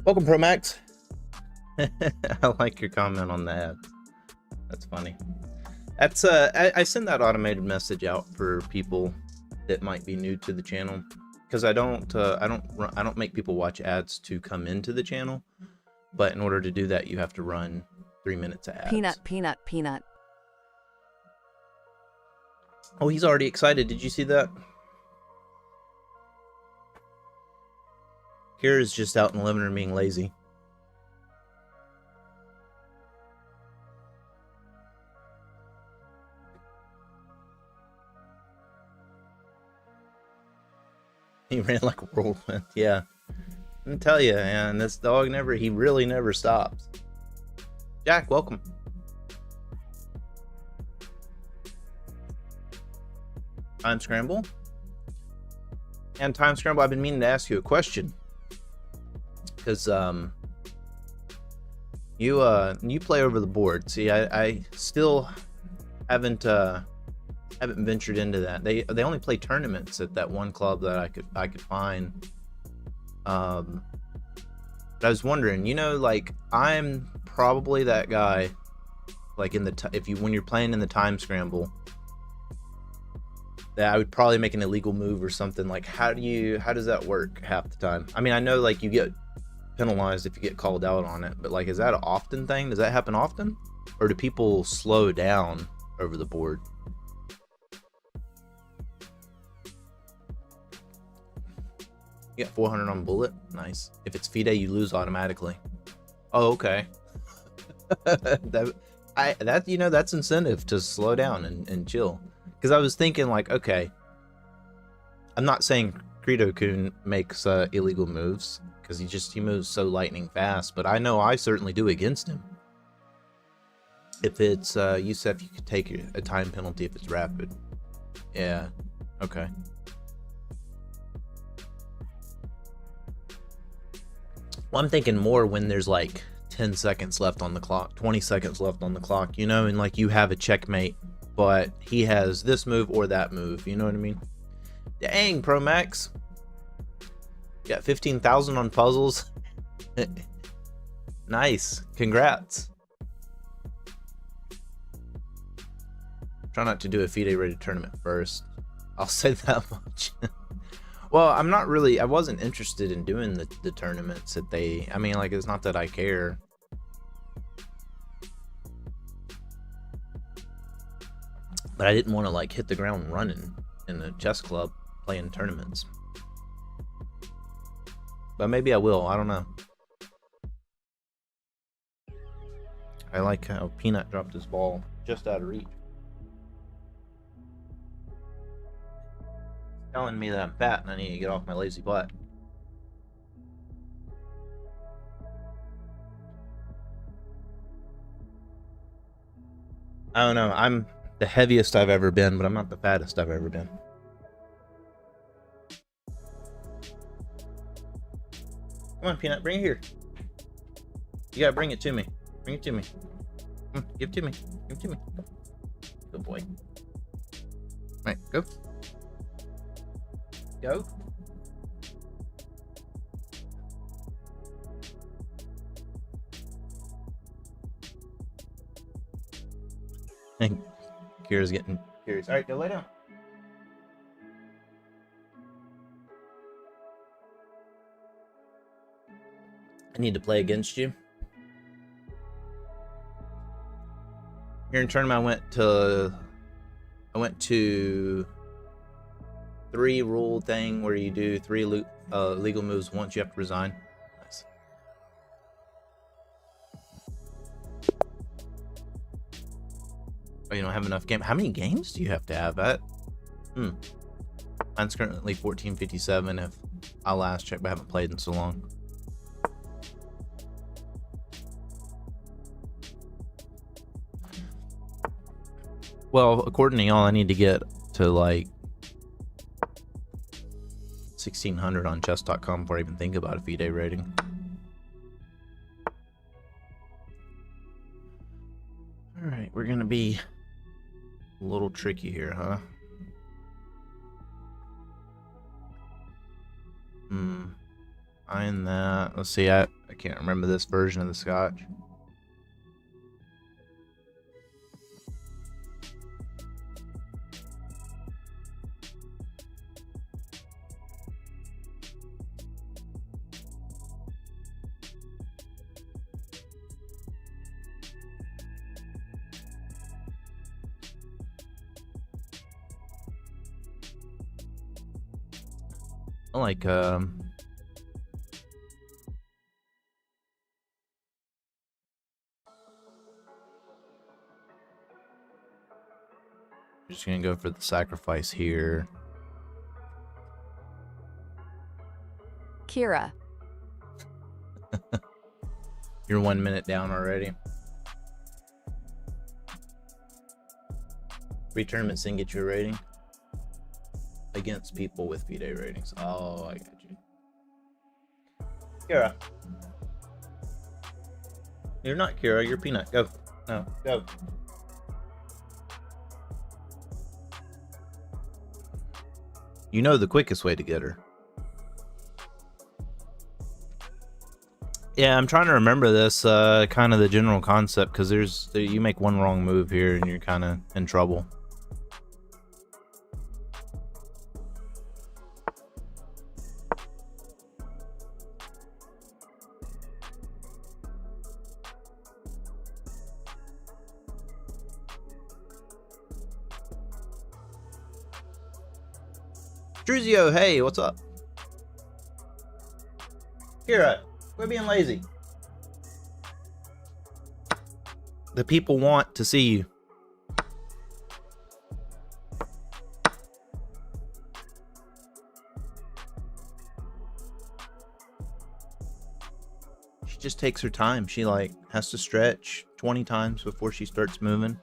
Welcome, Pro Max. I like your comment on that. That's funny. That's I send that automated message out for people that might be new to the channel, because I don't make people watch ads to come into the channel, but in order to do that, you have to run 3 minutes of ads. Peanut. Oh, he's already excited. Did you see that? Kira's just out in the living room being lazy. He ran like a whirlwind. Yeah. I tell you, man, this dog he really never stops. Jack, welcome. Time Scramble. And Time Scramble, I've been meaning to ask you a question. Because you play over the board. See, I still haven't ventured into that. They only play tournaments at that one club that I could find. But I was wondering, like, I'm probably that guy, like when you're playing in the Time Scramble, that I would probably make an illegal move or something. Like, how does that work half the time? I mean, I know, like, you get penalized if you get called out on it, but, like, is that an often thing? Does that happen often? Or do people slow down over the board? You got 400 on bullet. Nice. If it's FIDE, you lose automatically. Oh, okay. That's incentive to slow down and chill. Because I was thinking, like, okay, I'm not saying Credo-kun makes illegal moves, because he moves so lightning fast, but I know I certainly do against him. If it's Yusef, you could take a time penalty if it's rapid. Yeah. Okay. Well, I'm thinking more when there's like 10 seconds left on the clock, 20 seconds left on the clock, and like you have a checkmate, but he has this move or that move, you know what I mean? Dang, Pro Max. Got 15,000 on puzzles. Nice. Congrats. Try not to do a FIDE rated tournament first. I'll say that much. Well, I wasn't interested in doing the tournaments that like, it's not that I care. But I didn't want to, like, hit the ground running in the chess club playing tournaments. But maybe I will, I don't know. I like how Peanut dropped his ball just out of reach. Telling me that I'm fat and I need to get off my lazy butt. I don't know, I'm the heaviest I've ever been, but I'm not the fattest I've ever been. Come on, Peanut, bring it here. You gotta bring it to me. Bring it to me. Come on, give it to me. Give it to me. Good boy. Alright, go. Go. And Kira's getting curious. Alright, go lay down. I need to play against you. Here in tournament, I went to 3 rule thing where you do 3 legal moves once you have to resign. Nice. Oh, you don't have enough game. How many games do you have to have at? Mine's currently 1457 if I last checked, but I haven't played in so long. Well, according to y'all, I need to get to like 1600 on chess.com before I even think about a FIDE rating. Alright, we're gonna be a little tricky here, huh? Find that. Let's see, I can't remember this version of the scotch. I like just gonna go for the sacrifice here. Kira. You're 1 minute down already. Free tournaments and get you a rating against people with V-Day ratings. Oh, I got you. Kira. You're not Kira, you're Peanut. Go. No, go. You know the quickest way to get her. Yeah, I'm trying to remember this, kind of the general concept, because you make one wrong move here and you're kind of in trouble. Druzio, hey, what's up? Kira, quit being lazy. The people want to see you. She just takes her time. She like has to stretch 20 times before she starts moving.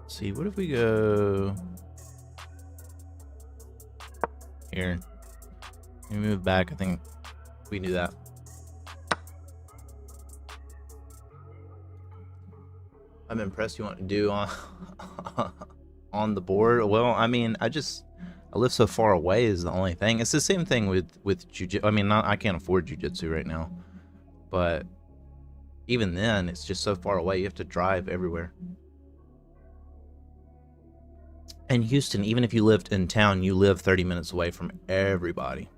See, what if we go here? We move back. I think we can do that. I'm impressed you want to do on on the board. Well, I mean, I live so far away is the only thing. It's the same thing with jiu-jitsu. I mean, I can't afford jiu-jitsu right now, but even then, it's just so far away. You have to drive everywhere. And Houston, even if you lived in town, you live 30 minutes away from everybody.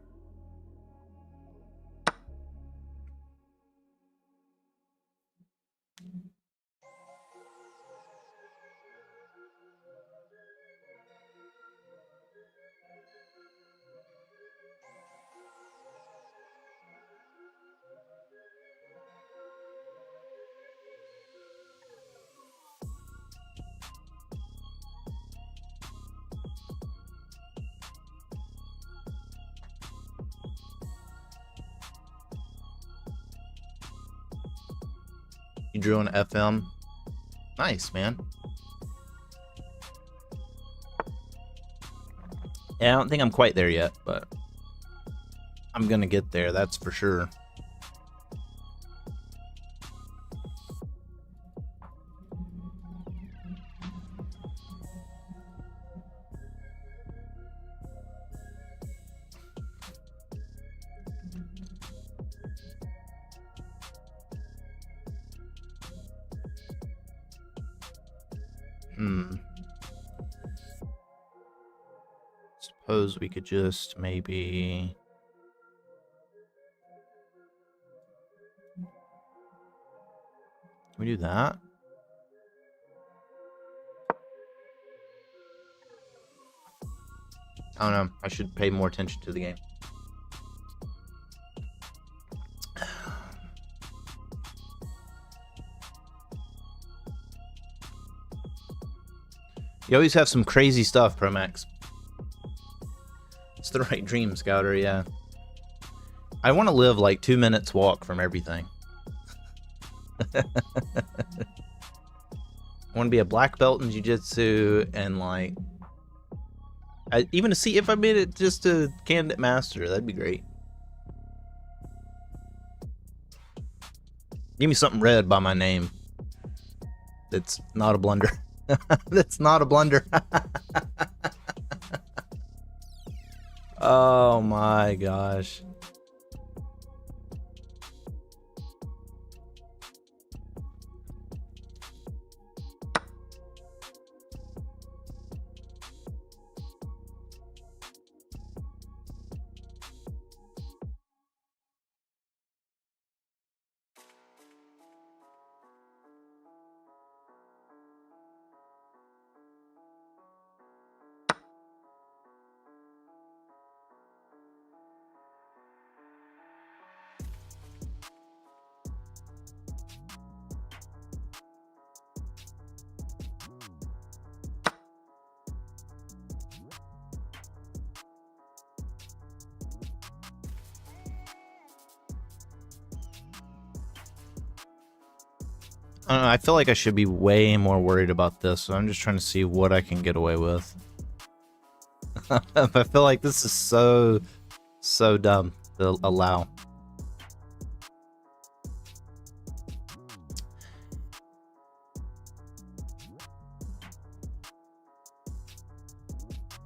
You drew an FM. Nice, man. Yeah, I don't think I'm quite there yet, but I'm gonna get there, that's for sure. Suppose we could just maybe... Can we do that? I don't know. I should pay more attention to the game. You always have some crazy stuff, Promax. It's the right dream, Scouter, yeah. I want to live like 2 minutes walk from everything. I want to be a black belt in jiu-jitsu and like... even to see if I made it just a candidate master, that'd be great. Give me something red by my name. That's not a blunder. That's not a blunder. Oh my gosh. I don't know, I feel like I should be way more worried about this, so I'm just trying to see what I can get away with. I feel like this is so dumb to allow.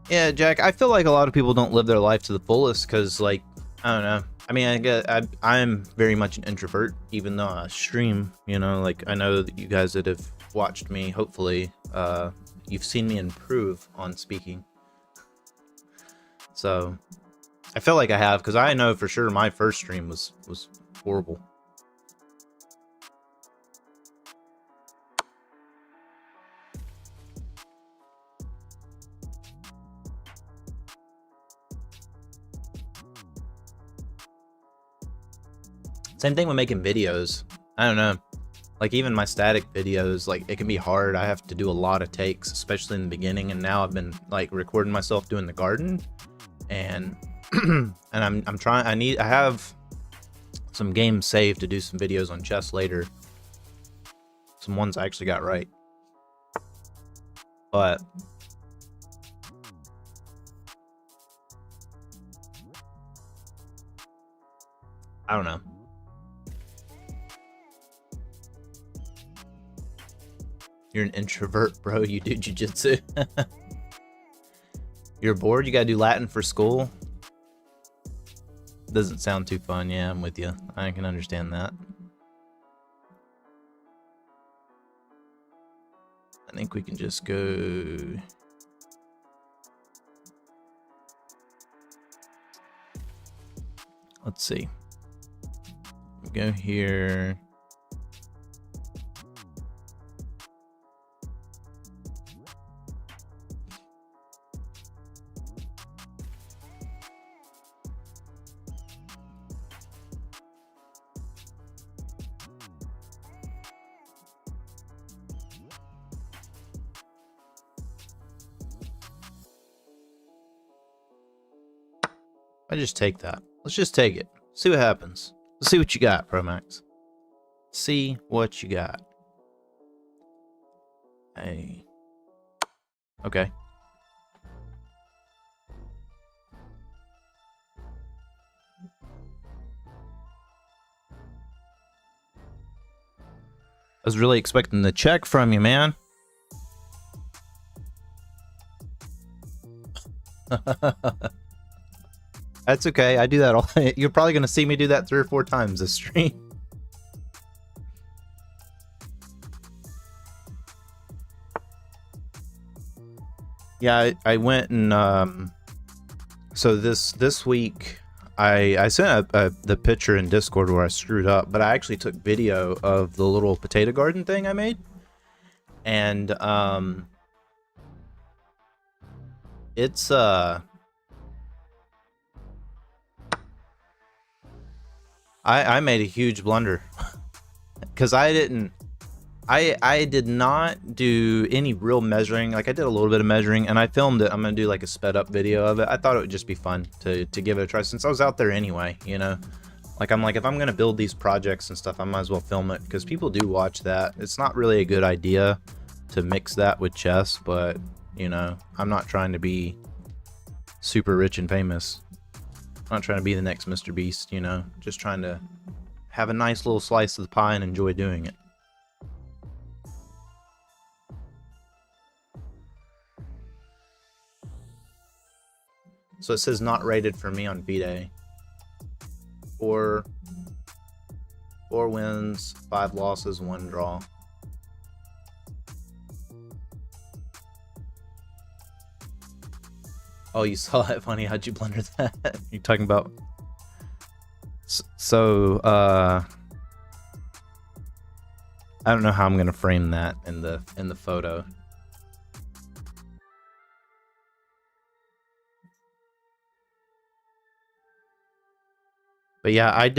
Yeah, Jack, I feel like a lot of people don't live their life to the fullest because, like, I don't know. I mean, I'm very much an introvert, even though I stream, you know, like, I know that you guys that have watched me, hopefully, you've seen me improve on speaking. So, I feel like I have, because I know for sure my first stream was horrible. Same thing with making videos. I don't know. Like, even my static videos, like, it can be hard. I have to do a lot of takes, especially in the beginning. And now I've been, like, recording myself doing the garden. And and I'm trying. I have some games saved to do some videos on chess later. Some ones I actually got right. But I don't know. You're an introvert, bro. You do jiu-jitsu. You're bored? You gotta do Latin for school? Doesn't sound too fun. Yeah, I'm with you. I can understand that. I think we can just go... Let's see. We go here... I just take that. Let's just take it. See what happens. Let's see what you got, Promax. See what you got. Hey. Okay. I was really expecting the check from you, man. That's okay. I do that all. You're probably going to see me do that 3 or 4 times this stream. Yeah, I went and so this week I sent the picture in Discord where I screwed up, but I actually took video of the little potato garden thing I made, and it's I made a huge blunder because I did not do any real measuring. Like I did a little bit of measuring and I filmed it. I'm gonna do like a sped up video of it. I thought it would just be fun to give it a try since I was out there anyway, you know. Like I'm like, if I'm gonna build these projects and stuff, I might as well film it because people do watch that. It's not really a good idea to mix that with chess, but you know, I'm not trying to be super rich and famous. I'm not trying to be the next Mr. Beast, you know, just trying to have a nice little slice of the pie and enjoy doing it. So it says not rated for me on V-Day. 4 wins, 5 losses, 1 draw. Oh, you saw it. Funny, how'd you blunder that? You're talking about... So, I don't know how I'm gonna frame that in the photo. But yeah, I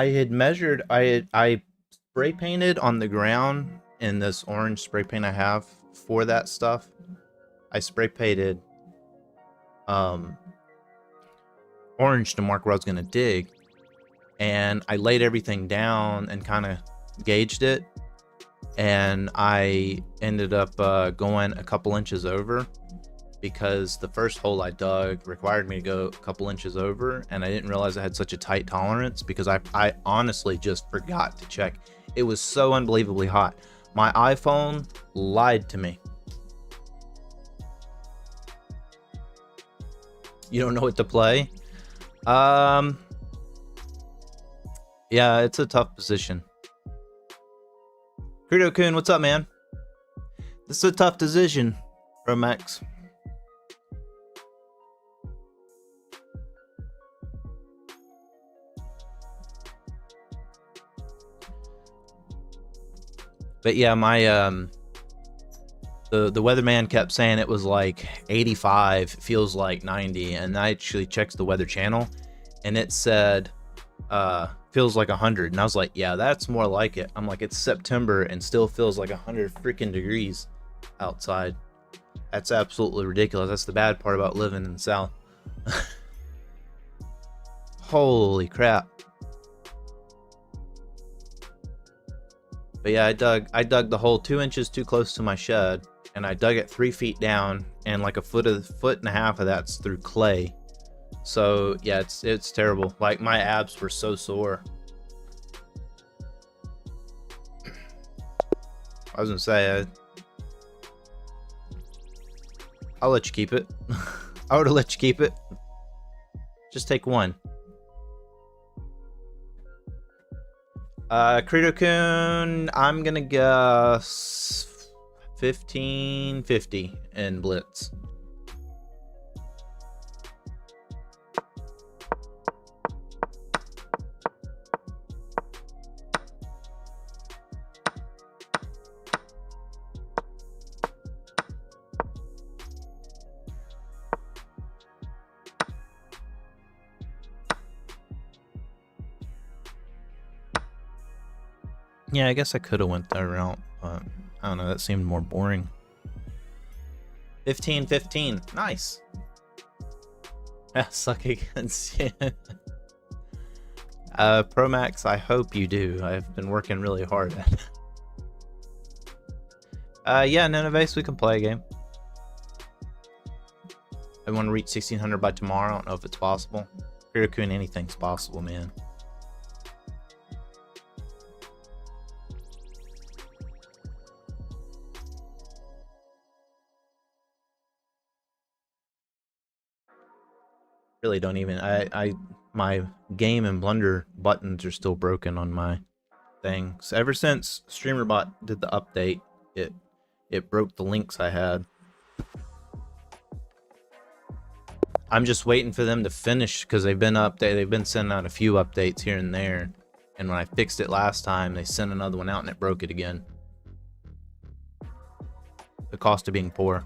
had measured, I spray painted on the ground in this orange spray paint I have for that stuff. I spray painted orange to mark where I was gonna dig, and I laid everything down and kind of gauged it, and I ended up going a couple inches over because the first hole I dug required me to go a couple inches over, and I didn't realize I had such a tight tolerance because I honestly just forgot to check. It was so unbelievably hot. My iPhone lied to me. You don't know what to play? Yeah, it's a tough position. Credo-kun, what's up, man? This is a tough decision, Pro Max. But yeah, my the weatherman kept saying it was like 85, feels like 90, and I actually checked the Weather Channel, and it said feels like 100, and I was like, yeah, that's more like it. I'm like, it's September and still feels like 100 freaking degrees outside. That's absolutely ridiculous. That's the bad part about living in the South. Holy crap. But yeah, I dug the hole 2 inches too close to my shed, and I dug it 3 feet down, and like a foot and a half of that's through clay. So yeah, it's terrible. Like my abs were so sore. I was gonna say, I'll let you keep it. I would have let you keep it. Just take one. Credo-kun, I'm gonna guess 1550 in blitz. Yeah, I guess I could have went that route, but I don't know, that seemed more boring. 15-15, nice. Yeah, suck against you. Pro Max, I hope you do. I've been working really hard at it. Yeah, Nineveh, we can play a game. I want to reach 1600 by tomorrow. I don't know if it's possible. Credo-kun, anything's possible, man. Really don't even, my game and Blunder buttons are still broken on my thing. So ever since StreamerBot did the update, it broke the links I had. I'm just waiting for them to finish because they've been sending out a few updates here and there, and when I fixed it last time, they sent another one out and it broke it again. The cost of being poor.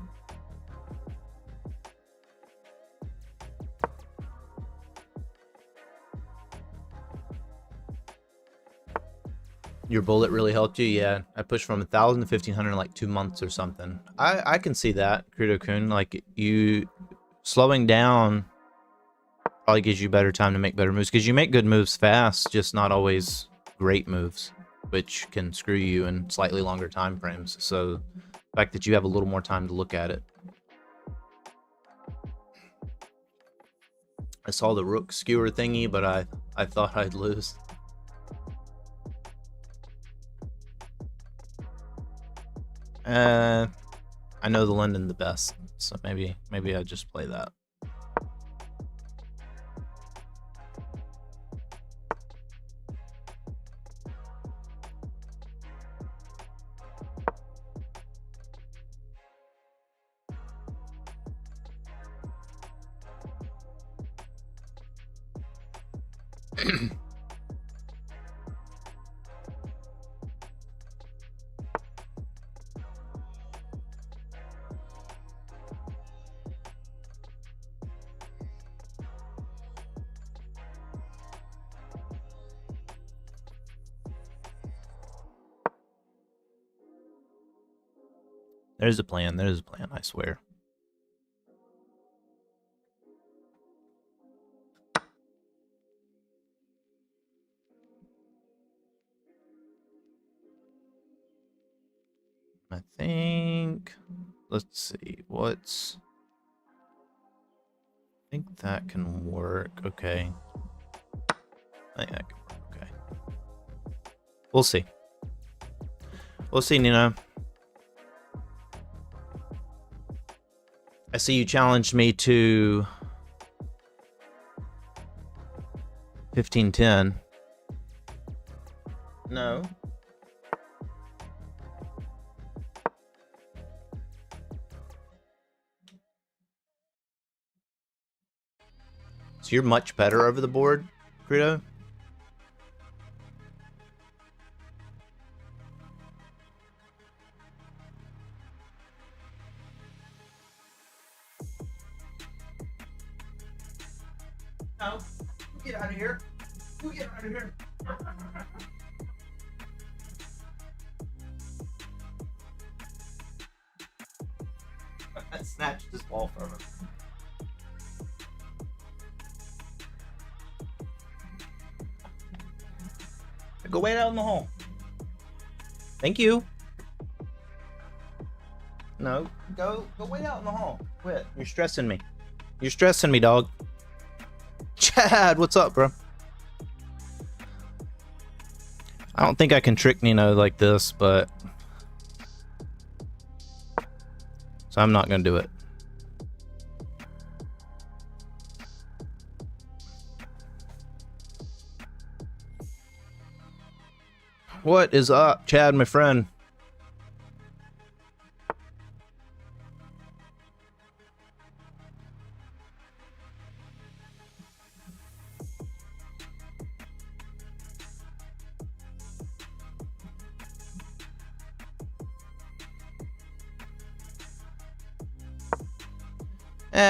Your bullet really helped you? Yeah, I pushed from 1,000 to 1,500 in like 2 months or something. I can see that, Credo-kun. Like, you slowing down probably gives you better time to make better moves, because you make good moves fast, just not always great moves, which can screw you in slightly longer time frames. So the fact that you have a little more time to look at it. I saw the rook skewer thingy, but I thought I'd lose. I know the London the best, so maybe I just play that. There's a plan, I swear. I think, let's see, what's... I think that can work, okay. I think that can work, okay. We'll see. We'll see, Nina. I see you challenged me to 15-10. No. So you're much better over the board, Credo? No. Get out of here. You get out of here. I snatched this ball from him. Go wait out in the hall. Thank you. No, go wait out in the hall. Quit. You're stressing me. You're stressing me, dog. Chad, what's up, bro? I don't think I can trick Nino like this, but... So I'm not gonna do it. What is up, Chad, my friend?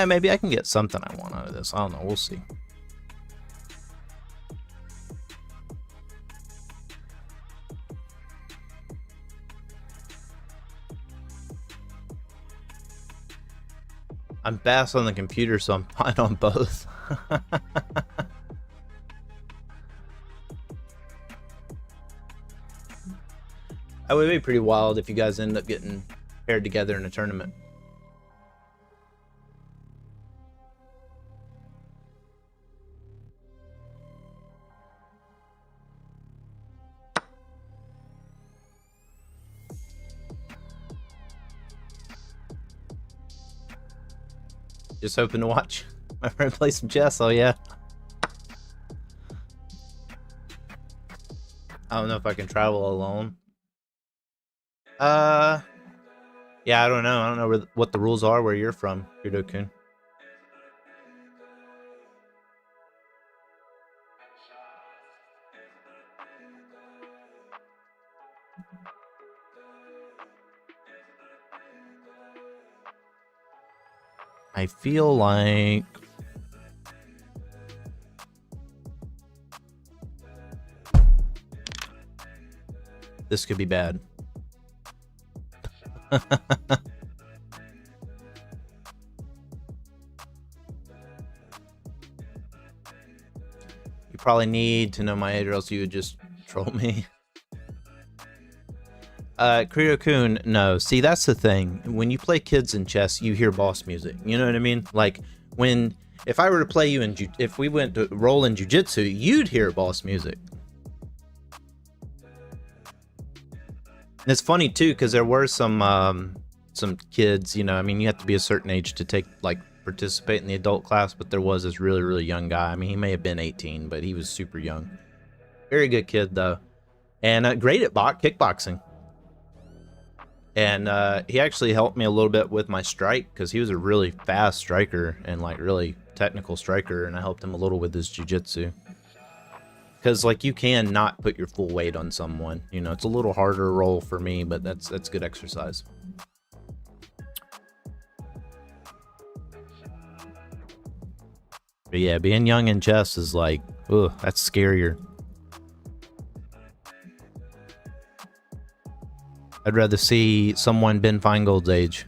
Maybe I can get something I want out of this. I don't know. We'll see. I'm fast on the computer, so I'm fine on both. That would be pretty wild if you guys end up getting paired together in a tournament. Just hoping to watch my friend play some chess. Oh yeah. I don't know if I can travel alone. Yeah, I don't know. I don't know what the rules are where you're from, Kudo-kun. I feel like This could be bad. You probably need to know my age or else you would just troll me. Kiryu-kun, no. See, that's the thing. When you play kids in chess, you hear boss music. You know what I mean? Like, if I were to play you if we went to roll in jiu-jitsu, you'd hear boss music. And it's funny too, because there were some kids, you know, I mean, you have to be a certain age to participate in the adult class, but there was this really, really young guy. I mean, he may have been 18, but he was super young. Very good kid, though. And great at kickboxing. And he actually helped me a little bit with my strike, because he was a really fast striker and, like, really technical striker, and I helped him a little with his jiu-jitsu. Because, like, you can not put your full weight on someone. You know, it's a little harder roll for me, but that's good exercise. But yeah, being young in chess is like, ugh, that's scarier. I'd rather see someone Ben Feingold's age.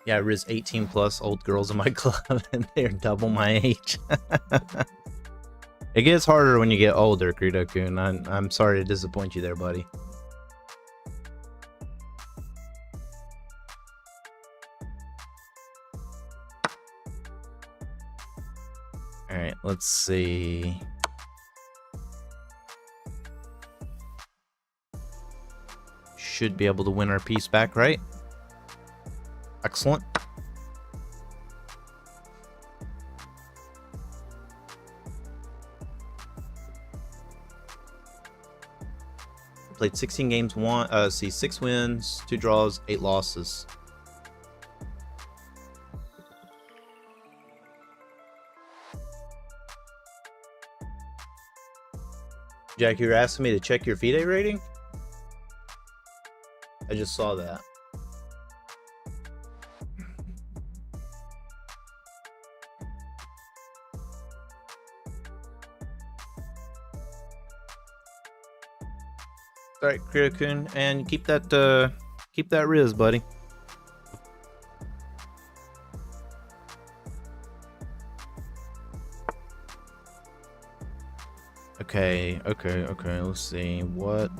Yeah, I riz 18 plus old girls in my club and they're double my age. It gets harder when you get older, Kiryu-kun. I'm sorry to disappoint you there, buddy. Alright, let's see. Should be able to win our piece back, right? Excellent. Played 16 games, 6 wins, 2 draws, 8 losses. Jack, you were asking me to check your FIDE rating? I just saw that. Alright, Kiryu-kun, and keep that riz, buddy. Okay, let's see, what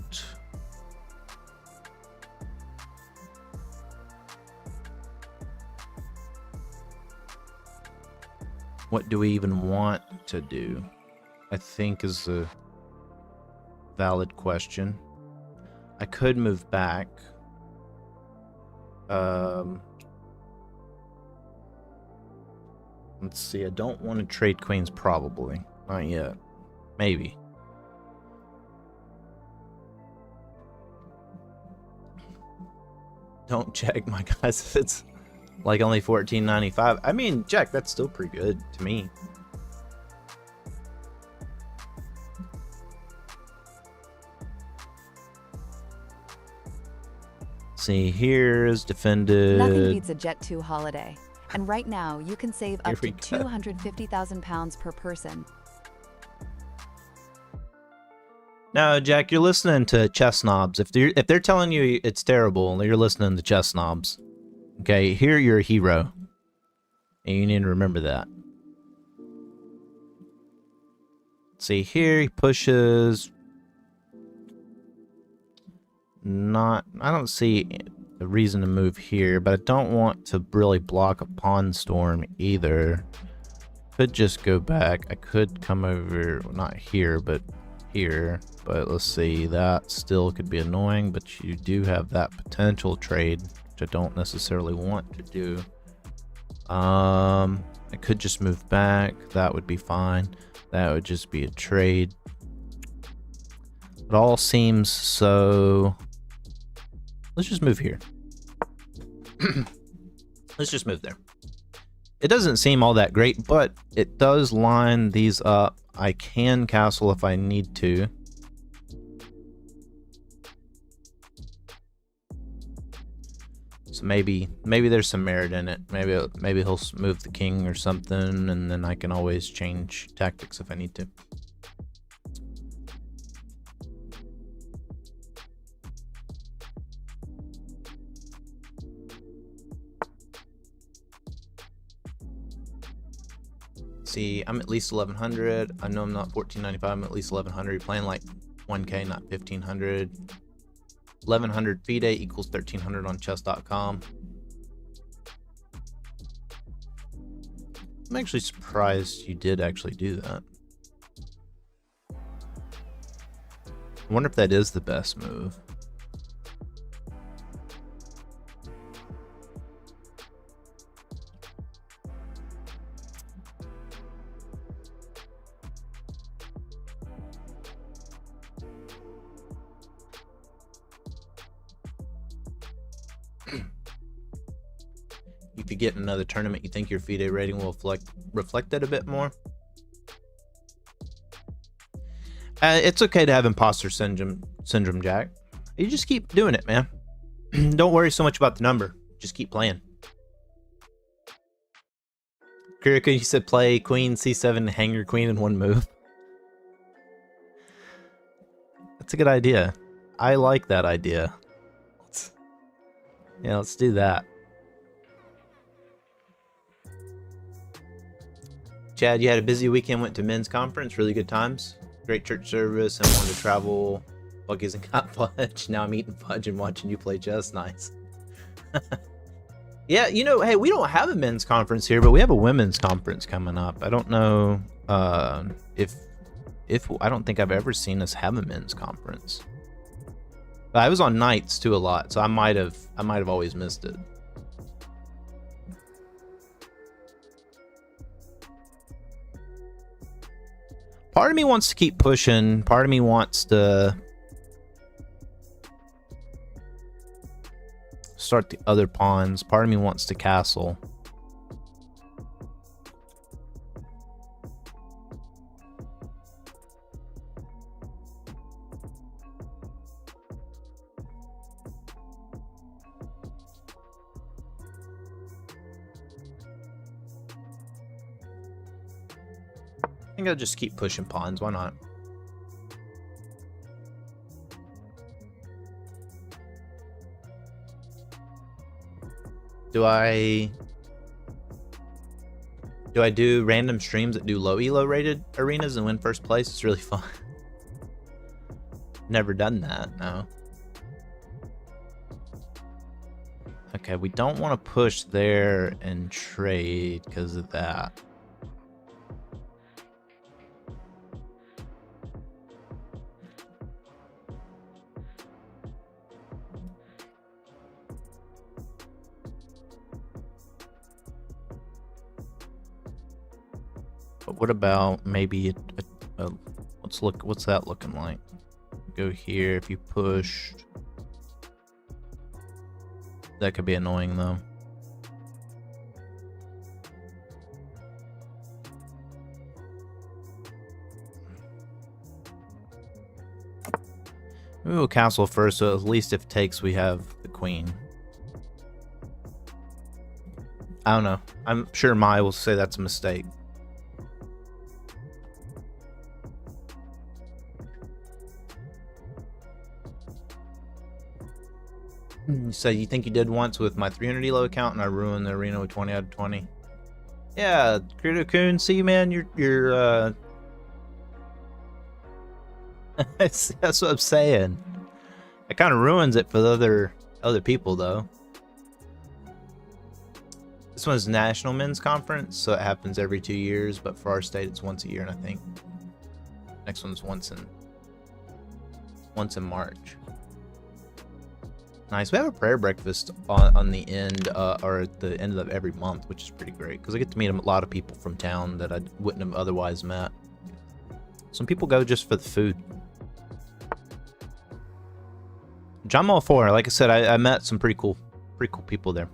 do we even want to do? I think is a valid question. I could move back. Let's see, I don't want to trade queens, probably. Not yet. Maybe. Don't check, my guys, if it's like only $14.95. I mean, Jack, that's still pretty good to me. See, here's defended. Nothing beats a Jet 2 holiday. And right now, you can save up to £250,000 per person. Now, Jack, you're listening to chess snobs. If they're telling you it's terrible, you're listening to chess snobs. Okay, here you're a hero. And you need to remember that. See, here he pushes. I don't see a reason to move here, but I don't want to really block a pawn storm either. Could just go back. I could come over, well, not here, but here. But let's see, that still could be annoying, but you do have that potential trade, which I don't necessarily want to do. I could just move back. That would be fine. That would just be a trade. It all seems so... Let's just move here. Let's just move there. It doesn't seem all that great, but it does line these up. I can castle if I need to. So maybe there's some merit in it. Maybe he'll move the king or something, and then I can always change tactics if I need to. See, I'm at least 1100. I know I'm not 1495. I'm at least 1100. You're playing like 1k, not 1500. 1100 FIDE equals 1300 on chess.com. I'm actually surprised you did actually do that. I wonder if that is the best move. You could get in another tournament. You think your FIDE rating will reflect that a bit more? It's okay to have imposter syndrome, Jack. You just keep doing it, man. Don't worry so much about the number. Just keep playing. Kiriko, you said play queen c7 and hang your queen in one move. That's a good idea. I like that idea. Let's do that. Chad, you had a busy weekend, went to men's conference, really good times. Great church service, and wanted to travel. Buggies and got fudge. Now I'm eating fudge and watching you play chess. Nice. Yeah, hey, we don't have a men's conference here, but we have a women's conference coming up. I don't know if I don't think I've ever seen us have a men's conference. But I was on nights too a lot, so I might have always missed it. Part of me wants to keep pushing. Part of me wants to start the other pawns. Part of me wants to castle. I think I'll just keep pushing pawns. Why not? Do I do random streams that do low elo rated arenas and win first place? It's really fun. Never done that, no. Okay, we don't want to push there and trade because of that. But what about maybe what's that looking like? Go here. If you pushed, that could be annoying though. Maybe we'll castle first, so at least if it takes, we have the queen. I don't know. I'm sure Mai will say that's a mistake. So you think you did once with my 300 elo account and I ruined the arena with 20 out of 20? Yeah, Credo-kun, see man, you're that's what I'm saying. It kind of ruins it for the other people though. This one's National Men's Conference, so it happens every 2 years, but for our state it's once a year, and I think next one's once in March. Nice. We have a prayer breakfast on the end, or at the end of every month, which is pretty great because I get to meet a lot of people from town that I wouldn't have otherwise met. Some people go just for the food, which I'm all for. Like I said, I met some pretty cool people there.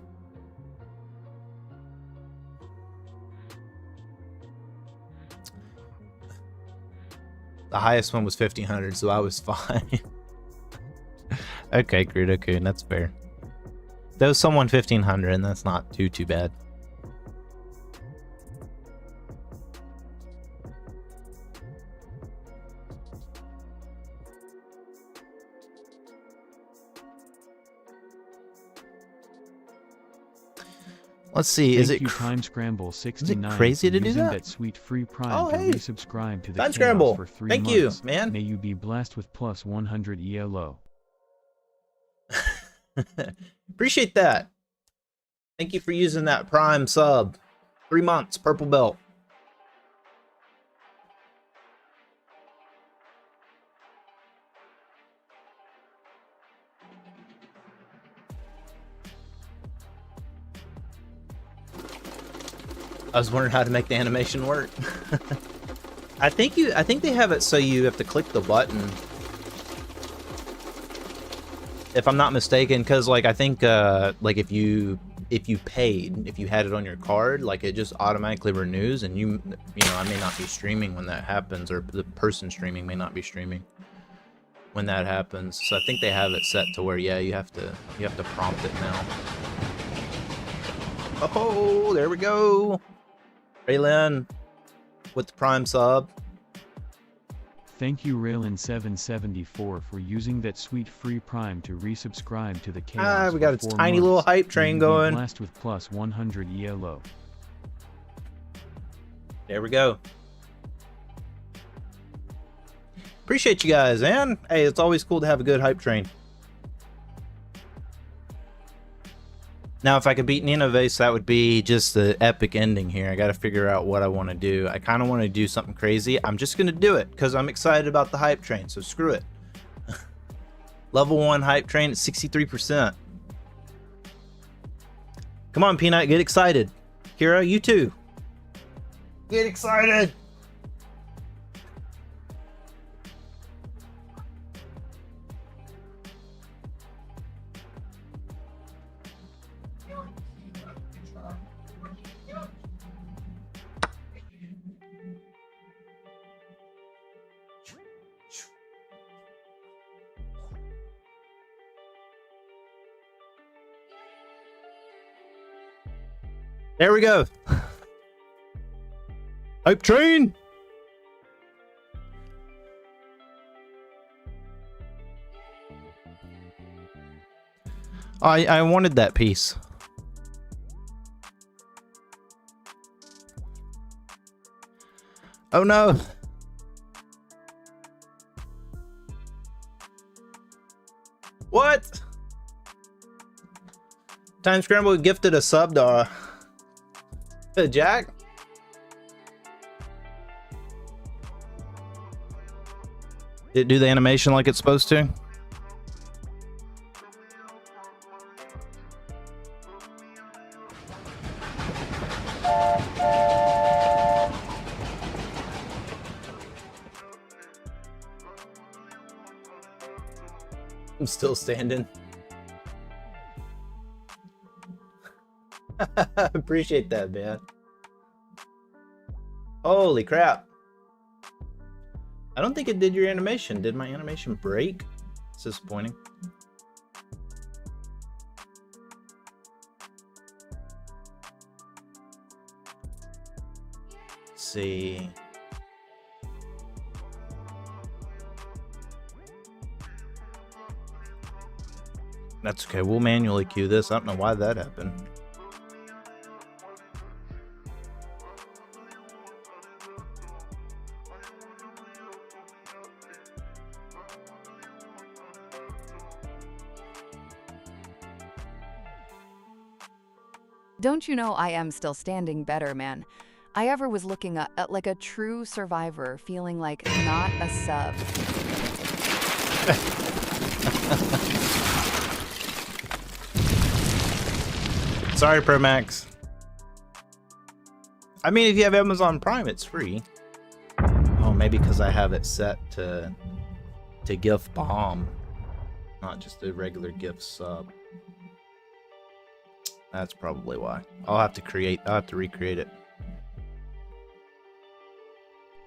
The highest one was 1,500, so I was fine. Okay, Greedo-kun, that's fair. There was someone 1,500, and that's not too bad. Let's see. Is it Time Scramble 69 is it crazy to do that? Sweet free prime Oh, hey. to resubscribe to the Time Chaos Scramble. for 3 Thank months. you, man. May you be blessed with plus 100 ELO. Appreciate that. Thank you for using that Prime sub. 3 months, purple belt. I was wondering how to make the animation work. I think they have it so you have to click the button, if I'm not mistaken, because like I think like if you had it on your card, like it just automatically renews, and you know, I may not be streaming when that happens, or the person streaming may not be streaming when that happens. So I think they have it set to where, yeah, you have to prompt it now. Oh, there we go. Raylin with the Prime sub. Thank you Raylin774 for using that sweet free prime to resubscribe to the Chaos. We got a for 4 tiny months. little hype train going. Blessed with plus 100 ELO. There we go. Appreciate you guys, man. Hey, it's always cool to have a good hype train. Now, if I could beat Nineveh, that would be just the epic ending here. I got to figure out what I want to do. I kind of want to do something crazy. I'm just going to do it because I'm excited about the hype train, so screw it. Level 1 hype train at 63%. Come on, Peanut, get excited. Kira, you too. Get excited. There we go. Hype train. I wanted that piece. Oh no. What? Time Scramble gifted a sub to Jack. Did it do the animation like it's supposed to? I'm still standing. Appreciate that, man. Holy crap. I don't think it did your animation. Did my animation break? It's disappointing. Let's see. That's okay. We'll manually queue this. I don't know why that happened. Don't you know I am still standing better, man? I ever was looking at like a true survivor, feeling like not a sub. Sorry, Pro Max. I mean, if you have Amazon Prime, it's free. Oh, maybe because I have it set to GIF bomb, not just a regular GIF sub. That's probably why. I'll have to recreate it.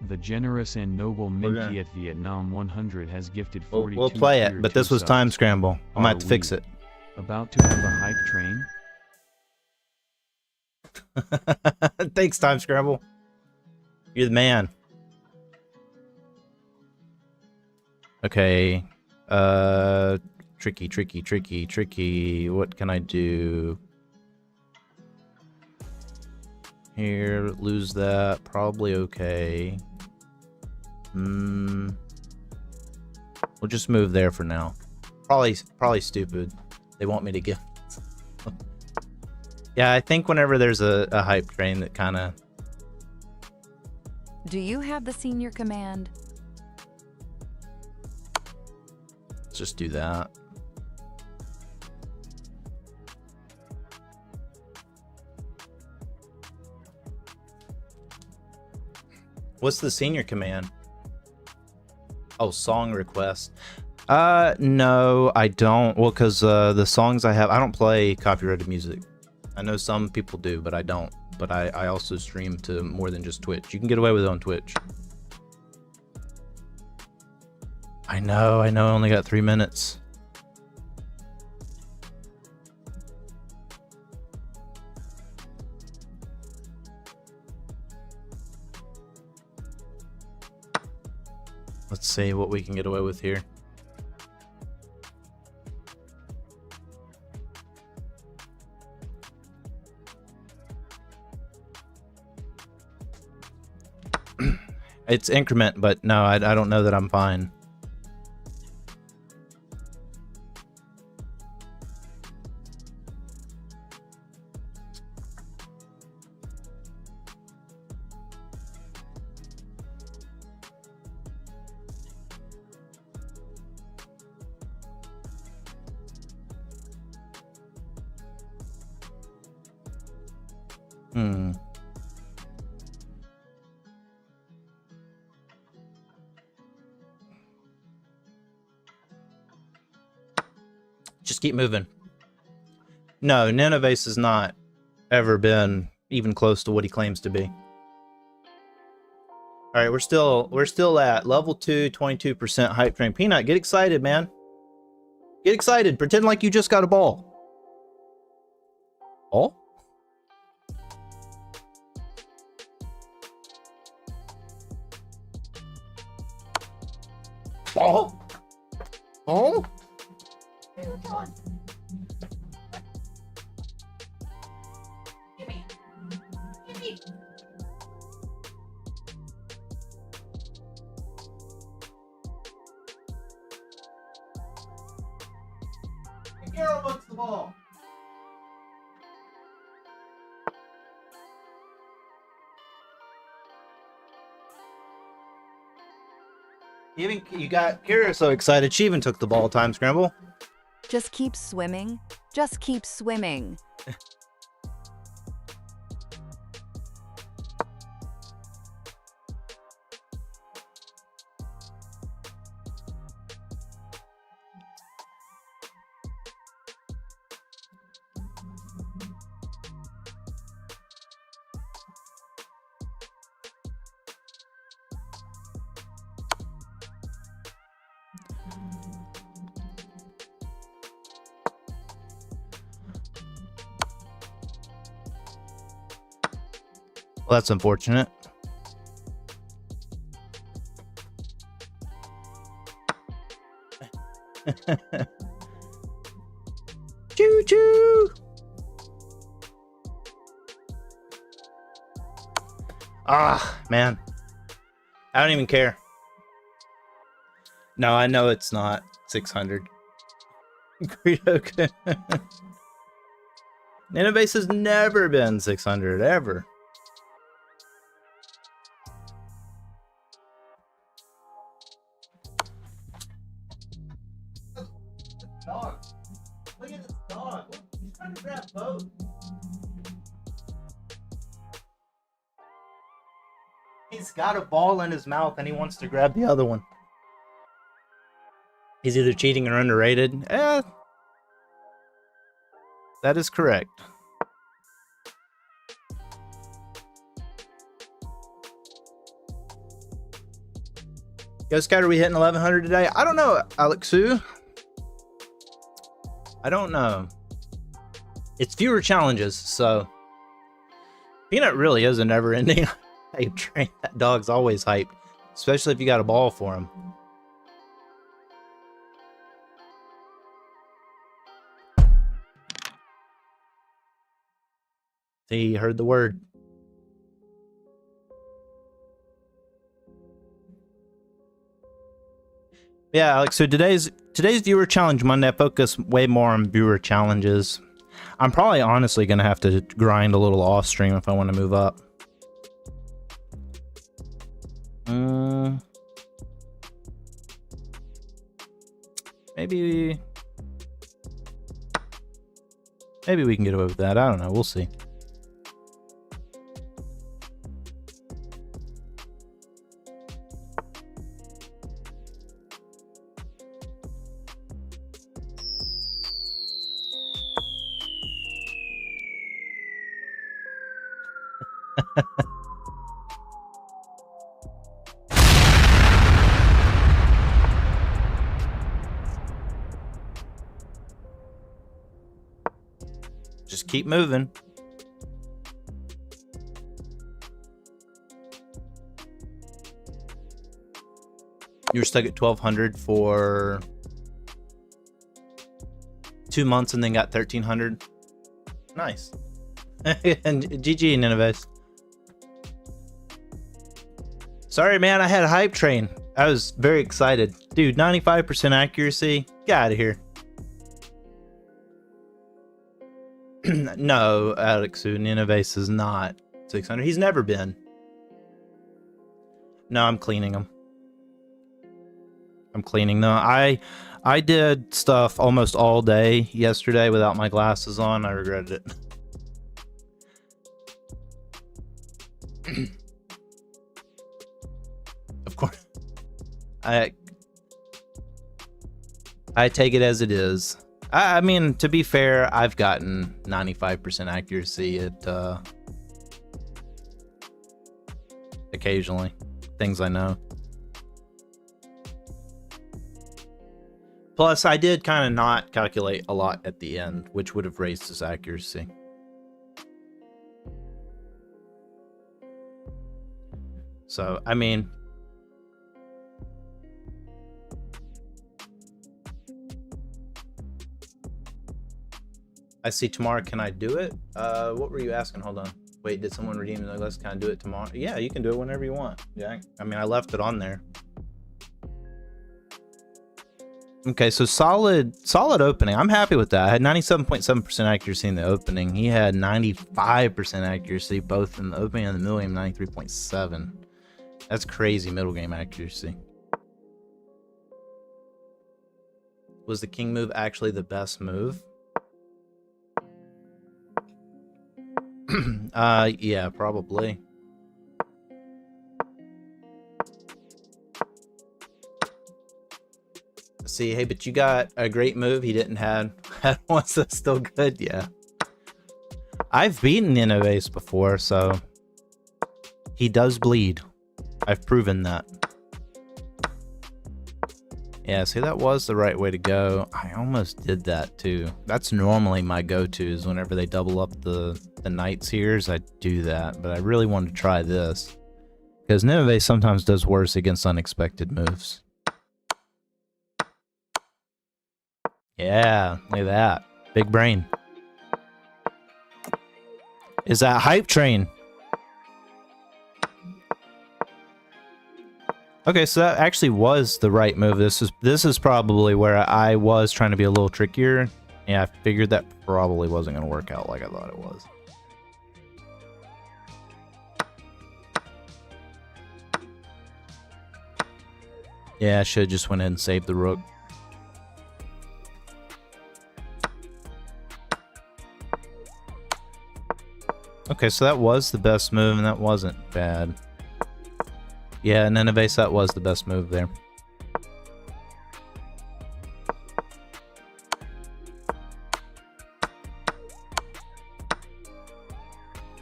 The generous and noble Minky at Vietnam 100 has gifted 42. We'll play it, but this was time scramble. I might have to fix it. About to have a hype train? Thanks, time scramble. You're the man. Okay. Tricky. What can I do? Here, lose that. Probably okay. We'll just move there for now. Probably stupid. They want me to give. Yeah, I think whenever there's a hype train that kind of... Do you have the senior command? Let's just do that. What's the senior command? Oh, song request. No, I don't. Well, because the songs I have, I don't play copyrighted music. I know some people do, but I don't. But I also stream to more than just Twitch. You can get away with it on Twitch. I know, I only got 3 minutes. Let's see what we can get away with here. It's increment, but no, I don't know that I'm fine. Just keep moving. No, Nineveh's has not ever been even close to what he claims to be. All right, we're still at level 2, 22% hype train. Peanut, get excited, man. Get excited. Pretend like you just got a ball. Ball? Ball? Ball? Carol wants the ball. You got Kira so excited she even took the ball. Time scramble. Just keep swimming. Just keep swimming. Well, that's unfortunate. Choo choo. Ah, man. I don't even care. No, I know it's not 600. Nineveh has never been 600, ever. Dog. Look at this dog. He's trying to grab both. He's got a ball in his mouth and he wants to grab the other one. He's either cheating or underrated. That is correct. Ghost Cat, are we hitting 1100 today? I don't know, Alexu. I don't know. It's fewer challenges, so Peanut really is a never-ending hype train. That dog's always hyped, especially if you got a ball for him. See, he heard the word. Yeah, Alex, so today's viewer challenge Monday, I focus way more on viewer challenges. I'm probably honestly going to have to grind a little off stream if I want to move up. Maybe we can get away with that. I don't know. We'll see. Just keep moving. You were stuck at 1200 for 2 months and then got 1300. Nice. And GG, Nineveh. Sorry, man, I had a hype train. I was very excited. Dude, 95% accuracy? Get out of here. No, Alexu, Nineveh is not 600. He's never been. No, I'm cleaning them. I'm cleaning them. I did stuff almost all day yesterday without my glasses on. I regretted it. Of course. I take it as it is. I mean, to be fair, I've gotten 95% accuracy at occasionally. Things I know. Plus, I did kind of not calculate a lot at the end, which would have raised his accuracy. So, I mean... I see tomorrow. Can I do it? What were you asking? Hold on. Wait, did someone redeem the necklace? Can I do it tomorrow? Yeah, you can do it whenever you want. Yeah, I mean, I left it on there. Okay, so solid opening. I'm happy with that. I had 97.7% accuracy in the opening. He had 95% accuracy both in the opening and the middle game, 93.7. That's crazy middle game accuracy. Was the king move actually the best move? Yeah, probably. See, hey, but you got a great move he didn't have once. That's still good, yeah. I've beaten Nineveh before, so he does bleed. I've proven that. Yeah, see, that was the right way to go. I almost did that too. That's normally my go-tos whenever they double up the knights here. I do that, but I really wanted to try this because Nineveh sometimes does worse against unexpected moves. Yeah, look at that. Big brain. Is that hype train? Okay, so that actually was the right move. This is probably where I was trying to be a little trickier. Yeah, I figured that probably wasn't going to work out like I thought it was. Yeah, I should have just went in and saved the rook. Okay, so that was the best move, and that wasn't bad. Yeah, and then Evase, that was the best move there.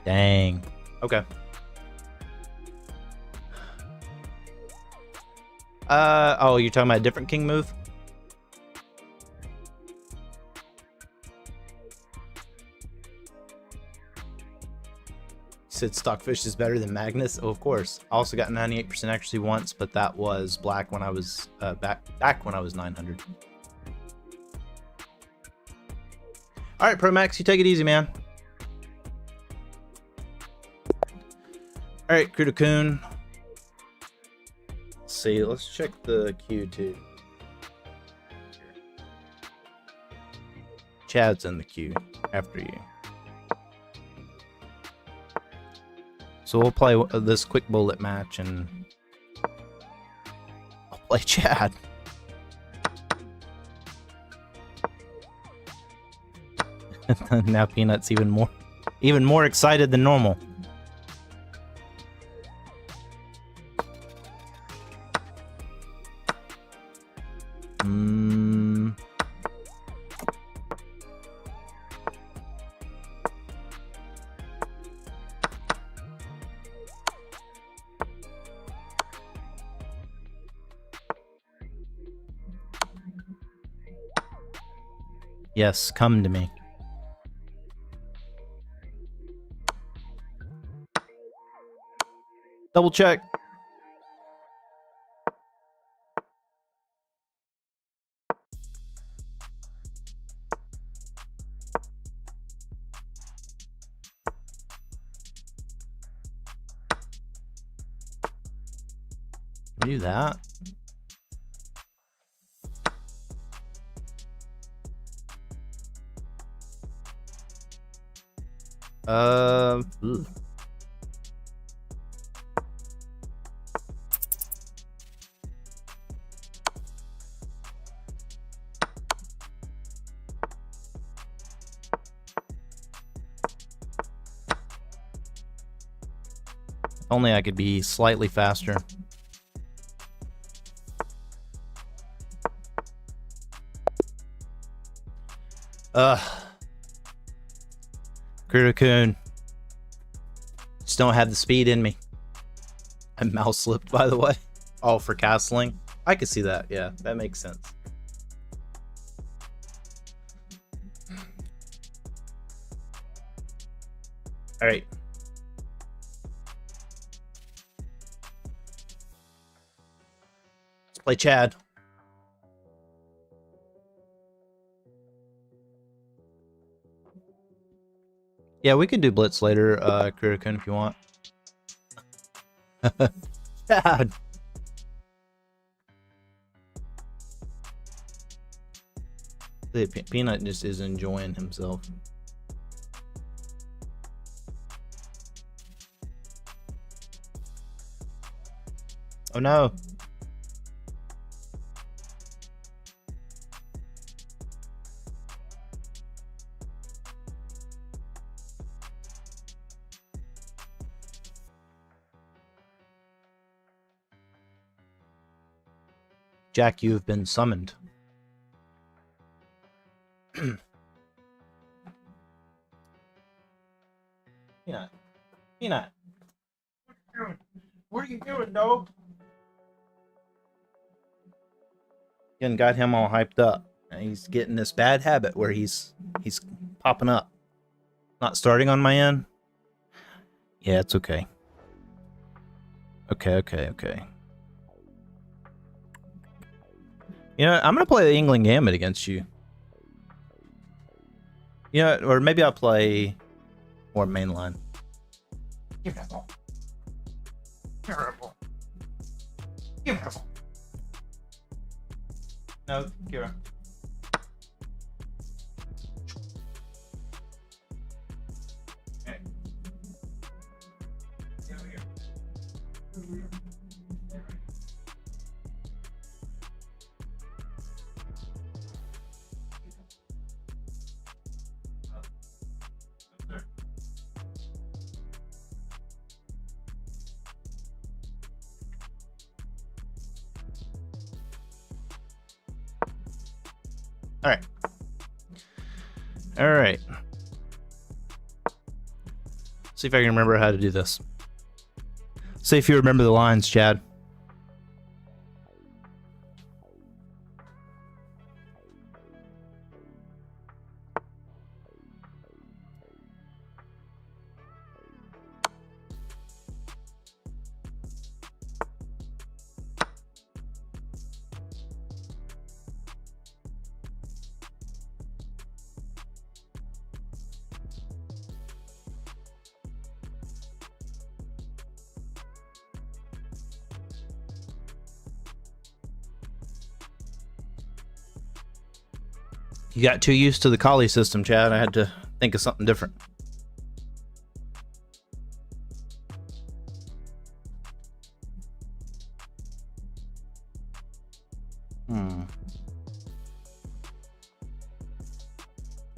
Dang. Okay. Oh, you're talking about a different king move? Said Stockfish is better than Magnus. Oh, of course. I also got 98% accuracy once, but that was black when I was back when I was 900. All right, Pro Max, you take it easy, man. All right, Kuda-kun. Let's see. Let's check the queue too. Chad's in the queue after you. So we'll play this quick bullet match, and I'll play Chad. Now Peanut's even more excited than normal. Yes, come to me. Double check. Do that. Ugh. Only I could be slightly faster. Kuda-kun. Just don't have the speed in me. I mouse slipped, by the way. Oh, for castling? I could see that. Yeah, that makes sense. All right. Let's play Chad. Yeah, we can do Blitz later, Kuda-kun, if you want. Chad! Peanut just is enjoying himself. Oh no! Jack, you have been summoned. Peanut. Peanut. What are you doing, dog? And got him all hyped up. And he's getting this bad habit where he's popping up. Not starting on my end? Yeah, it's okay. Okay. You know, I'm gonna play the England Gambit against you. You know, or maybe I'll play more mainline. Give me that ball. Give me that ball. Give me that ball. No, Kira. All right. All right. See if I can remember how to do this. See if you remember the lines, Chad. You got too used to the collie system, Chad. I had to think of something different.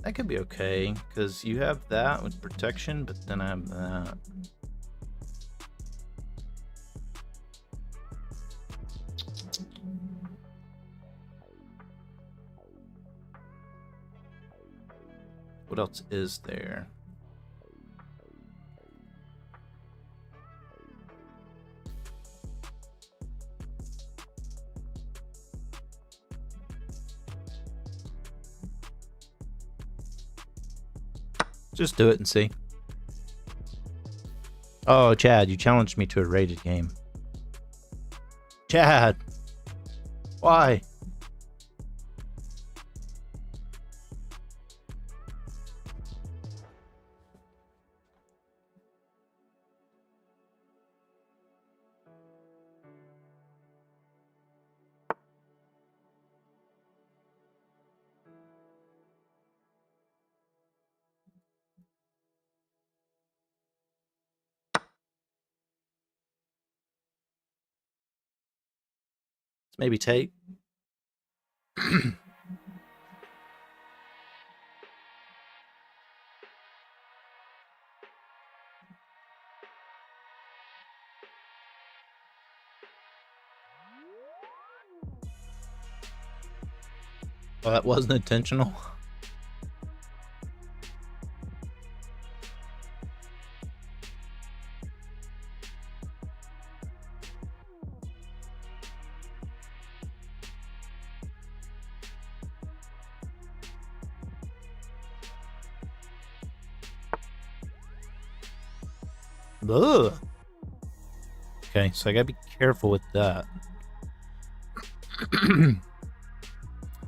That could be okay, because you have that with protection, but then I have that. What else is there? Just do it and see. Oh, Chad, you challenged me to a rated game. Chad! Why? Maybe take. Well, that wasn't intentional. Ugh. Okay, so I gotta be careful with that.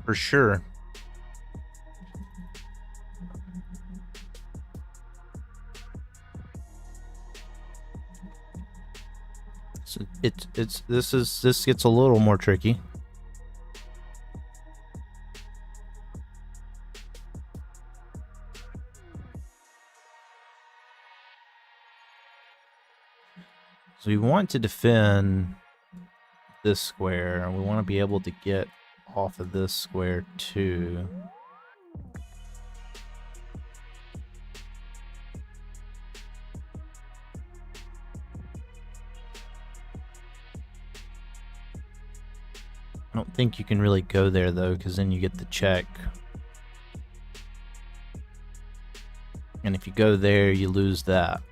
For sure. So this gets a little more tricky. So we want to defend this square, and we want to be able to get off of this square too. I don't think you can really go there though, because then you get the check. And if you go there, you lose that.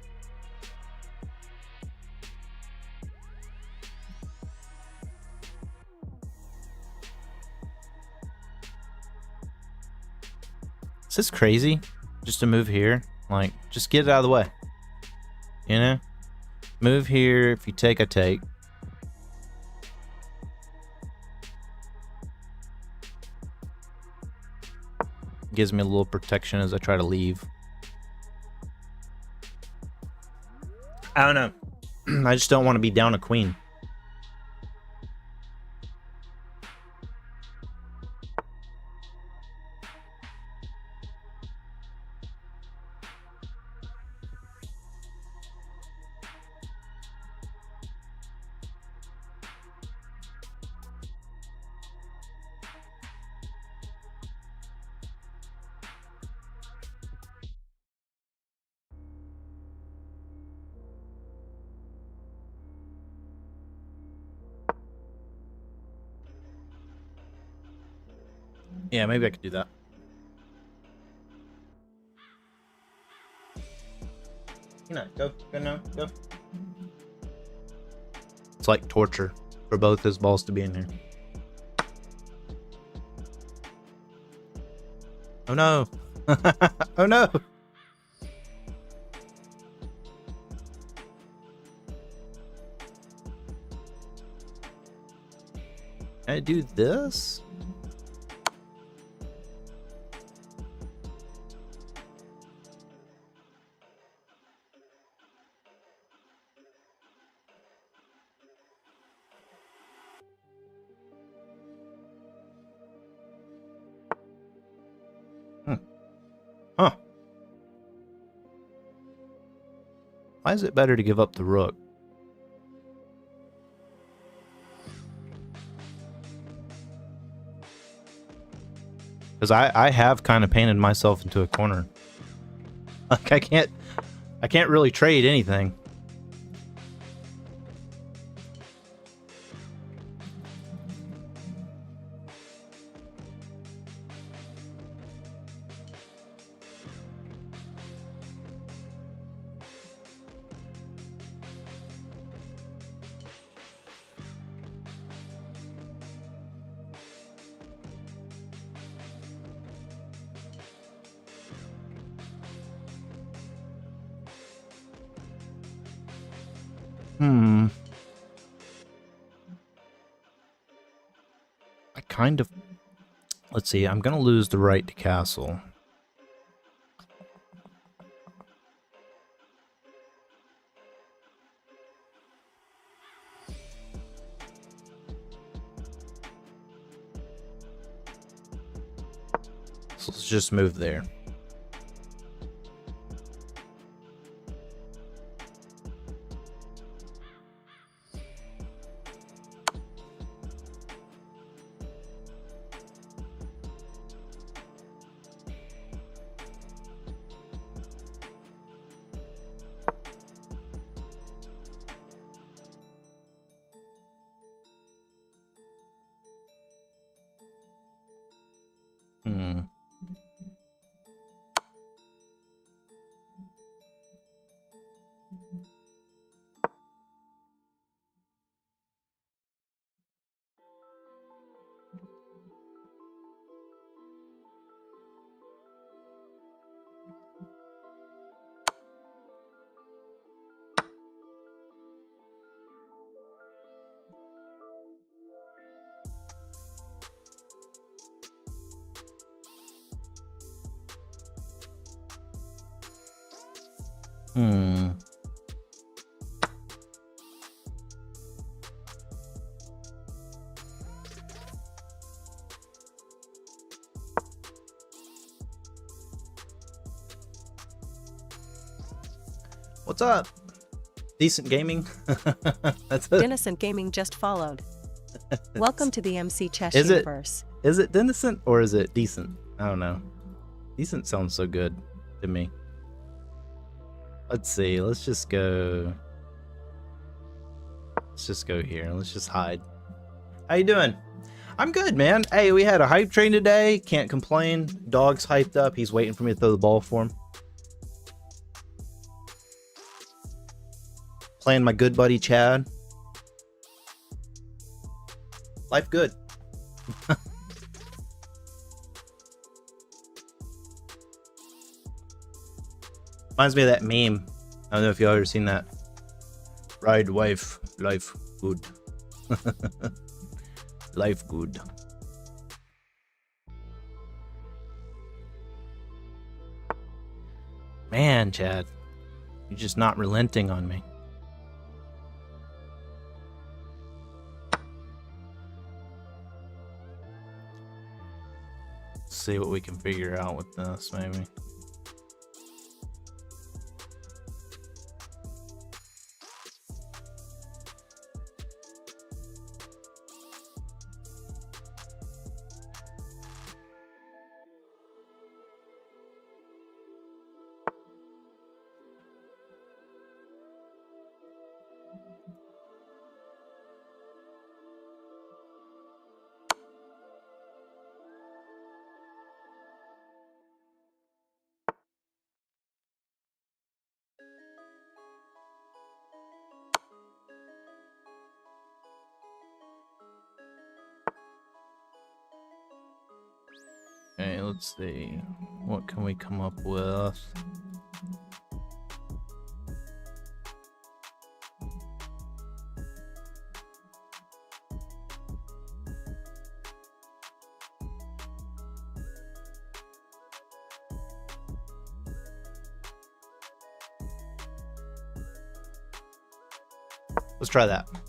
Is this crazy? Just to move here? Like, just get it out of the way. You know? Move here. If you take, I take. Gives me a little protection as I try to leave. I don't know. I just don't want to be down a queen. Yeah, maybe I could do that. You know, go now, go. It's like torture for both his balls to be in here. Oh no! Oh no! Can I do this? Huh. Why is it better to give up the rook? Because I have kind of painted myself into a corner. Like I can't really trade anything. I kind of... Let's see, I'm going to lose the right to castle. So let's just move there. What's up? Decent Gaming? That's it. Innocent Gaming just followed. Welcome to the MC Chess Is it- universe. Is it Denison or is it decent? I don't know. Decent sounds so good to me. Let's see. Let's just go. Let's just go here. Let's just hide. How you doing? I'm good, man. Hey, we had a hype train today. Can't complain. Dog's hyped up. He's waiting for me to throw the ball for him. Playing my good buddy Chad. Life good. Reminds me of that meme. I don't know if y'all ever seen that. Ride wife, life good. Life good. Man, Chad, you're just not relenting on me. Let's see what we can figure out with this, maybe. Okay, let's see. What can we come up with? Let's try that. So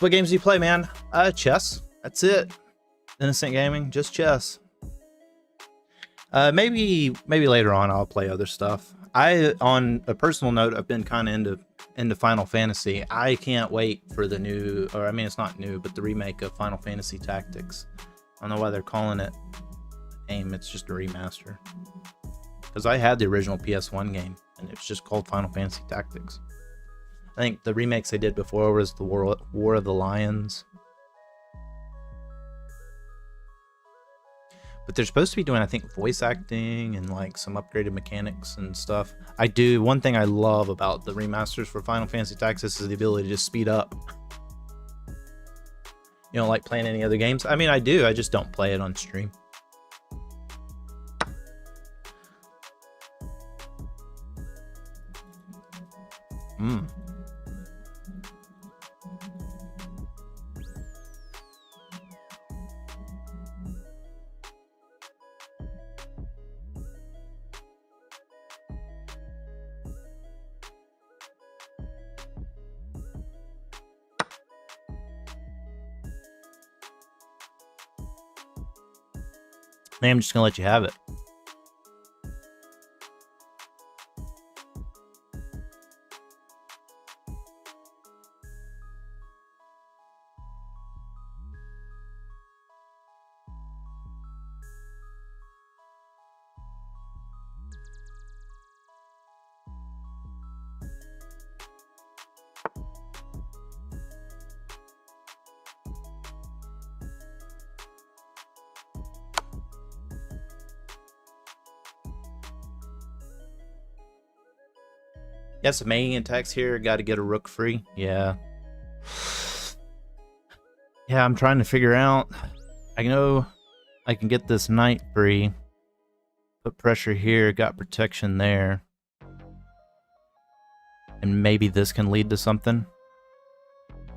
what games do you play, man? Chess. That's it. Innocent gaming, just chess. Maybe later on I'll play other stuff. On a personal note, I've been kind of into Final Fantasy. I can't wait for the new, or I mean, it's not new, but the remake of Final Fantasy Tactics. I don't know why they're calling it AIM. It's just a remaster. Because I had the original PS1 game, and it's just called Final Fantasy Tactics. I think the remakes they did before was the War of the Lions. But they're supposed to be doing, I think, voice acting and like some upgraded mechanics and stuff. One thing I love about the remasters for Final Fantasy Tactics is the ability to speed up. You don't like playing any other games? I mean, I do. I just don't play it on stream. I'm just gonna let you have it. Got some mating attacks here. Got to get a rook free. Yeah. Yeah, I'm trying to figure out. I know I can get this knight free. Put pressure here. Got protection there. And maybe this can lead to something.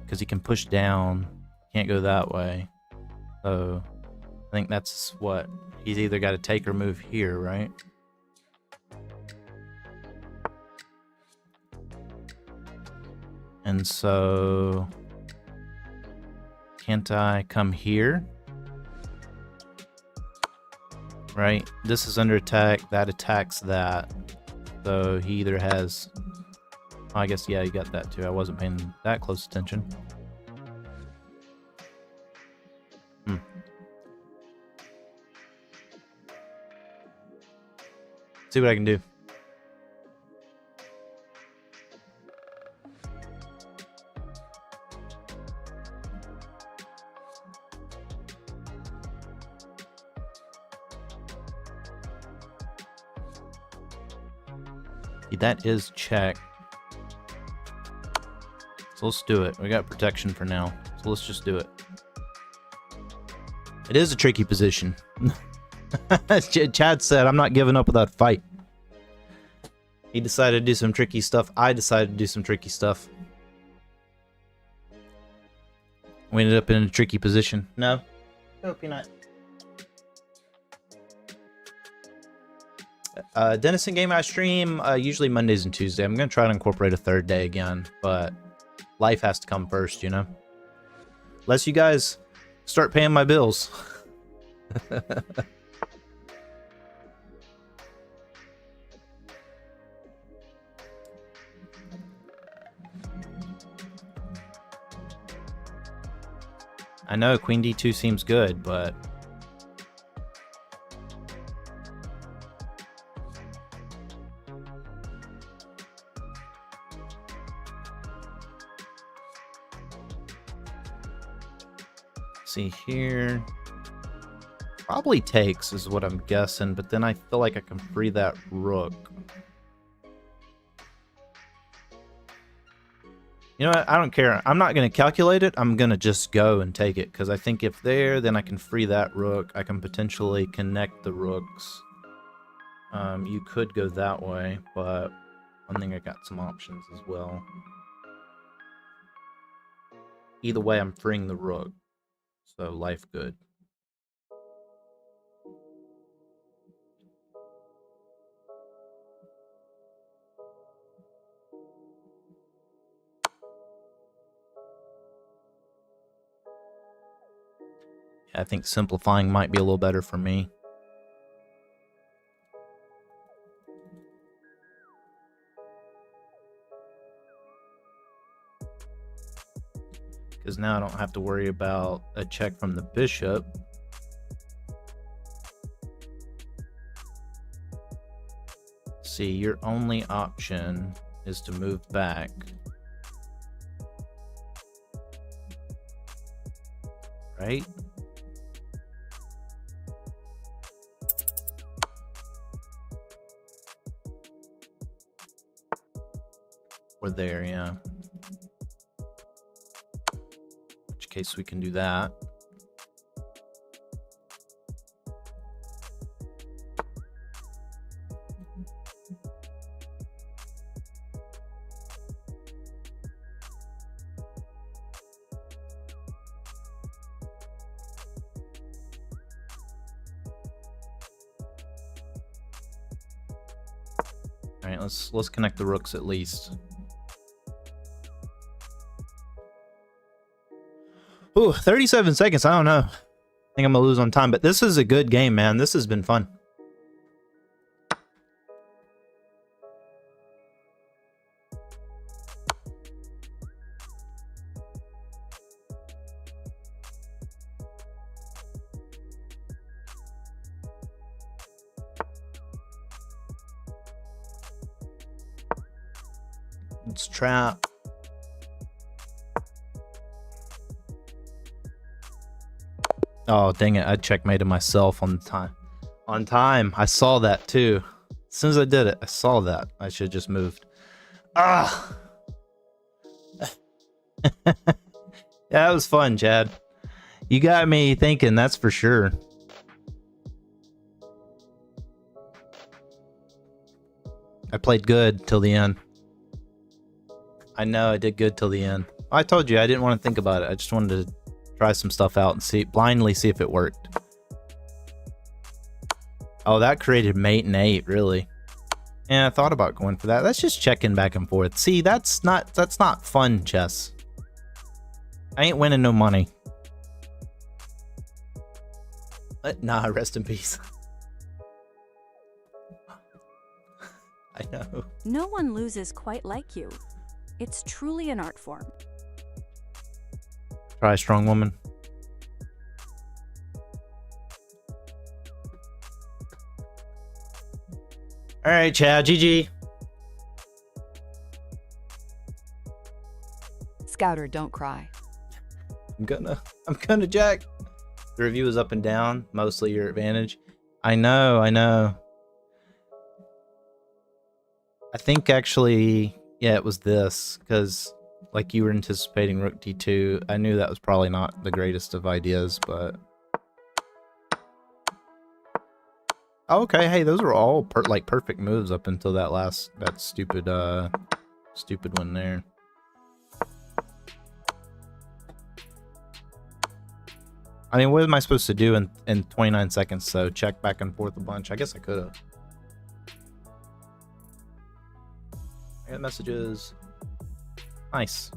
Because he can push down. Can't go that way. So I think that's what. He's either got to take or move here, right? And so, can't I come here? Right? This is under attack. That attacks that. So he either has... I guess, yeah, you got that too. I wasn't paying that close attention. See what I can do. That is check. So let's do it. We got protection for now. So let's just do it. It is a tricky position. Chad said, I'm not giving up without a fight. He decided to do some tricky stuff. I decided to do some tricky stuff. We ended up in a tricky position. No? No, Peanut. Dennison game I stream usually Mondays and Tuesdays. I'm gonna try to incorporate a third day again, but life has to come first, you know. Unless you guys start paying my bills. I know Queen D2 seems good, but see here, probably takes is what I'm guessing, but then I feel like I can free that rook. You know what? I don't care. I'm not going to calculate it. I'm going to just go and take it. Because I think if there, then I can free that rook. I can potentially connect the rooks. You could go that way, but I think I got some options as well. Either way, I'm freeing the rook. So life good. I think simplifying might be a little better for me. Because now I don't have to worry about a check from the bishop. See, your only option is to move back. Right? Or there, yeah. In which case we can do that. All right, let's connect the rooks at least. Ooh, 37 seconds. I don't know. I think I'm gonna lose on time, but this is a good game, man. This has been fun. It's trap. Oh, dang it. I checkmated myself on time. On time. I saw that too. As soon as I did it, I saw that. I should have just moved. Ah! Yeah, that was fun, Chad. You got me thinking, that's for sure. I played good till the end. I know I did good till the end. I told you I didn't want to think about it. I just wanted to try some stuff out and blindly see if it worked. Oh, that created mate and 8, really. Yeah, I thought about going for that. That's just checking back and forth. See, that's not fun chess. I ain't winning no money. Nah, rest in peace. I know. No one loses quite like you. It's truly an art form. Try, strong woman. All right, Chad. GG. Scouter, don't cry. I'm gonna jack. The review is up and down. Mostly your advantage. I know. I think actually, yeah, it was this because like you were anticipating rook d2. I knew that was probably not the greatest of ideas, but oh, okay. Hey, those were all perfect moves up until that stupid one there. I mean, what am I supposed to do in 29 seconds? So check back and forth a bunch. I guess I could have. I got messages. Nice.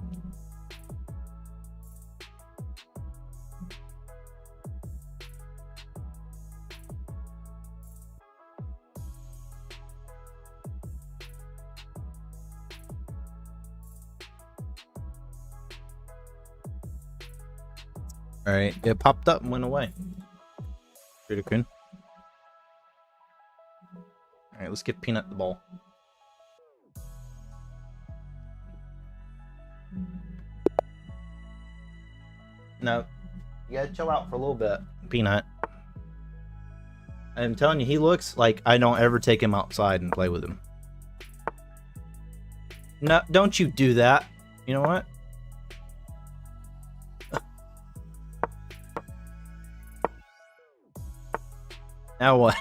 All right, it popped up and went away. Pretty cool. All right, let's give Peanut the ball. No, you gotta chill out for a little bit, Peanut. I'm telling you, he looks like I don't ever take him outside and play with him. No, don't you do that. You know what? Now what?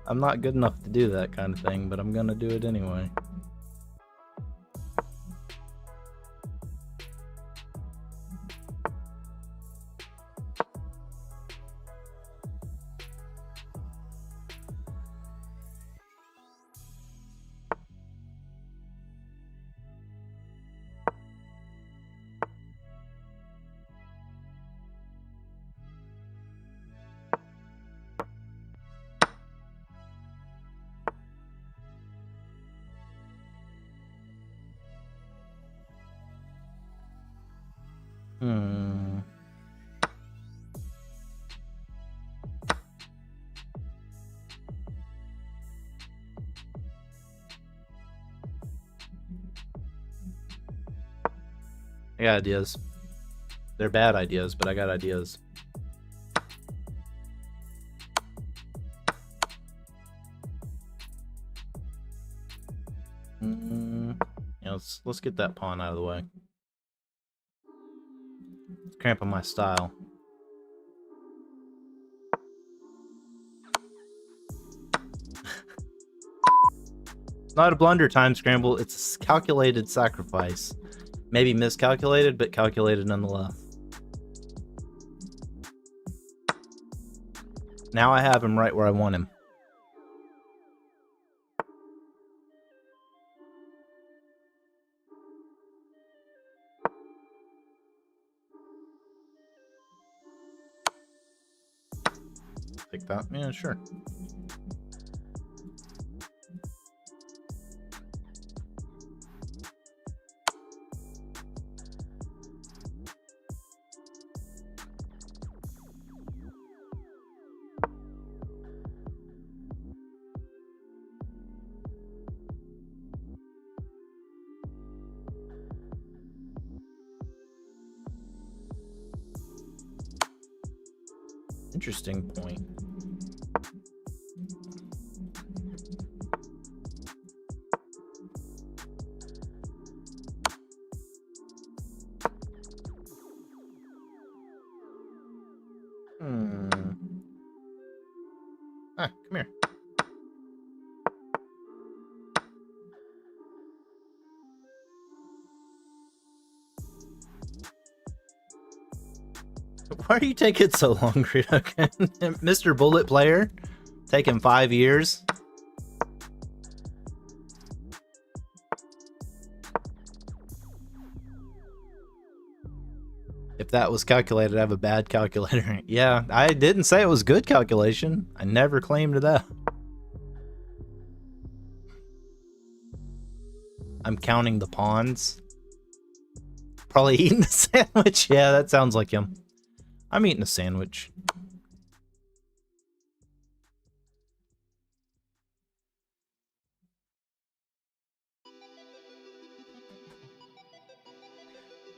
I'm not good enough to do that kind of thing, but I'm gonna do it anyway. Hmm. I got ideas. They're bad ideas, but I got ideas. Yeah, let's get that pawn out of the way. It's cramping my style. It's not a blunder time scramble, it's a calculated sacrifice. Maybe miscalculated, but calculated nonetheless. Now I have him right where I want him. Take that? Yeah, sure. Interesting point. Ah, come here. Why are you taking so long, Greedoken? Mr. Bullet Player? Taking 5 years? If that was calculated, I have a bad calculator. Yeah, I didn't say it was good calculation. I never claimed that. I'm counting the pawns. Probably eating a sandwich. Yeah, that sounds like him. I'm eating a sandwich.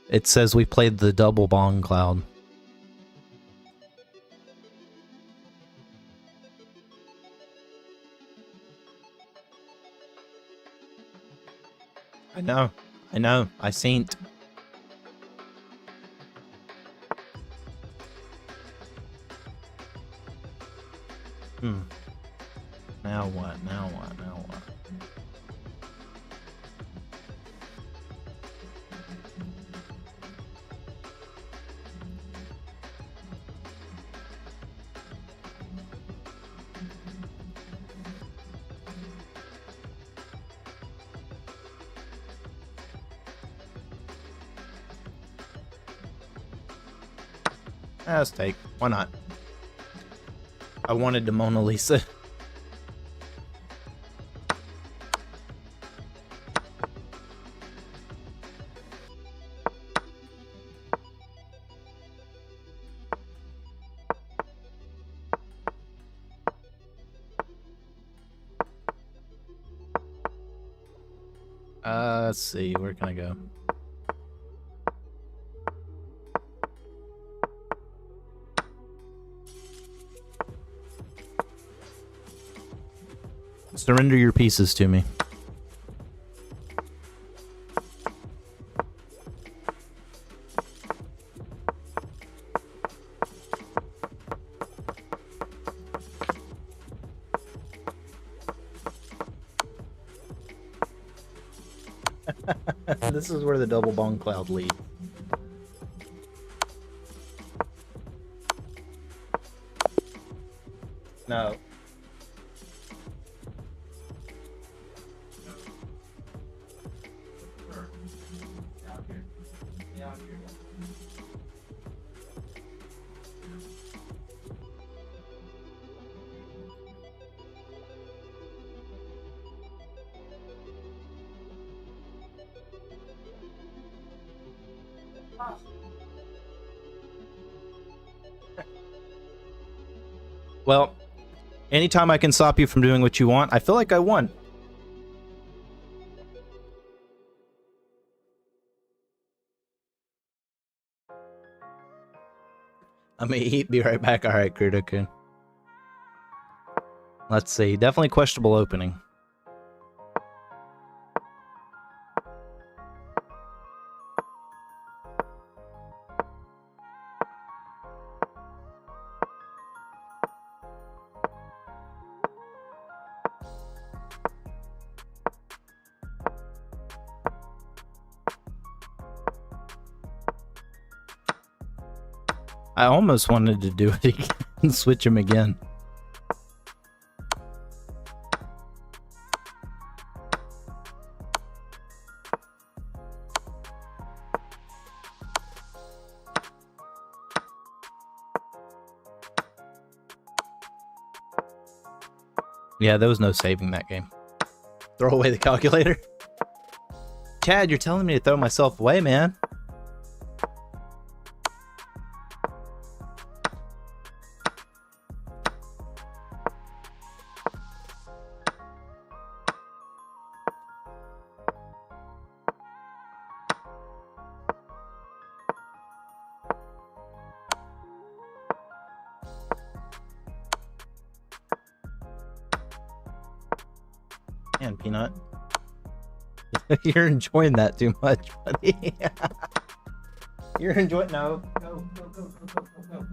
It says we played the double bong cloud. I know, I seen it. Now what? Now what? Now what? Let's take. Why not? I wanted the Mona Lisa. Let's see. Where can I go? Surrender your pieces to me. This is where the double bong cloud lead. No. Well, anytime I can stop you from doing what you want, I feel like I won. I'm gonna eat, be right back. Alright, Krito-kun. Let's see. Definitely questionable opening. I almost wanted to do it again and switch him again. Yeah, there was no saving that game. Throw away the calculator. Chad, you're telling me to throw myself away, man. Man, Peanut. You're enjoying that too much, buddy. You're enjoying... No. Go, go, go, go, go, go, go.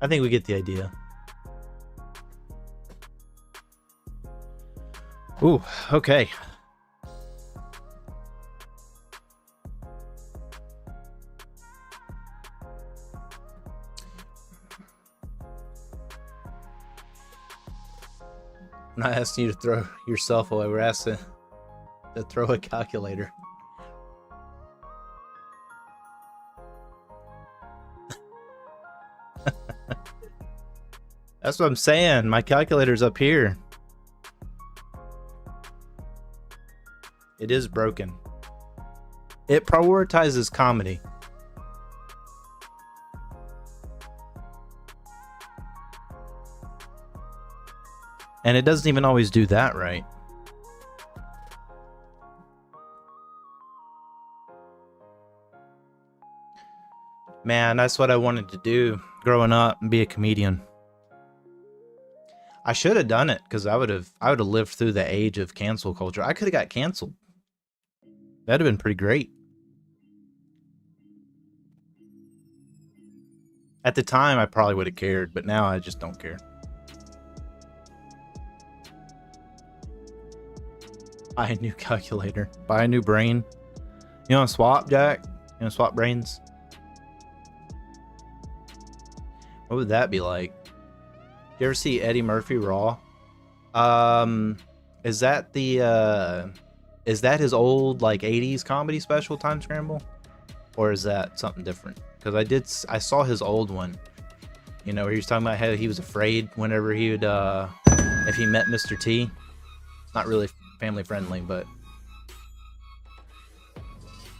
I think we get the idea. Ooh, okay. We're not asking you to throw yourself away. We're asking to throw a calculator. That's what I'm saying. My calculator's up here. It is broken. It prioritizes comedy. And it doesn't even always do that right. Man, that's what I wanted to do growing up and be a comedian. I should have done it because I would have lived through the age of cancel culture. I could have got canceled. That'd have been pretty great. At the time, I probably would have cared, but now I just don't care. Buy a new calculator. Buy a new brain. You want to swap, Jack? You want to swap brains? What would that be like? You ever see Eddie Murphy Raw? Is that his old like 80s comedy special, Time Scramble? Or is that something different? Because I saw his old one. You know, where he was talking about how he was afraid whenever he would if he met Mr. T. Not really family friendly, but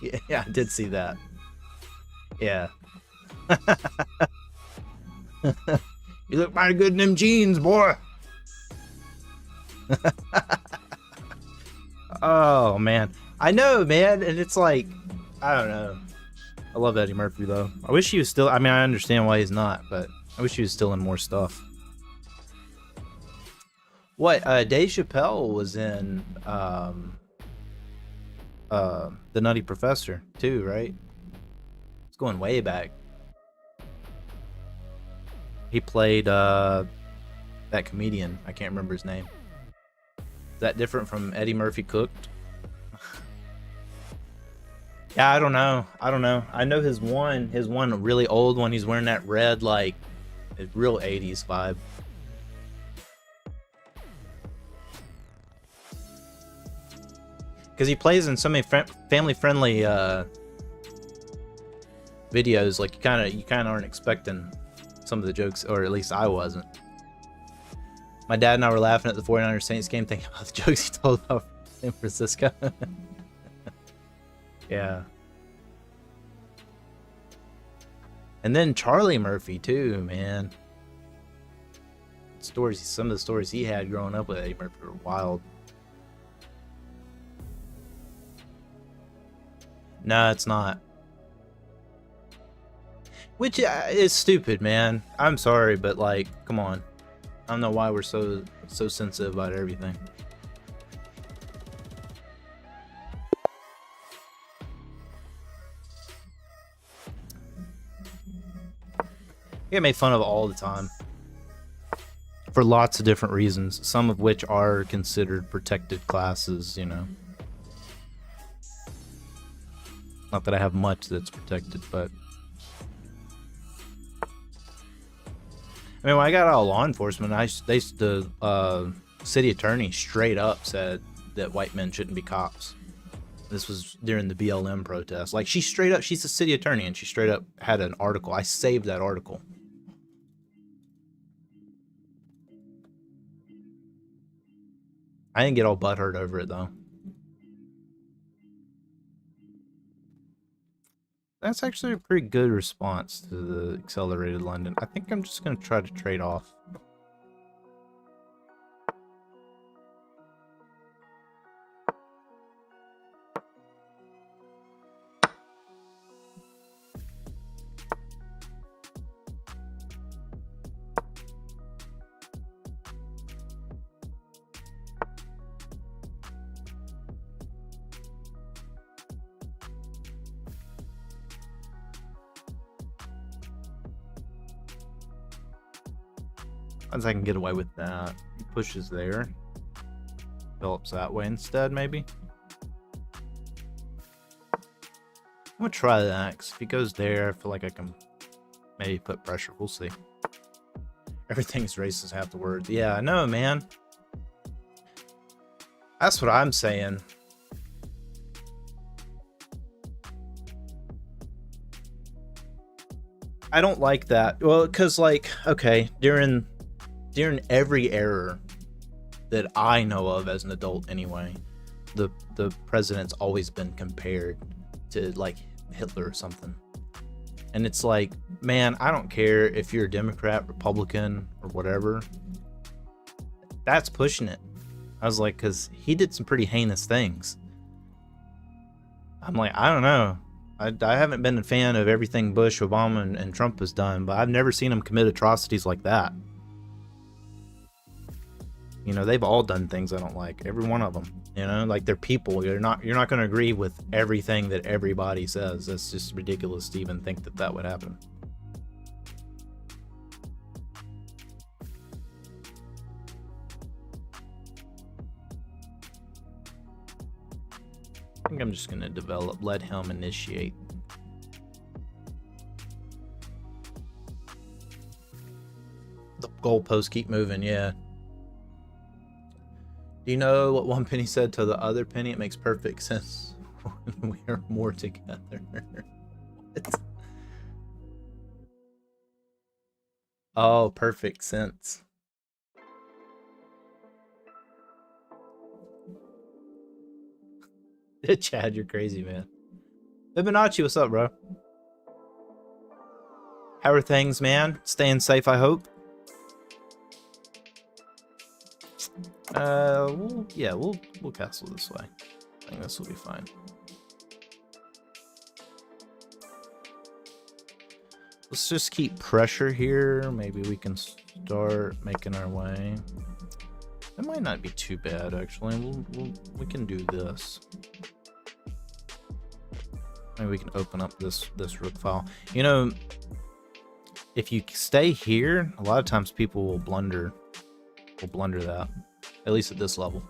yeah, I did see that. Yeah. You look mighty good in them jeans, boy. Oh man, I know, man, and it's like, I don't know. I love Eddie Murphy though. I wish he was still. I mean, I understand why he's not, but I wish he was still in more stuff. What? Dave Chappelle was in The Nutty Professor too, right? It's going way back. He played that comedian. I can't remember his name. Is that different from Eddie Murphy Cooked? Yeah, I don't know. I know his one really old one. He's wearing that red, like, real 80s vibe. Because he plays in so many family-friendly videos. Like, you kind of aren't expecting some of the jokes, or at least I wasn't. My dad and I were laughing at the 49ers Saints game, thinking about the jokes he told about San Francisco. Yeah. And then Charlie Murphy too, man. Some of the stories he had growing up with Eddie Murphy were wild. No, it's not. Which is stupid, man. I'm sorry, but like, come on. I don't know why we're so sensitive about everything. I get made fun of all the time for lots of different reasons, some of which are considered protected classes, you know. Not that I have much that's protected, but I mean, when I got out of law enforcement, the city attorney straight up said that white men shouldn't be cops. This was during the BLM protest. Like, she's a city attorney, and she straight up had an article. I saved that article. I didn't get all butthurt over it, though. That's actually a pretty good response to the accelerated London. I think I'm just going to try to trade off. Once I can get away with that. He pushes there. Develops that way instead, maybe. I'm gonna try that, because if he goes there, I feel like I can maybe put pressure. We'll see. Everything's racist, half the words. Yeah, I know, man. That's what I'm saying. I don't like that. Well, because, like, okay, during every era that I know of as an adult anyway, the president's always been compared to, like, Hitler or something. And it's like, man, I don't care if you're a Democrat, Republican, or whatever. That's pushing it. I was like, because he did some pretty heinous things. I'm like, I don't know. I haven't been a fan of everything Bush, Obama, and Trump has done, but I've never seen them commit atrocities like that. You know, they've all done things I don't like. Every one of them. You know, like, they're people. You're not going to agree with everything that everybody says. That's just ridiculous to even think that that would happen. I think I'm just going to let him initiate. The goalposts keep moving, yeah. Do you know what one penny said to the other penny? It makes perfect sense when we are more together. What? Oh, perfect sense. Chad, you're crazy, man. Fibonacci, what's up, bro? How are things, man? Staying safe, I hope. We'll castle this way. think this will be fine. Let's just keep pressure here. Maybe we can start making our way. That might not be too bad, actually. We can do this. Maybe we can open up this rook file. You know, if you stay here, a lot of times people will blunder that. At least at this level.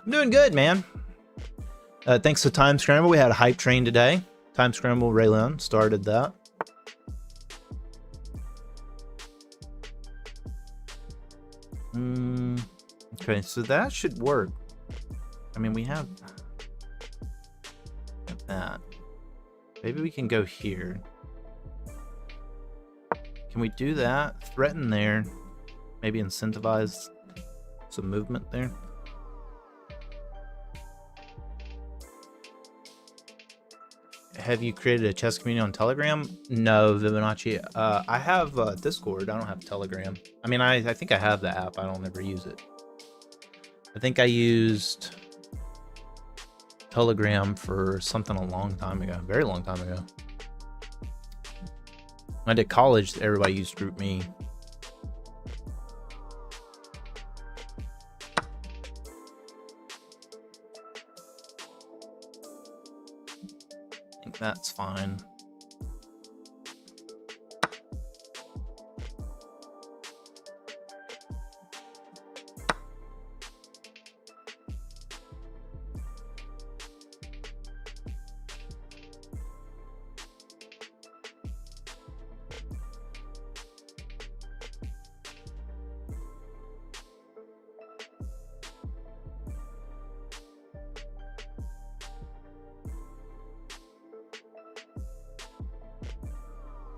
I'm doing good, man. Thanks to Time Scramble, we had a hype train today. Time Scramble, Raylan started that. Okay, so that should work. I mean, we have that. Maybe we can go here. Can we do that? Threaten there. Maybe incentivize some movement there. Have you created a chess community on Telegram? No, Fibonacci. I have Discord. I don't have Telegram. I mean, I think I have the app. I don't ever use it. I think I used Telegram for something a long time ago. A very long time ago. When I did college, everybody used GroupMe. I think that's fine.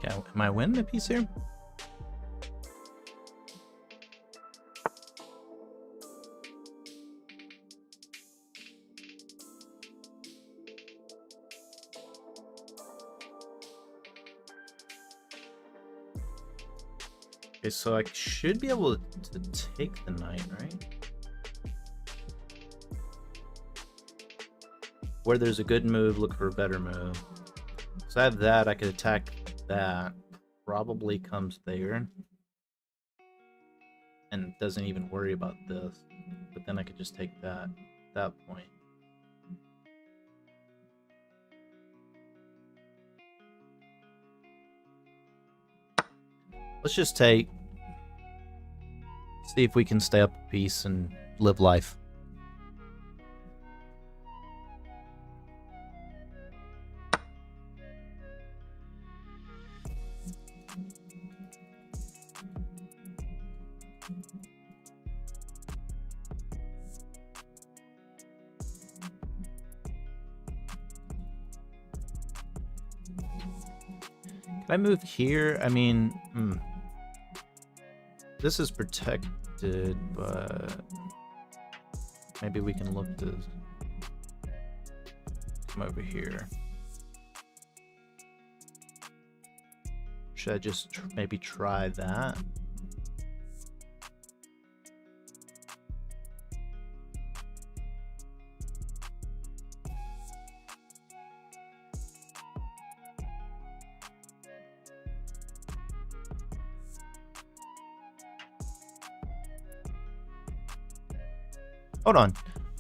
Okay, am I winning a piece here? Okay, so I should be able to take the knight, right? Where there's a good move, look for a better move. So I have that, I could attack that. Probably comes there. And doesn't even worry about this. But then I could just take that at that point. Let's just take. See if we can stay up a piece and live life. Can I move here? I mean, this is protected, but maybe we can look to come over here. Should I just maybe try that?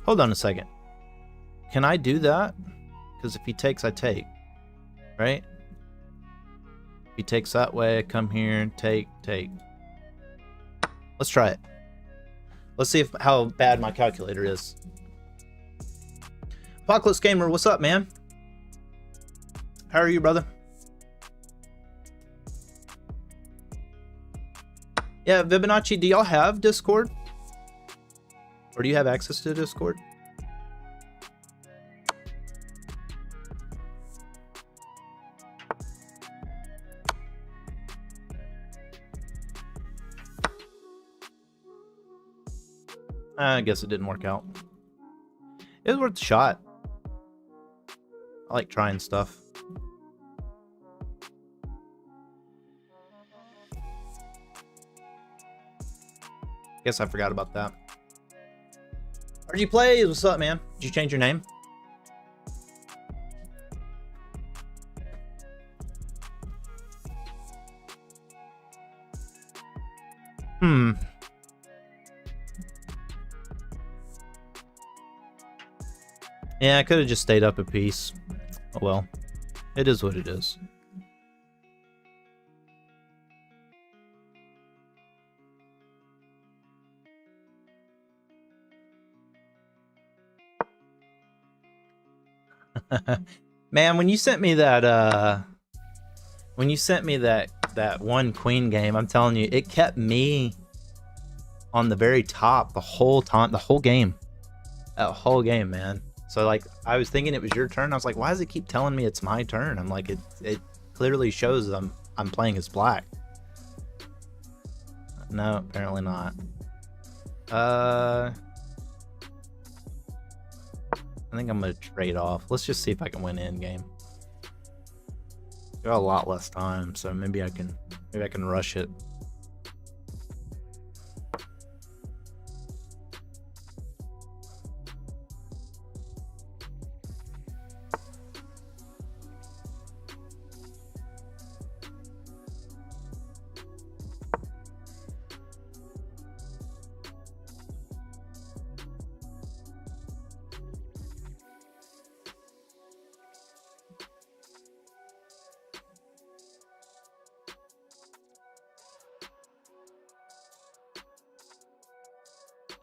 Hold on a second. Can I do that? Because if he takes, I take, right? If he takes that way, I come here and take. Let's try it. Let's see how bad my calculator is. Apocalypse Gamer, what's up, man? How are you, brother? Yeah, Fibonacci, do y'all have Discord? Or do you have access to Discord? I guess it didn't work out. It was worth a shot. I like trying stuff. Guess I forgot about that. RG Plays, what's up, man? Did you change your name? Yeah, I could have just stayed up a piece. Oh well. It is what it is. Man, when you sent me that that one queen game, I'm telling you, it kept me on the very top the whole time, the whole game. That whole game, man. So like I was thinking it was your turn. I was like, why does it keep telling me it's my turn? I'm like, it clearly shows I'm playing as black. No, apparently not. I think I'm gonna trade off. Let's just see if I can win end game. Got a lot less time, so maybe I can rush it.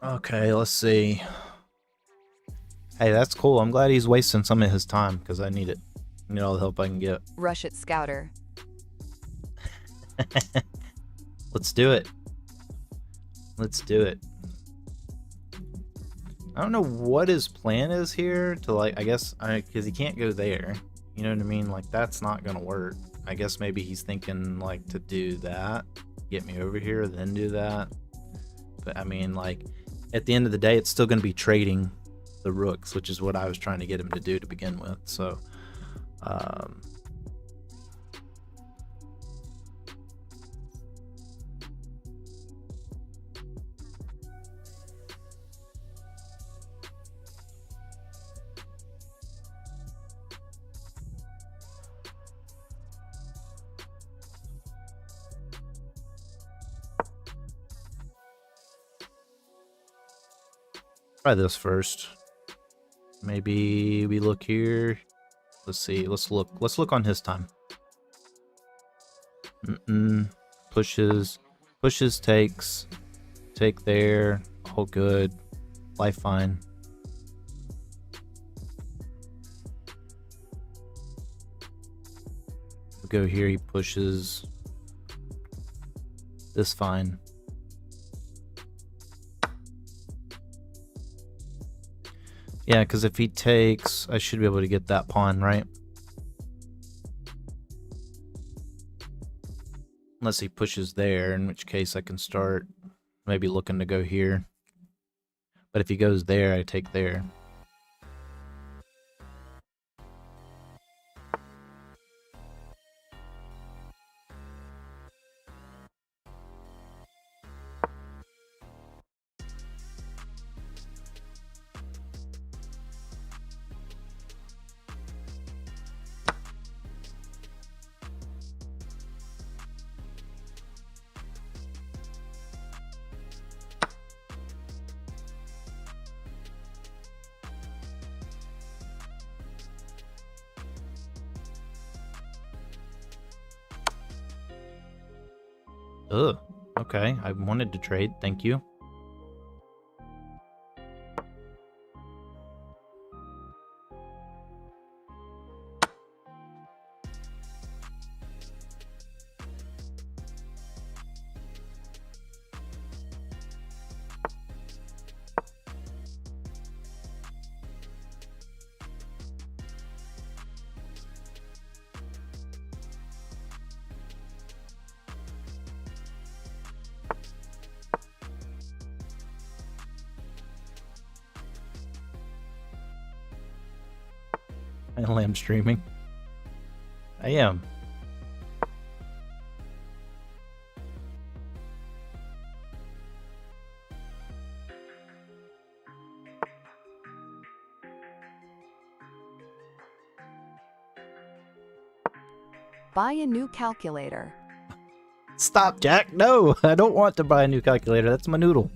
Okay, let's see. Hey, that's cool. I'm glad he's wasting some of his time because I need it. I need all the help I can get. Rush it, Scouter. Let's do it. Let's do it. I don't know what his plan is here to, like, I guess, because he can't go there. You know what I mean? Like, that's not going to work. I guess maybe he's thinking, like, to do that. Get me over here, then do that. But, I mean, like, at the end of the day, it's still going to be trading the rooks, which is what I was trying to get him to do to begin with. So, try this first. Maybe we look here. Let's see. Let's look on his time. Pushes, takes, take there. All good. Life fine. We'll go here. He pushes. This fine. Yeah, because if he takes, I should be able to get that pawn, right? Unless he pushes there, in which case I can start maybe looking to go here. But if he goes there, I take there. Ugh. Okay, I wanted to trade. Thank you. I am streaming. I am. buy a new calculator. Stop, Jack. No, I don't want to buy a new calculator. That's my noodle.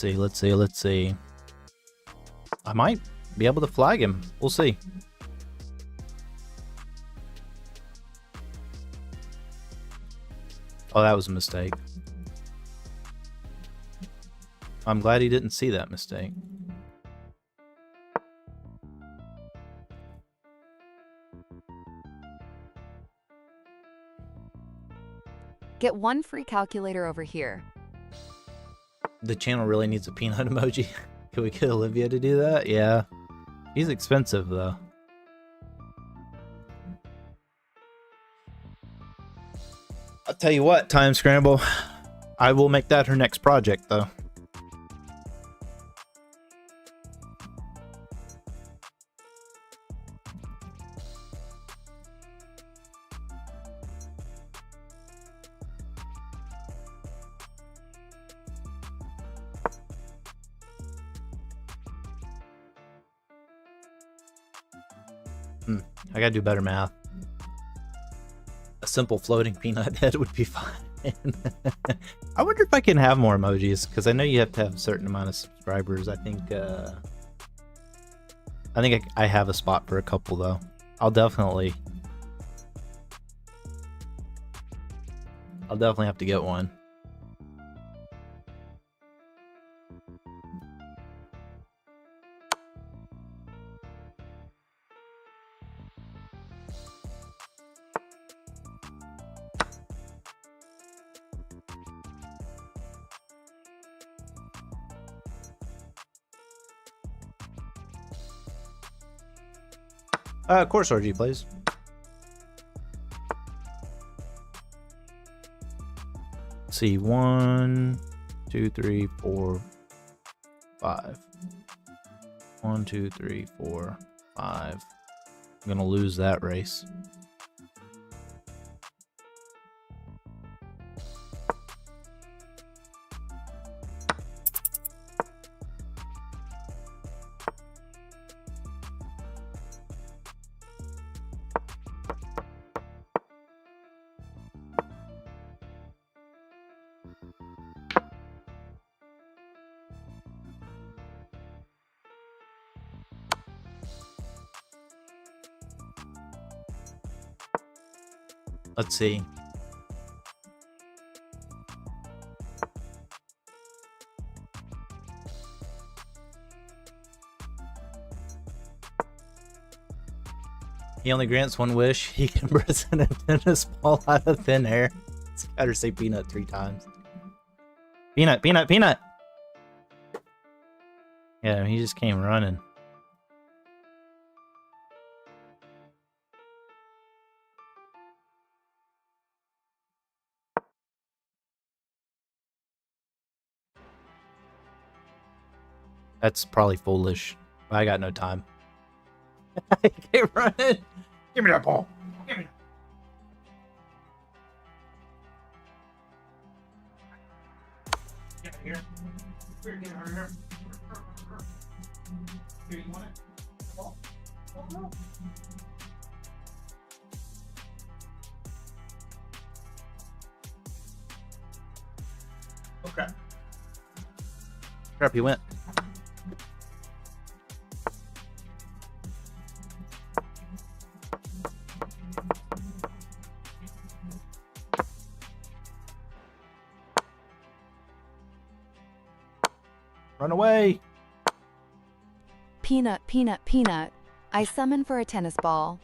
Let's see. I might be able to flag him. We'll see. Oh, that was a mistake. I'm glad he didn't see that mistake. Get one free calculator over here. The channel really needs a peanut emoji. Can we get Olivia to do that? Yeah. He's expensive, though. I'll tell you what, Time Scramble. I will make that her next project, though. I gotta do better math. A simple floating peanut head would be fine. I wonder if I can have more emojis, because I know you have to have a certain amount of subscribers. I think I have a spot for a couple, though. I'll definitely have to get one. Course RG, please. Let's see, 1, 2, 3, 4, 5. 1, 2, 3, 4, 5. I'm gonna lose that race. Let's see. He only grants one wish. He can present a tennis ball out of thin air. It's gotta say peanut 3 times. Peanut, peanut, peanut! Yeah, he just came running. That's probably foolish. I got no time. I can't run it. Give me that ball. Give me that. Get out of here. Get out of here. Here, you want it? Ball? Oh, no. Oh, crap. Crap, he went. Run away! Peanut, peanut, peanut. I summon for a tennis ball.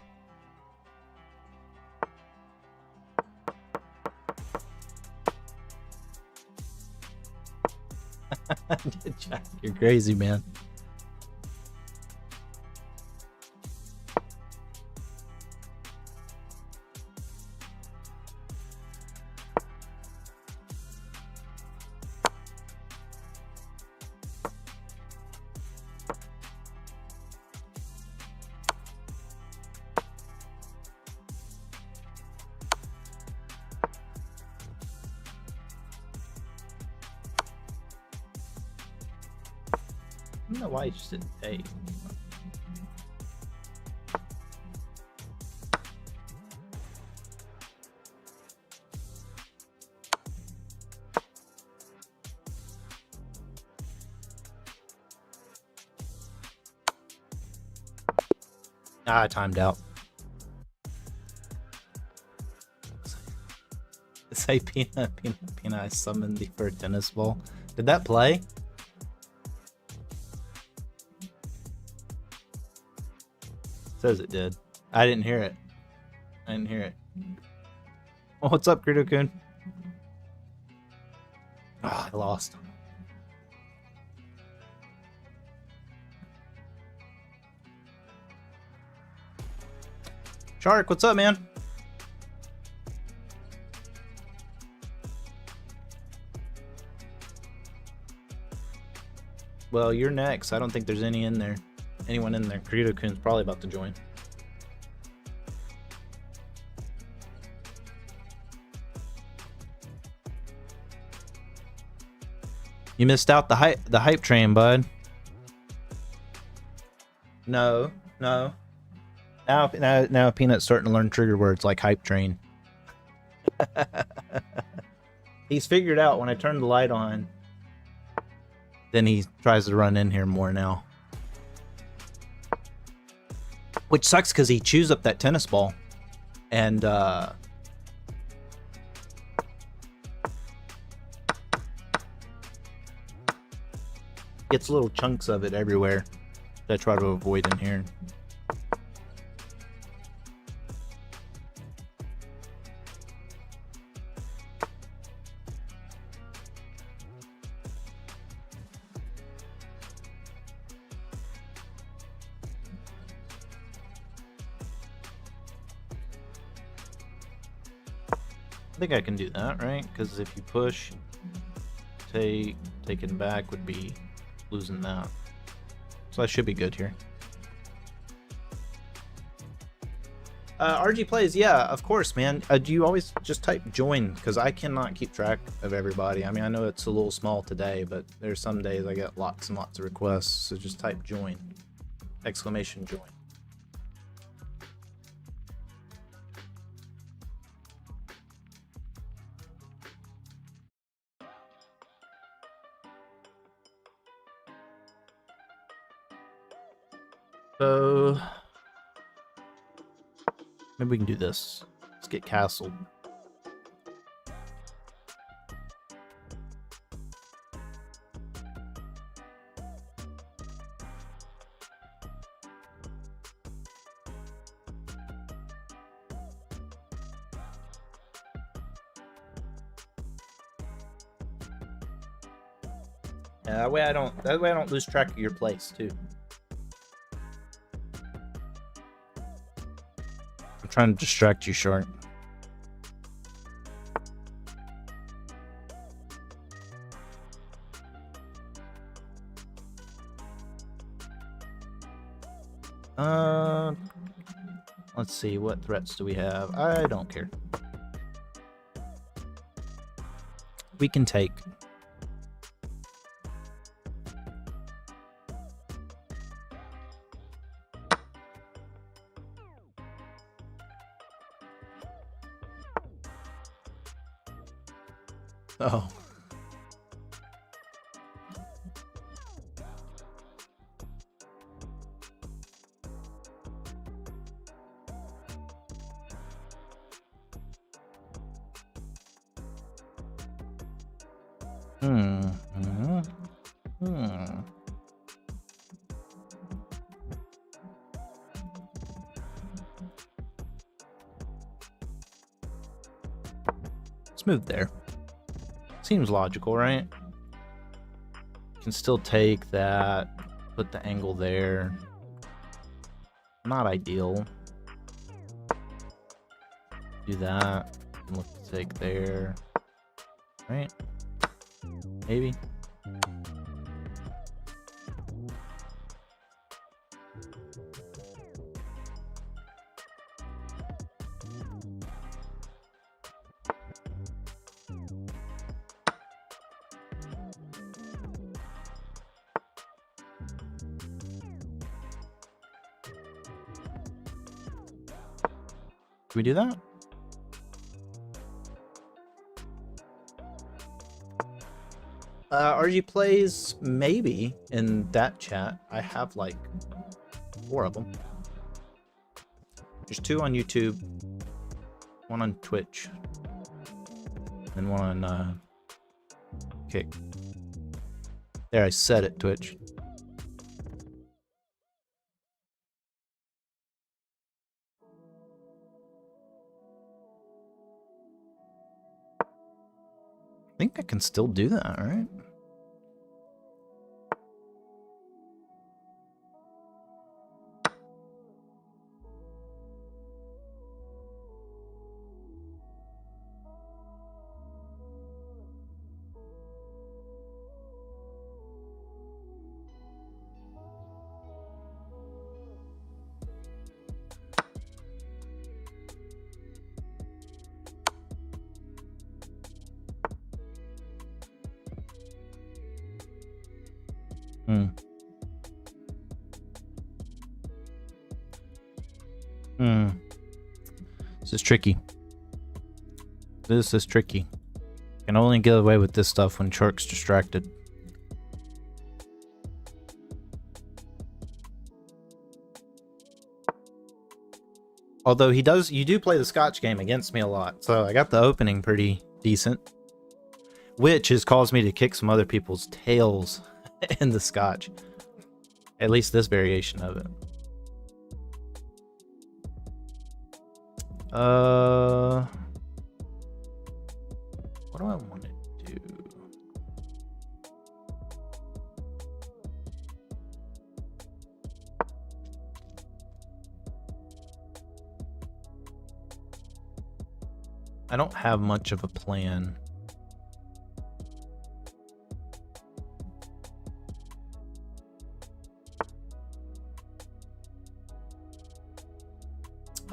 Jack, you're crazy, man. I don't know why he just didn't take. Ah, I timed out. Say Pina, I summoned thee for a tennis ball. Did that play? Says it did. I didn't hear it. Well, what's up, Greedo-kun? Ah, I lost. Shark, what's up, man? Well, you're next. I don't think there's anyone in there. Greedo-kun's probably about to join. You missed out the hype train, bud. No. Now Peanut's starting to learn trigger words like hype train. He's figured out when I turn the light on, then he tries to run in here more now. Which sucks because he chews up that tennis ball. And gets little chunks of it everywhere that I try to avoid in here. I think I can do that, right? Because if you push, taking back would be losing that. So I should be good here. RG plays, yeah, of course, man. Do you always just type join? Because I cannot keep track of everybody. I mean, I know it's a little small today, but there's some days I get lots and lots of requests. So just type join, exclamation join. So maybe we can do this. Let's get castled. Yeah, that way I don't lose track of your place too. Trying to distract you, Shark. Let's see, what threats do we have? I don't care. We can take. Oh. Let's move there. Seems logical, right? Can still take that, put the angle there. Not ideal. Do that. And look to take there. Right? Maybe. Can we do that? RG plays maybe in that chat. I have like 4 of them. There's 2 on YouTube, 1 on Twitch, and 1 on Kick. There, I said it, Twitch. I think I can still do that, right? This is tricky. This is tricky. Can only get away with this stuff when Shark's distracted. Although you do play the Scotch game against me a lot, so I got the opening pretty decent. Which has caused me to kick some other people's tails in the Scotch. At least this variation of it. What do I want to do? I don't have much of a plan.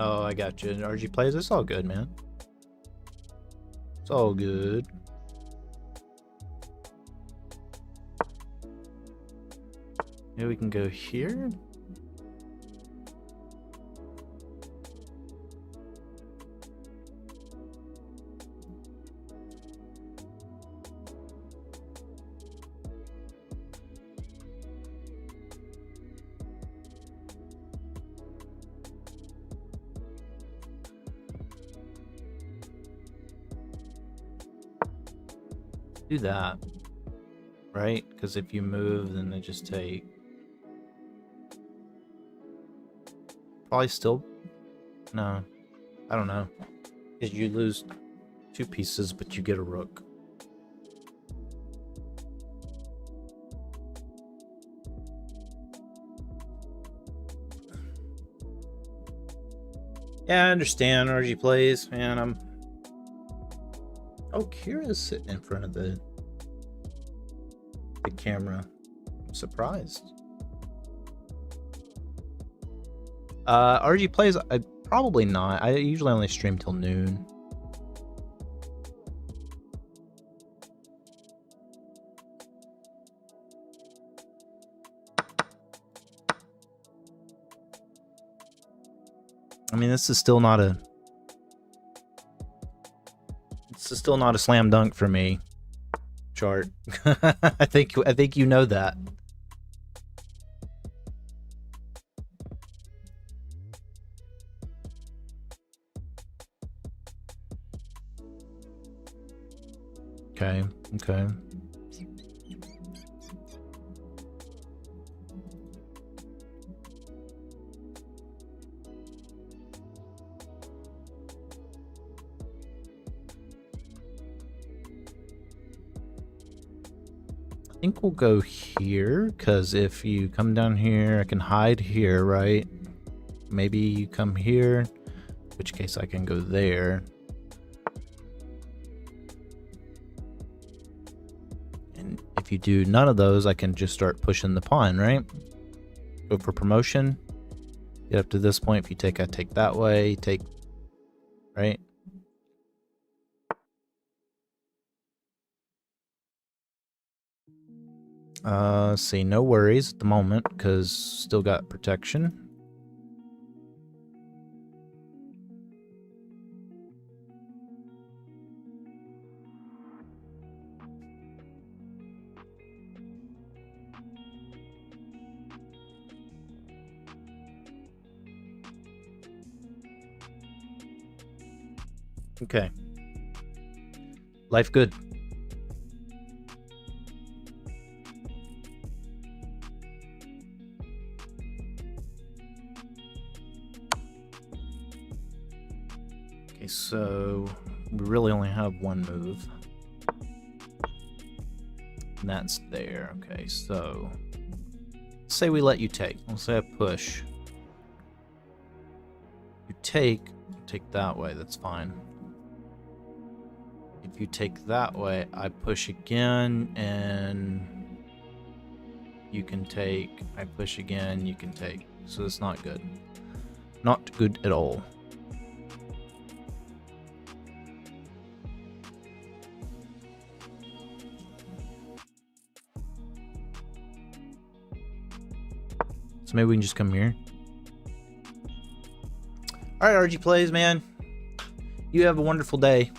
Oh, I got you. RG plays. It's all good, man. It's all good. Maybe we can go here. Do that, right? Because if you move, then they just take. Probably still. No, I don't know. Because you lose 2 pieces, but you get a rook. Yeah, I understand. RG plays, man. Oh, Kira's sitting in front of the camera. I'm surprised. RG plays, probably not. I usually only stream till noon. I mean, this is still not a slam dunk for me, Chart. I think you know that. Okay. think we'll go here, because if you come down here, I can hide here, right? Maybe you come here, in which case I can go there. And if you do none of those, I can just start pushing the pawn, right? Go for promotion. Get up to this point. If you take, I take that way. Take, right? See, no worries at the moment, because still got protection. Okay. Life good. Okay, so we really only have one move. And that's there. Okay, so let's say we let you take. Let's say I push. You take that way, that's fine. If you take that way, I push again, and you can take. I push again, you can take. So it's not good. Not good at all. So maybe we can just come here. Alright, RG Plays, man. You have a wonderful day.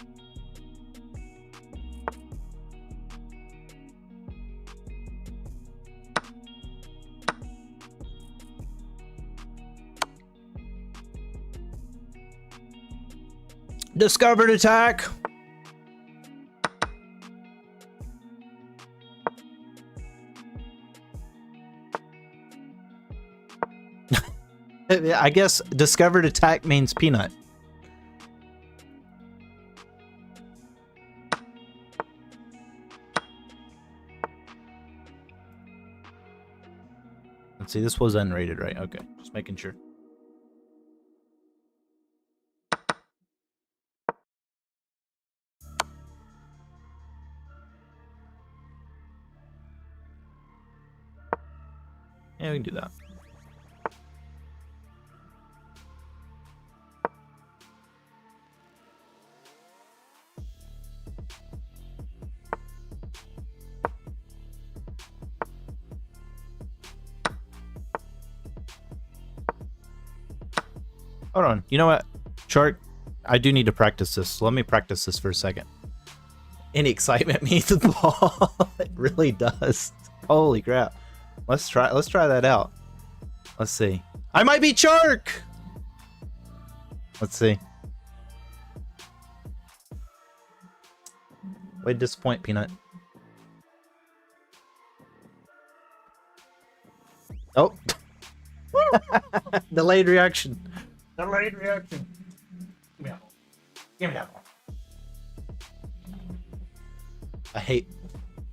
Discovered attack. I guess discovered attack means peanut. Let's see, this was unrated, right? Okay, just making sure. Yeah, we can do that. Hold on. You know what, Shark? I do need to practice this. Let me practice this for a second. Any excitement means the ball. It really does. Holy crap. Let's try that out. Let's see. I might be Shark! Let's see. Way to disappoint, Peanut. Oh. Delayed reaction. Delayed reaction. Give me that ball. Give me that ball. I hate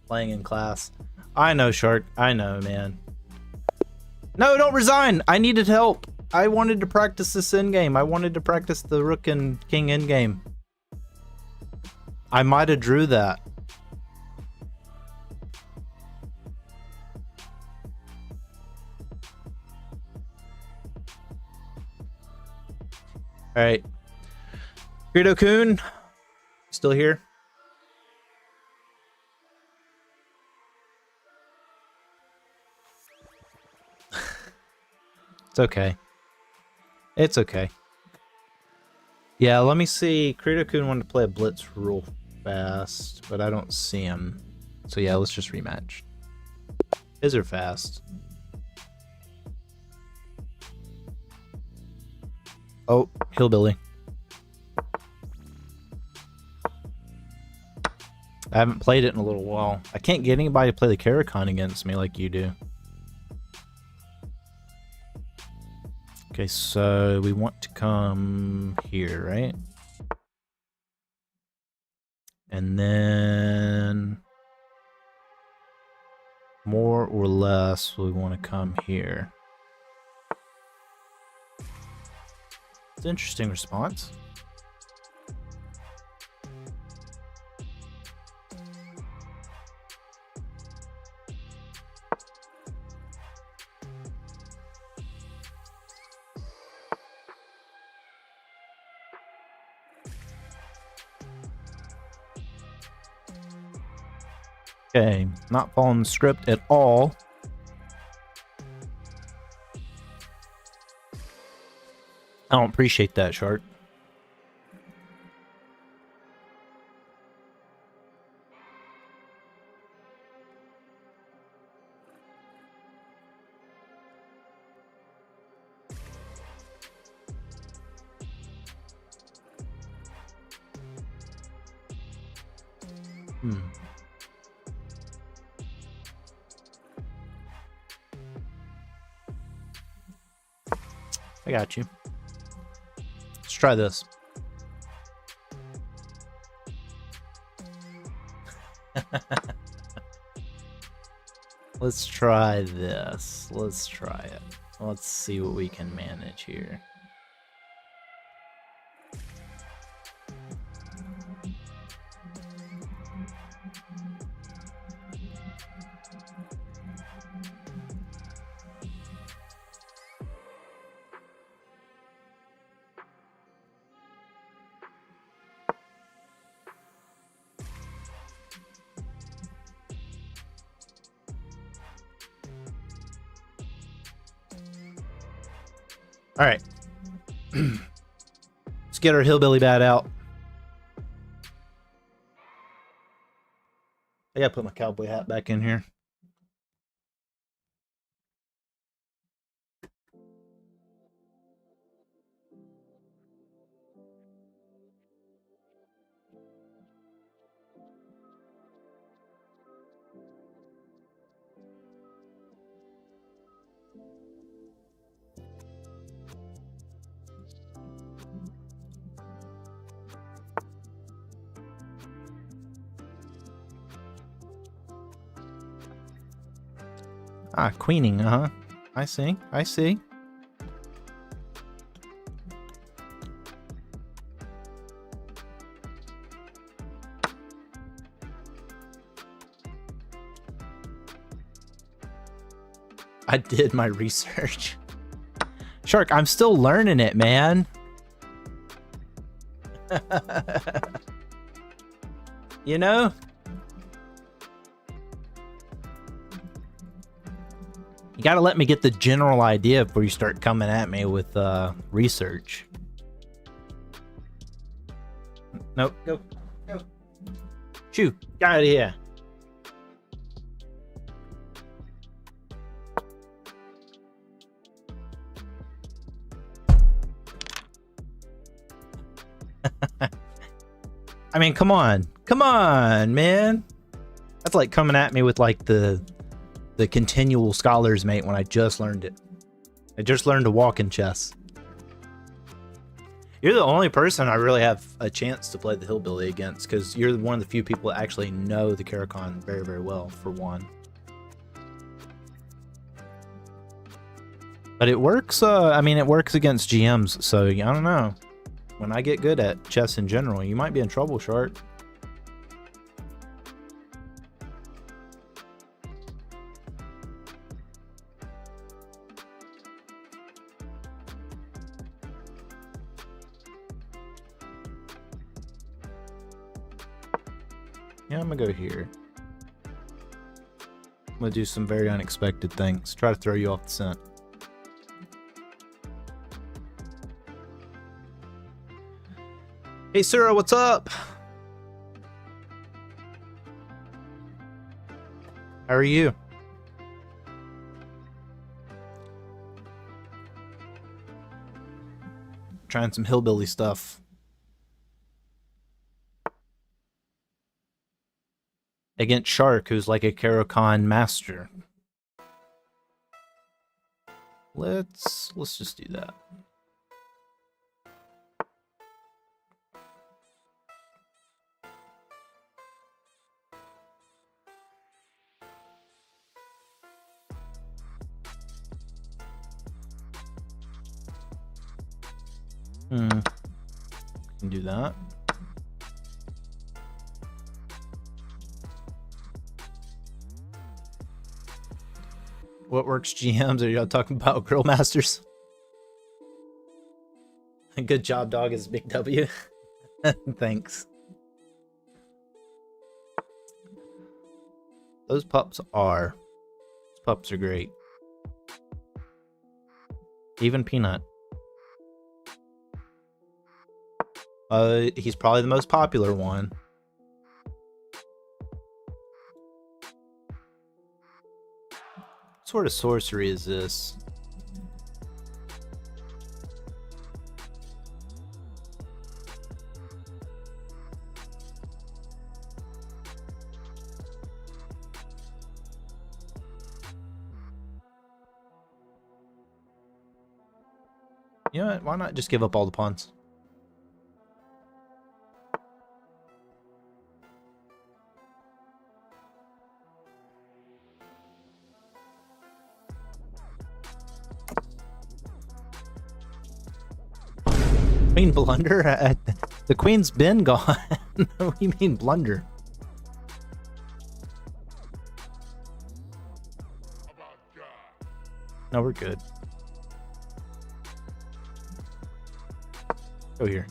playing in class. I know, Shark. I know, man. No, don't resign. I needed help. I wanted to practice this endgame. I wanted to practice the rook and king endgame. I might have drew that. All right. Greedo-kun, still here? It's okay. It's okay. Yeah, let me see. Greedo-kun wanted to play a blitz real fast, but I don't see him. So yeah, let's just rematch. His are fast. Oh, hillbilly. I haven't played it in a little while. I can't get anybody to play the Karakhan against me like you do. Okay, so we want to come here, right? And then more or less we want to come here. It's an interesting response. Okay, not following the script at all. I don't appreciate that, Shark. I got you. Let's try this. Let's try this. Let's try it. Let's see what we can manage here. All right. Let's get our hillbilly bat out. I gotta put my cowboy hat back in here. Ah, queening, huh? I see. I see. I did my research. Shark, I'm still learning it, man. You know? You gotta let me get the general idea before you start coming at me with research. Nope, go. Go. Shoo, get out of here. I mean, come on. Come on, man. That's like coming at me with like the continual scholars mate when I just learned it. I just learned to walk in chess. You're the only person I really have a chance to play the hillbilly against, because you're one of the few people that actually know the Caricon very, very well, for one. But it works, I mean, it works against GMs, so I don't know. When I get good at chess in general, you might be in trouble, Shark. Yeah, I'm gonna go here. I'm gonna do some very unexpected things. Try to throw you off the scent. Hey, Sarah, what's up? How are you? Trying some hillbilly stuff. Against Shark, who's like a Caricon master. Let's just do that. Can do that. What works GMs? Are y'all talking about Grill Masters? Good job, dog, is Big W. Thanks. Those pups are great. Even Peanut. He's probably the most popular one. What sort of sorcery is this? You know what? Why not just give up all the pawns? Queen Blunder? The queen's been gone. What do you mean Blunder? No, we're good. Go here.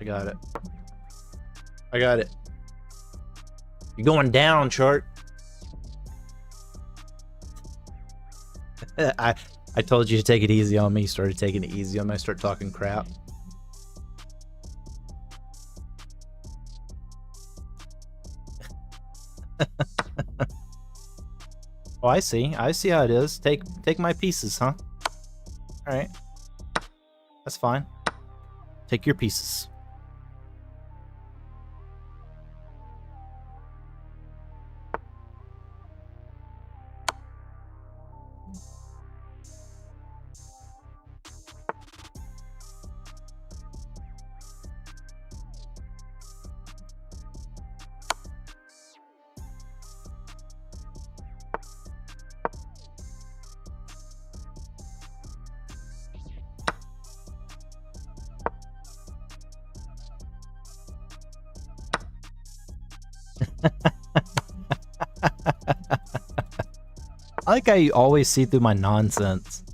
I got it. I got it. You're going down, Chart. I told you to take it easy on me. Started taking it easy on me. I start talking crap. Oh, I see. I see how it is. Take my pieces, huh? All right. That's fine. Take your pieces. I like how you always see through my nonsense.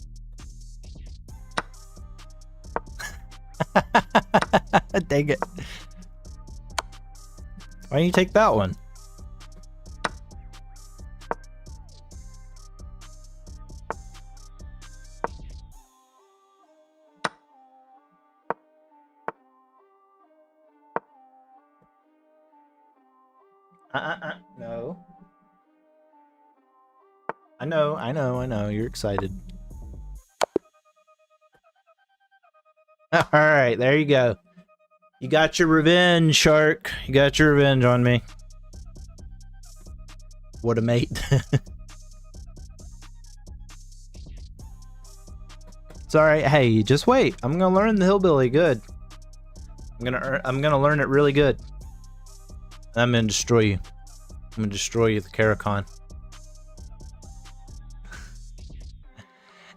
Dang it. Why don't you take that one? No. I know. You're excited. Alright, there you go. You got your revenge, Shark. You got your revenge on me. What a mate. It's alright. Hey, just wait. I'm gonna learn the hillbilly good. I'm gonna learn it really good. I'm gonna destroy you. I'm gonna destroy you, the Karakon.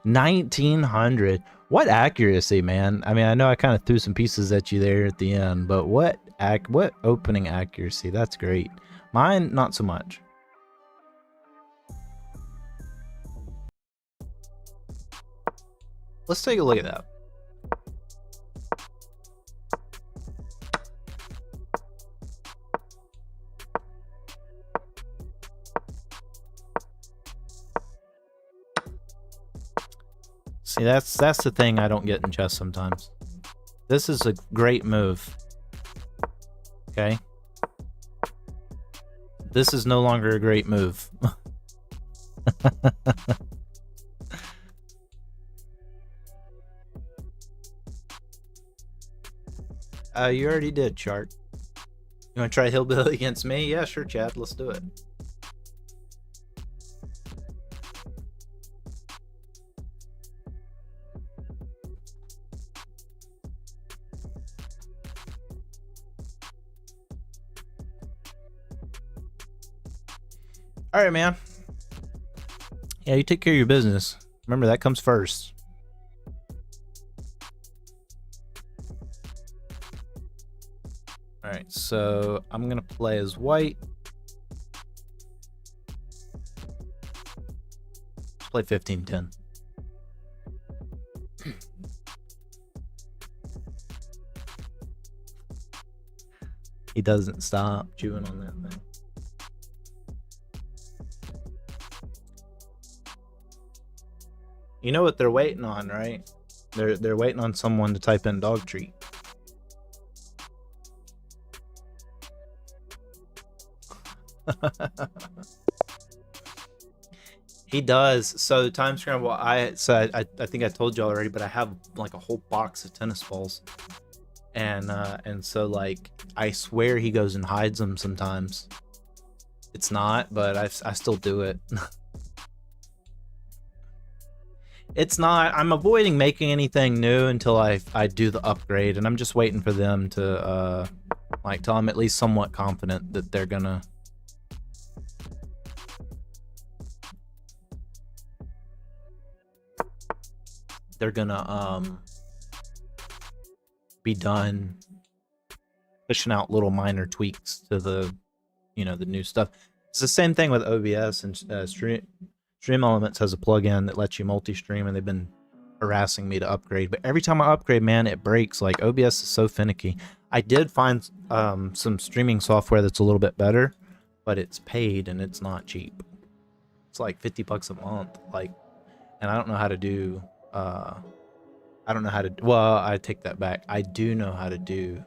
1900. What accuracy, man. I mean, I know I kind of threw some pieces at you there at the end, but what opening accuracy. That's great. Mine, not so much. Let's take a look at that. See, that's the thing I don't get in chess sometimes. This is a great move. Okay? This is no longer a great move. You already did, Chart. You want to try Hillbilly against me? Yeah, sure, Chad. Let's do it. All right, man. Yeah, you take care of your business. Remember, that comes first. All right, so I'm going to play as white. Play 15-10. He doesn't stop chewing on that thing. You know what they're waiting on, right? They're waiting on someone to type in dog treat. He does. So time scramble, I think I told you already, but I have like a whole box of tennis balls. And so like I swear he goes and hides them sometimes. It's not, but I still do it. It's not. I'm avoiding making anything new until I do the upgrade, and I'm just waiting for them to like till I'm at least somewhat confident that they're gonna be done pushing out little minor tweaks to the the new stuff. It's the same thing with OBS and Stream Elements has a plugin that lets you multi-stream, and they've been harassing me to upgrade. But every time I upgrade, man, it breaks. Like, OBS is so finicky. I did find some streaming software that's a little bit better, but it's paid and it's not cheap. It's like $50 a month. Like, and I don't know how to do. I don't know how to. Well, I take that back. I do know how to do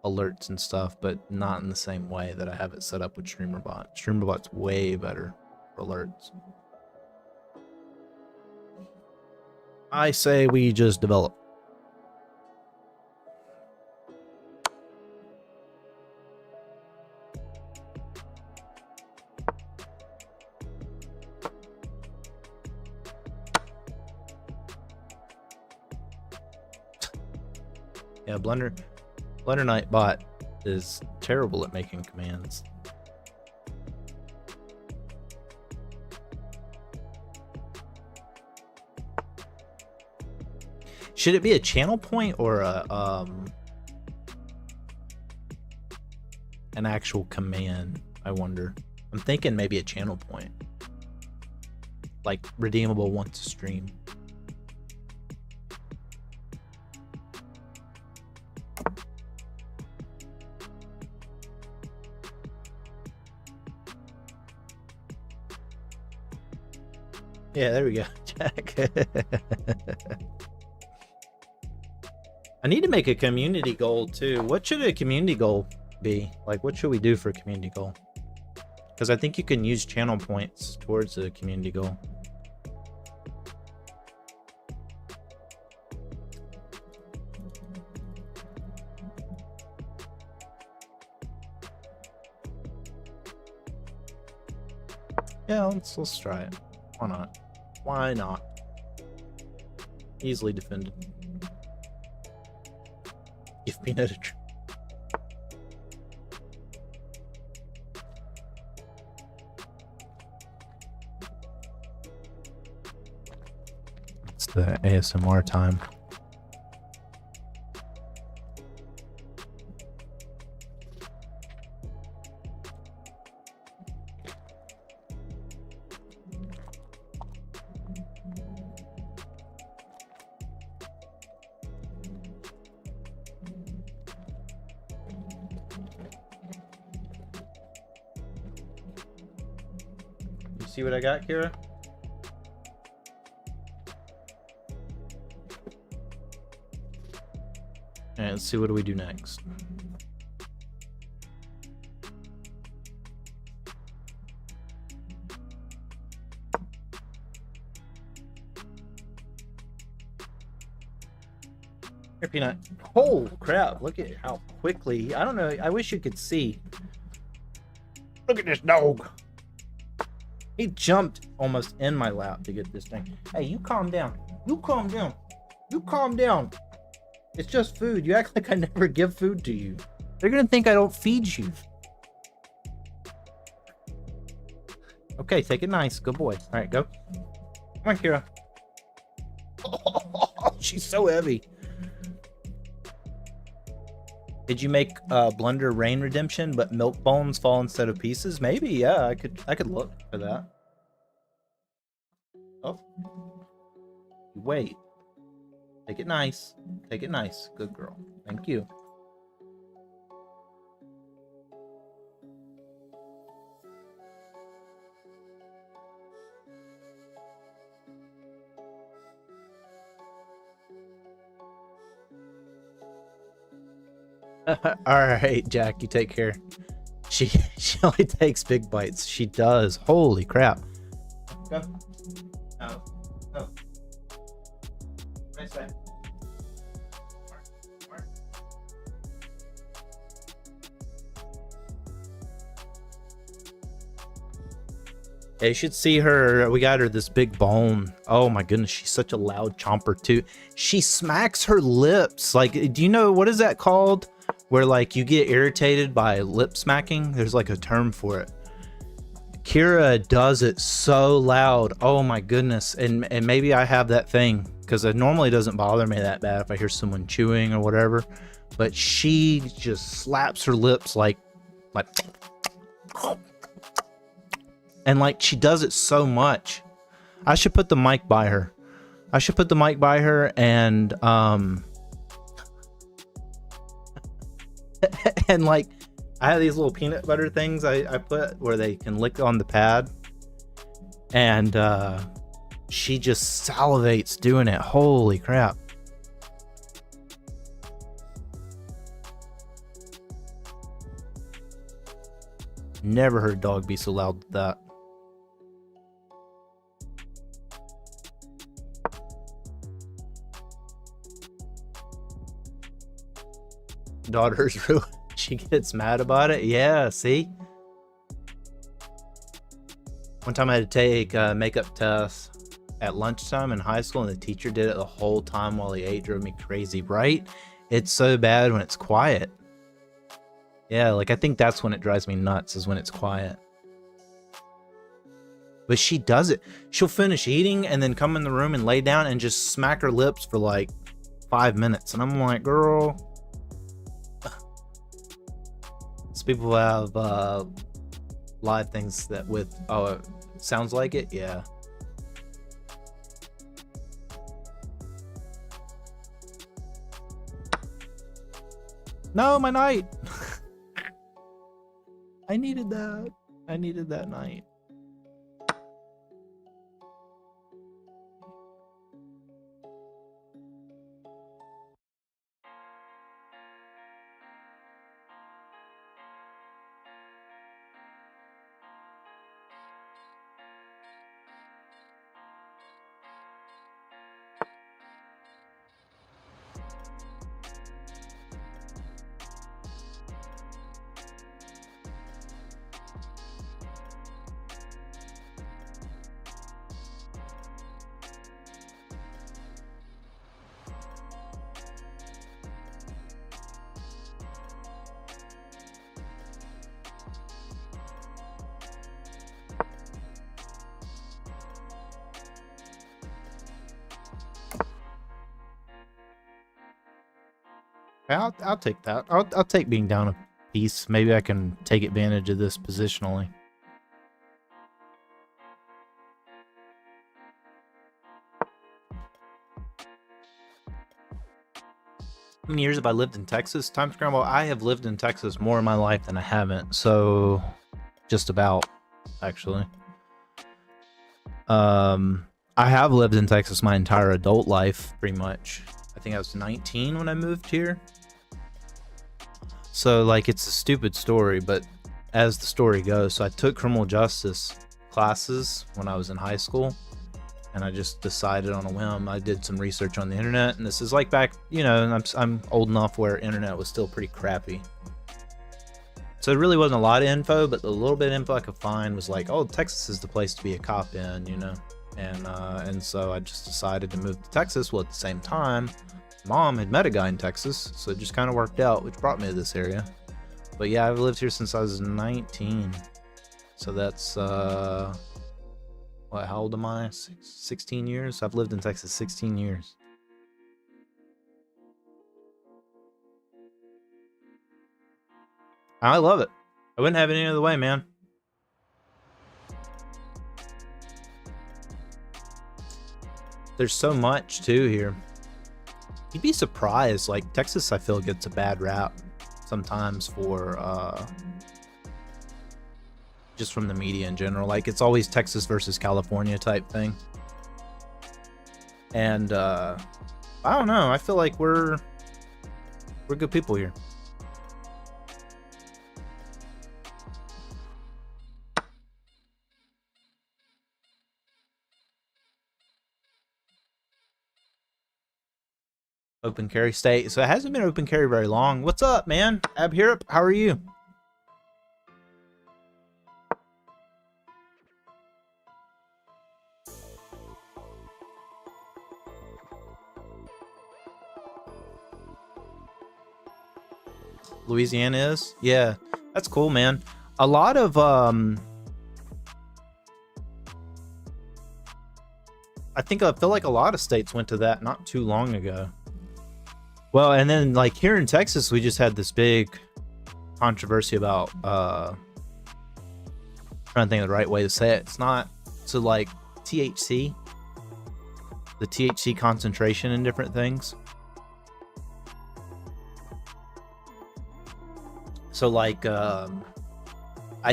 alerts and stuff, but not in the same way that I have it set up with StreamerBot. StreamerBot's way better for alerts. I say we just develop. Yeah, Blunder Knight bot is terrible at making commands. Should it be a channel point or a an actual command? I wonder. I'm thinking maybe a channel point, like redeemable once a stream. Yeah, there we go, Jack. I need to make a community goal too. What should a community goal be? Like, what should we do for a community goal? Because I think you can use channel points towards a community goal. Yeah, let's try it. Why not? Why not? Easily defended. Give peanut a try. It's the ASMR time. See what I got, Kira? Alright, let's see what do we do next. Here, Peanut. Oh, crap. Look at how quickly. I don't know. I wish you could see. Look at this dog. He jumped almost in my lap to get this thing. Hey, you calm down. You calm down. You calm down. It's just food. You act like I never give food to you. They're going to think I don't feed you. Okay, take it nice. Good boy. All right, go. Come on, Kira. Oh, she's so heavy. Did you make Blunder Rain Redemption, but milk bones fall instead of pieces? Maybe, yeah. I could look for that. Oh, wait. Take it nice. Take it nice. Good girl. Thank you. All right, Jack, you take care. She only takes big bites. She does. Holy crap. Go. No. No. Nice way. Yeah, you should see her. We got her this big bone. Oh my goodness, she's such a loud chomper too. She smacks her lips. Like, do you know what is that called? Where like you get irritated by lip smacking? There's like a term for it. Kira does it so loud. Oh my goodness. And maybe I have that thing because it normally doesn't bother me that bad if I hear someone chewing or whatever. But she just slaps her lips like and like she does it so much. I should put the mic by her. I should put the mic by her and and like I have these little peanut butter things I put where they can lick on the pad, and she just salivates doing it. Holy crap. Never heard a dog be so loud with that. Daughter's ruined. She gets mad about it. Yeah, see? One time I had to take a makeup test at lunchtime in high school, and the teacher did it the whole time while he ate. Drove me crazy, right? It's so bad when it's quiet. Yeah, like I think that's when it drives me nuts, is when it's quiet. But she does it. She'll finish eating and then come in the room and lay down and just smack her lips for like 5 minutes. And I'm like, girl. So people have live things that with, oh, it sounds like it? Yeah. No, my night. I needed that. I needed that night. I'll take that. I'll take being down a piece. Maybe I can take advantage of this positionally. How many years have I lived in Texas? Time Scramble, I have lived in Texas more in my life than I haven't. So, just about, actually. I have lived in Texas my entire adult life, pretty much. I think I was 19 when I moved here. So, like, it's a stupid story, but as the story goes, so I took criminal justice classes when I was in high school. and I just decided on a whim. I did some research on the internet, and this is like back, you know, I'm old enough where internet was still pretty crappy. So there really wasn't a lot of info, but the little bit of info I could find was like, oh, Texas is the place to be a cop in, you know? And so I just decided to move to Texas. Well, at the same time, Mom had met a guy in Texas, so it just kind of worked out, which brought me to this area. But yeah, I've lived here since I was 19. So that's, what, how old am I? 16 years? I've lived in Texas 16 years. I love it. I wouldn't have it any other way, man. There's so much too here. You'd be surprised. Like Texas, I feel gets a bad rap sometimes for just from the media in general. Like it's always Texas versus California type thing. And I don't know. I feel like we're good people here. Open carry state. So it hasn't been open carry very long. What's up, man? Ab here. How are you? Louisiana is? Yeah, that's cool, man. A lot of I feel like a lot of states went to that not too long ago. Well, and then like here in Texas, we just had this big controversy about trying to think of the right way to say it. It's not so like THC, the THC concentration in different things. So like I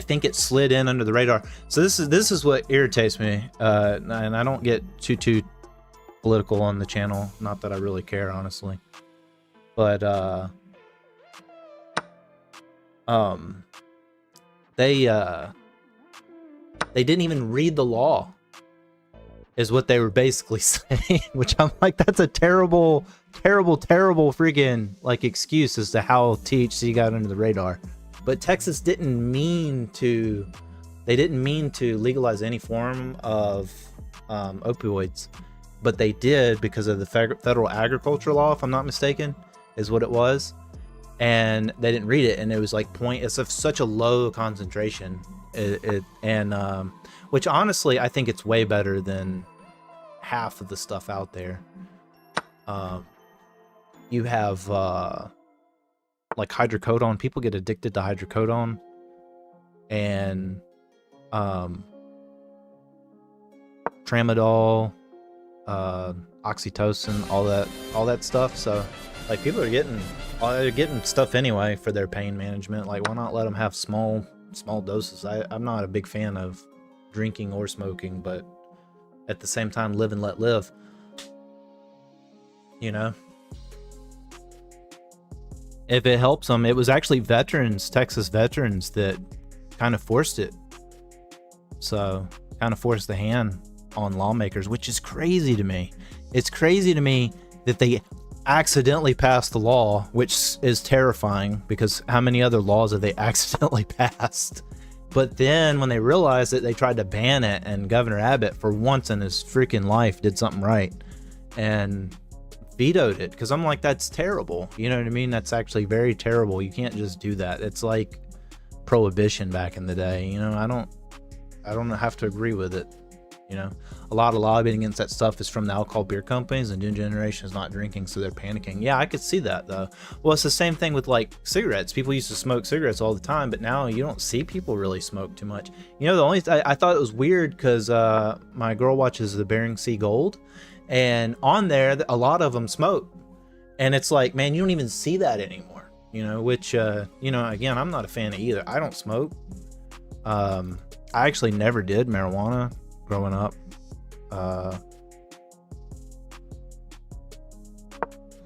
think it slid in under the radar. So this is what irritates me, and I don't get too political on the channel. Not that I really care, honestly. But they didn't even read the law, is what they were basically saying. Which I'm like, that's a terrible freaking like excuse as to how THC got under the radar. But Texas didn't mean to legalize any form of opioids, but they did because of the federal agriculture law, if I'm not mistaken, is what it was. And they didn't read it, and it was like it's of such a low concentration. Which honestly, I think it's way better than half of the stuff out there. You have like hydrocodone. People get addicted to hydrocodone, and tramadol, oxytocin, all that stuff. So like people are getting stuff anyway for their pain management. Like why not let them have small doses? I'm not a big fan of drinking or smoking, but at the same time, live and let live, you know. If it helps them. It was actually Texas veterans that kind of forced it. So kind of forced the hand on lawmakers, which is crazy to me. It's crazy to me that they accidentally passed the law, which is terrifying because how many other laws have they accidentally passed? But then when they realized it, they tried to ban it, and Governor Abbott, for once in his freaking life, did something right and vetoed it. Because I'm like, that's terrible. You know what I mean? That's actually very terrible. You can't just do that. It's like prohibition back in the day. You know, I don't have to agree with it. You know, a lot of lobbying against that stuff is from the alcohol beer companies, and new generation is not drinking, so they're panicking. Yeah, I could see that though. Well, it's the same thing with like cigarettes. People used to smoke cigarettes all the time, but now you don't see people really smoke too much. You know, I thought it was weird because my girl watches the Bering Sea Gold, and on there a lot of them smoke, and it's like, man, you don't even see that anymore. You know, which you know, again, I'm not a fan of either. I don't smoke. I actually never did marijuana growing up,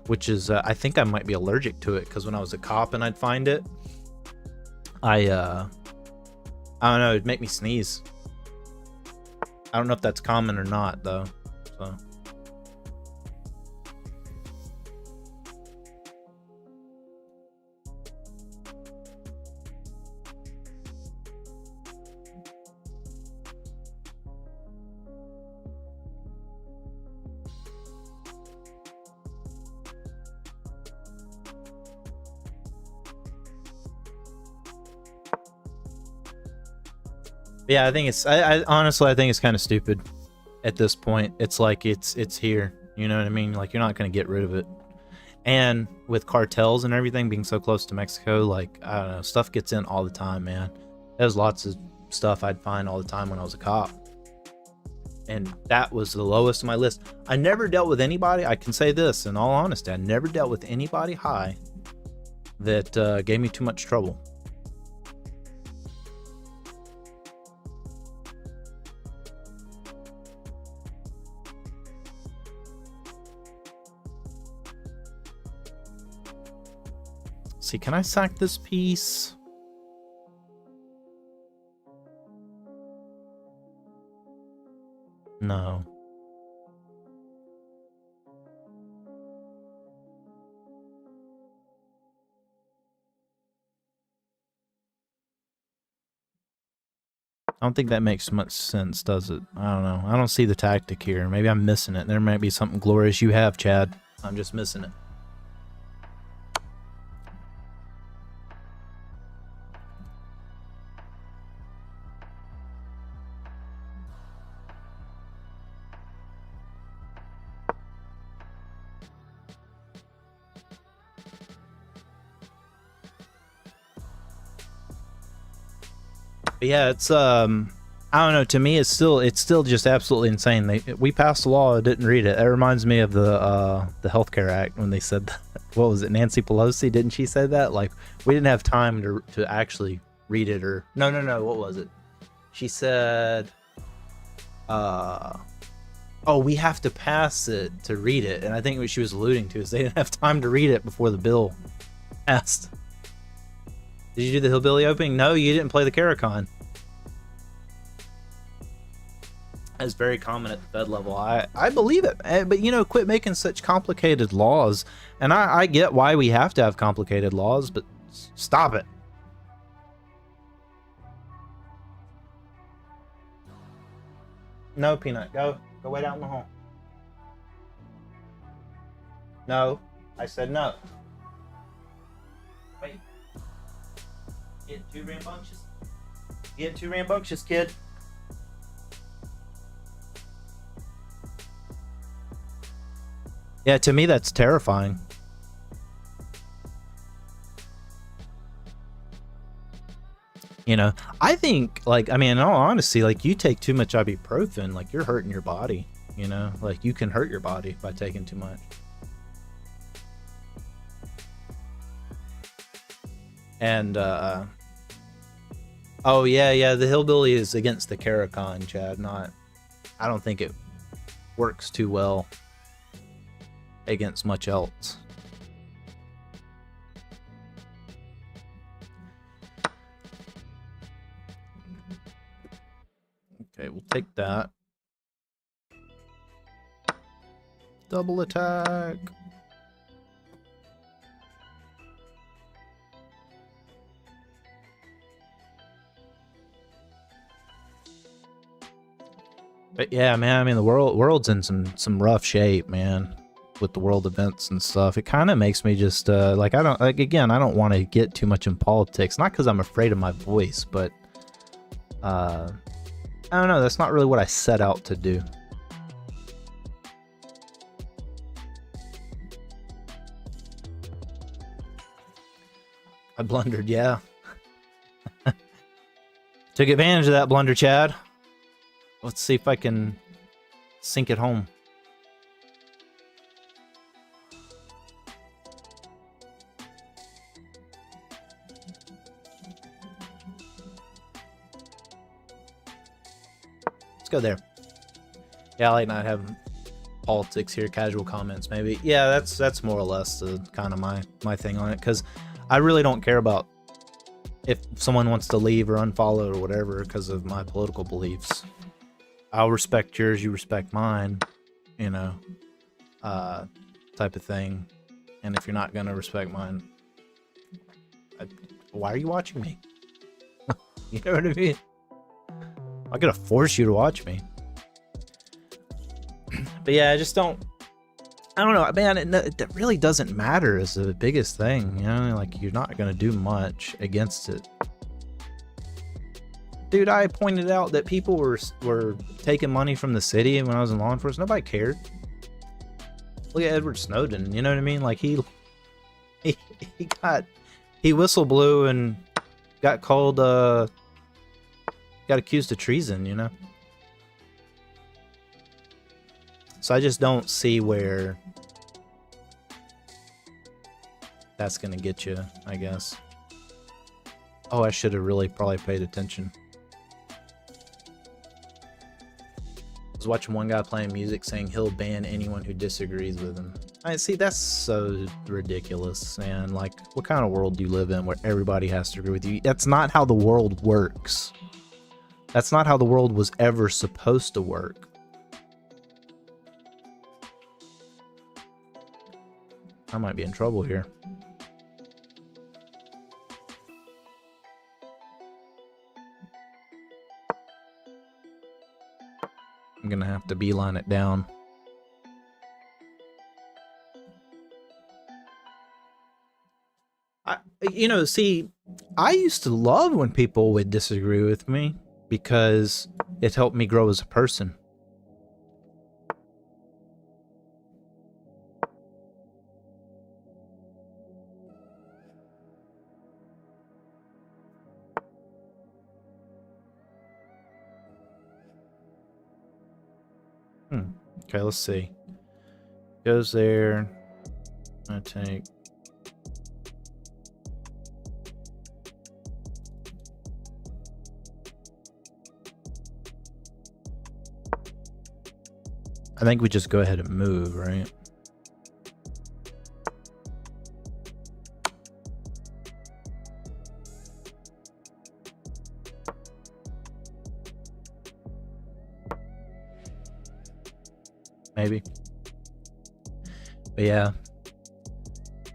which is I think I might be allergic to it, because when I was a cop and I'd find it, I don't know, it'd make me sneeze. I don't know if that's common or not though. So. Yeah, I think it's. I honestly, I think it's kind of stupid. At this point, it's like it's here. You know what I mean? Like, you're not gonna get rid of it. And with cartels and everything being so close to Mexico, like, I don't know, stuff gets in all the time, man. There's lots of stuff I'd find all the time when I was a cop, and that was the lowest of my list. I never dealt with anybody. I can say this in all honesty, I never dealt with anybody high that gave me too much trouble. See, can I sack this piece? No. I don't think that makes much sense, does it? I don't know. I don't see the tactic here. Maybe I'm missing it. There might be something glorious you have, Chad. I'm just missing it. But yeah, it's I don't know. To me, it's still just absolutely insane. We passed a law. I didn't read it. It reminds me of the Healthcare Act when they said that. What was it? Nancy Pelosi, didn't she say that? Like, we didn't have time to actually read it, or no. What was it? She said, oh, we have to pass it to read it. And I think what she was alluding to is they didn't have time to read it before the bill passed. Did you do the hillbilly opening? No, you didn't play the Caricon. That's very common at the Fed level. I believe it. But, you know, quit making such complicated laws. And I get why we have to have complicated laws, but stop it. No, Peanut. Go wait out in the hall. No. I said no. Wait. Getting too rambunctious. Getting too rambunctious, kid. Yeah, to me that's terrifying. You know, I think, like, I mean, in all honesty, like, you take too much ibuprofen, like, you're hurting your body. You know, like, you can hurt your body by taking too much. And oh yeah, the hillbilly is against the Caricon, Chad. I don't think it works too well against much else. Okay, we'll take that. Double attack. But yeah, man, I mean, the world's in some rough shape, man, with the world events and stuff. It kind of makes me just like, I don't want to get too much in politics, not because I'm afraid of my voice, but I don't know, that's not really what I set out to do. I blundered, yeah. Took advantage of that blunder, Chad. Let's see if I can sink it home. Let's go there. Yeah, I like not having politics here, casual comments maybe. Yeah, that's more or less the kind of my thing on it, because I really don't care about if someone wants to leave or unfollow or whatever because of my political beliefs. I'll respect yours, you respect mine. you know, type of thing. And if you're not gonna respect mine, why are you watching me? You know what I mean? I'm gonna force you to watch me. But yeah, I just don't. I don't know, man. It really doesn't matter. Is the biggest thing, you know. Like, you're not gonna do much against it. Dude, I pointed out that people were taking money from the city when I was in law enforcement. Nobody cared. Look at Edward Snowden. You know what I mean? Like, he whistle blew and got called got accused of treason. You know. So I just don't see where that's gonna get you, I guess. Oh, I should have really probably paid attention. I was watching one guy playing music saying he'll ban anyone who disagrees with him. I see, that's so ridiculous, man. Like, what kind of world do you live in where everybody has to agree with you? That's not how the world works. That's not how the world was ever supposed to work. I might be in trouble here. I'm gonna have to beeline it down. See, I used to love when people would disagree with me because it helped me grow as a person. Okay, let's see. Goes there. I take. I think we just go ahead and move, right? Maybe. But yeah.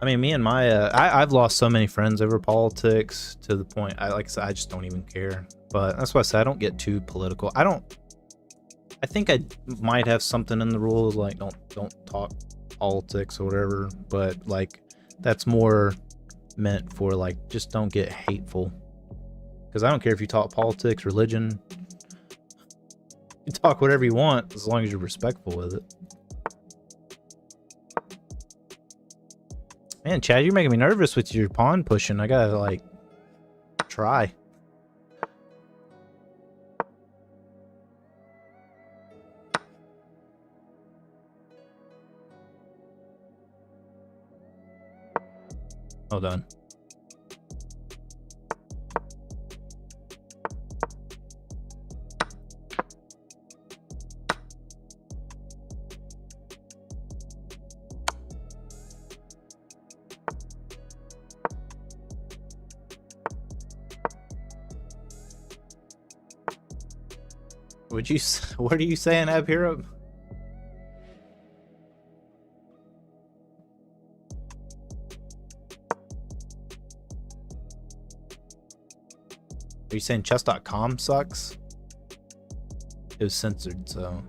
I mean, me and Maya, I've lost so many friends over politics to the point, like I said, I just don't even care. But that's why I say I don't get too political. I think I might have something in the rules, like don't talk politics or whatever, but like that's more meant for like, just don't get hateful. Because I don't care if you talk politics, religion. You talk whatever you want as long as you're respectful with it. Man, Chad, you're making me nervous with your pawn pushing. I gotta like try. Well done. What are you saying, Ab Hero? Are you saying chess.com sucks? It was censored, so.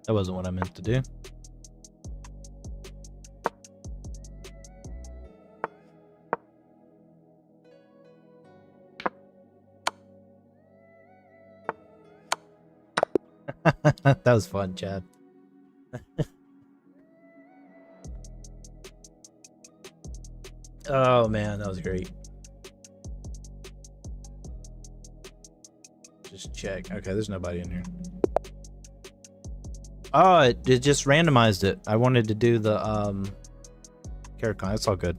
That wasn't what I meant to do. That was fun, Chad. Oh man, that was great. Just check. Okay, there's nobody in here. Oh, it just randomized it. I wanted to do the character. That's all good.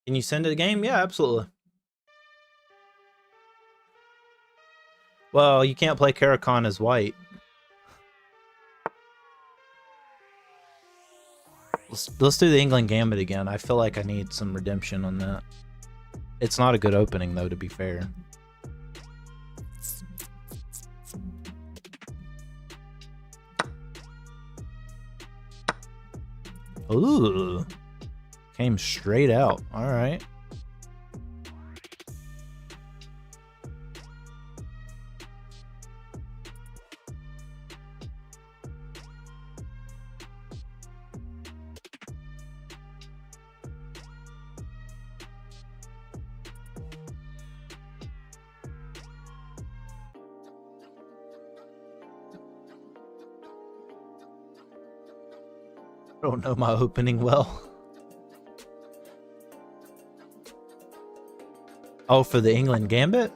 Can you send it a game? Yeah, absolutely. Well, you can't play Karakhan as white. Let's do the England Gambit again. I feel like I need some redemption on that. It's not a good opening, though, to be fair. Ooh. Came straight out. All right. I don't know my opening well. Oh, for the England Gambit?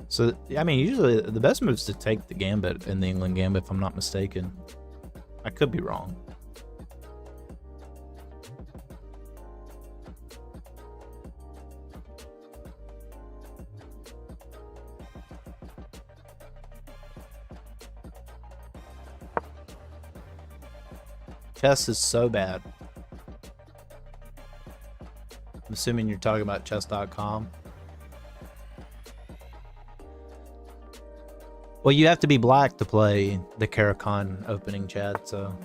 So, I mean, usually the best move is to take the Gambit in the England Gambit, if I'm not mistaken. I could be wrong. Chess is so bad. I'm assuming you're talking about chess.com. Well, you have to be black to play the Karakhan opening, Chad, so...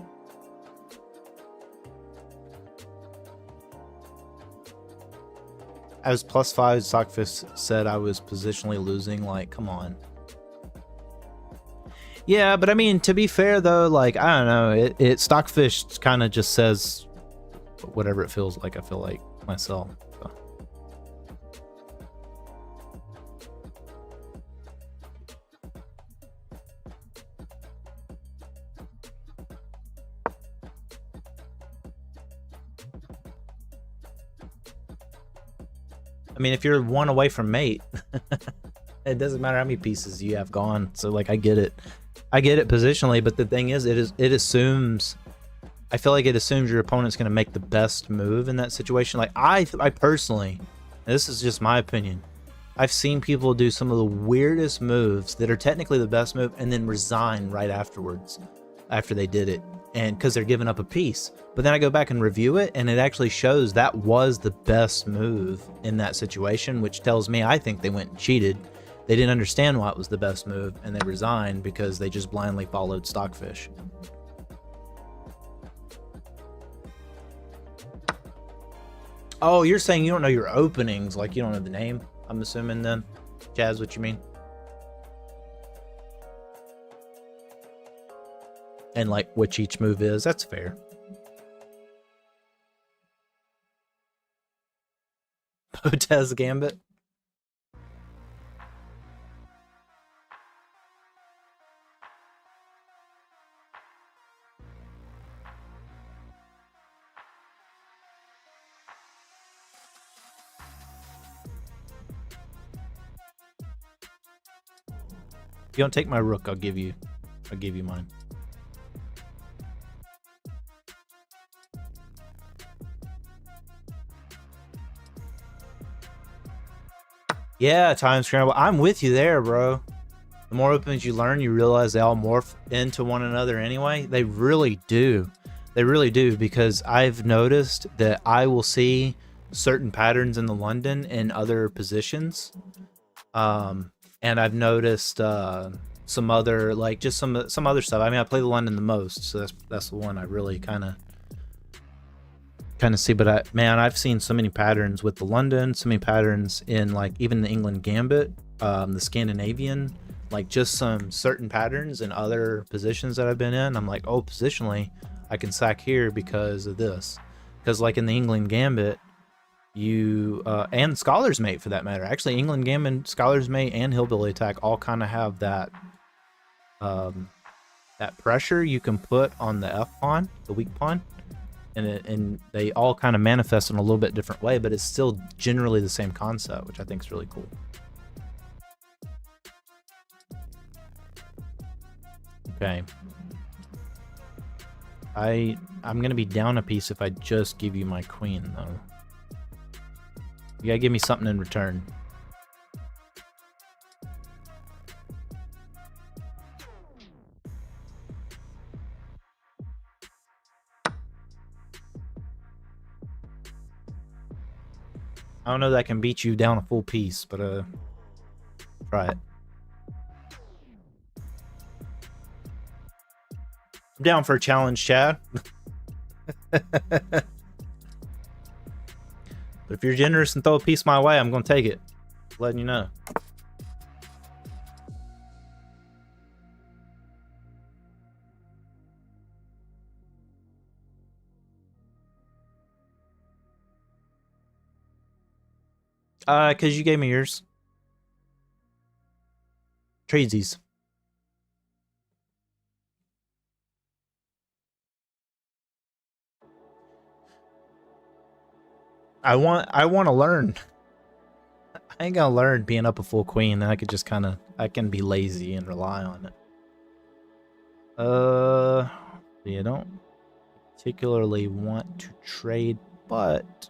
I was +5, Stockfish said I was positionally losing, like, come on. Yeah, but I mean, to be fair though, like, I don't know, it Stockfish kind of just says whatever it feels like, I feel like, myself. So. I mean, if you're one away from mate, it doesn't matter how many pieces you have gone. So, like, I get it. I get it positionally, but the thing is, it assumes... I feel like it assumes your opponent's going to make the best move in that situation. Like, I personally, and this is just my opinion, I've seen people do some of the weirdest moves that are technically the best move and then resign right afterwards, after they did it, and because they're giving up a piece. But then I go back and review it, and it actually shows that was the best move in that situation, which tells me I think they went and cheated. They didn't understand why it was the best move, and they resigned because they just blindly followed Stockfish. Oh, you're saying you don't know your openings, like you don't know the name, I'm assuming then? Jazz, what you mean? And like which each move is, that's fair. Potez Gambit? If you don't take my rook, I'll give you mine. Yeah, time scramble. I'm with you there, bro. The more openings you learn, you realize they all morph into one another anyway. They really do. They really do, because I've noticed that I will see certain patterns in the London in other positions. And I've noticed some other, like, just some other stuff. I mean, I play the London the most, so that's the one I really kind of see. But man, I've seen so many patterns with the London, so many patterns in, like, even the England Gambit, the Scandinavian, like, just some certain patterns in other positions that I've been in. I'm like, oh, positionally, I can sack here because of this. Because, like, in the England Gambit, you and Scholar's Mate for that matter, actually England Gambit, Scholar's Mate, and Hillbilly Attack all kind of have that that pressure you can put on the F pawn, the weak pawn, and they all kind of manifest in a little bit different way, but it's still generally the same concept, which I think is really cool. Okay, I'm gonna be down a piece if I just give you my queen though. You gotta give me something in return. I don't know that I can beat you down a full piece, but try it. I'm down for a challenge, Chad. But if you're generous and throw a piece my way, I'm gonna take it. Letting you know. Cause you gave me yours. Tradesies. I want to learn. I ain't gonna learn being up a full queen. Then I could just kind of, I can be lazy and rely on it. You don't particularly want to trade, but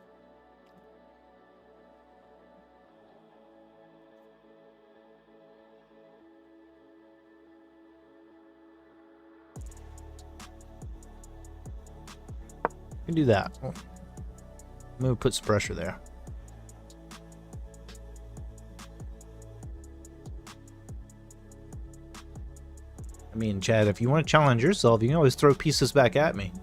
you can do that. I'm gonna put some pressure there. I mean, Chad, if you want to challenge yourself, you can always throw pieces back at me.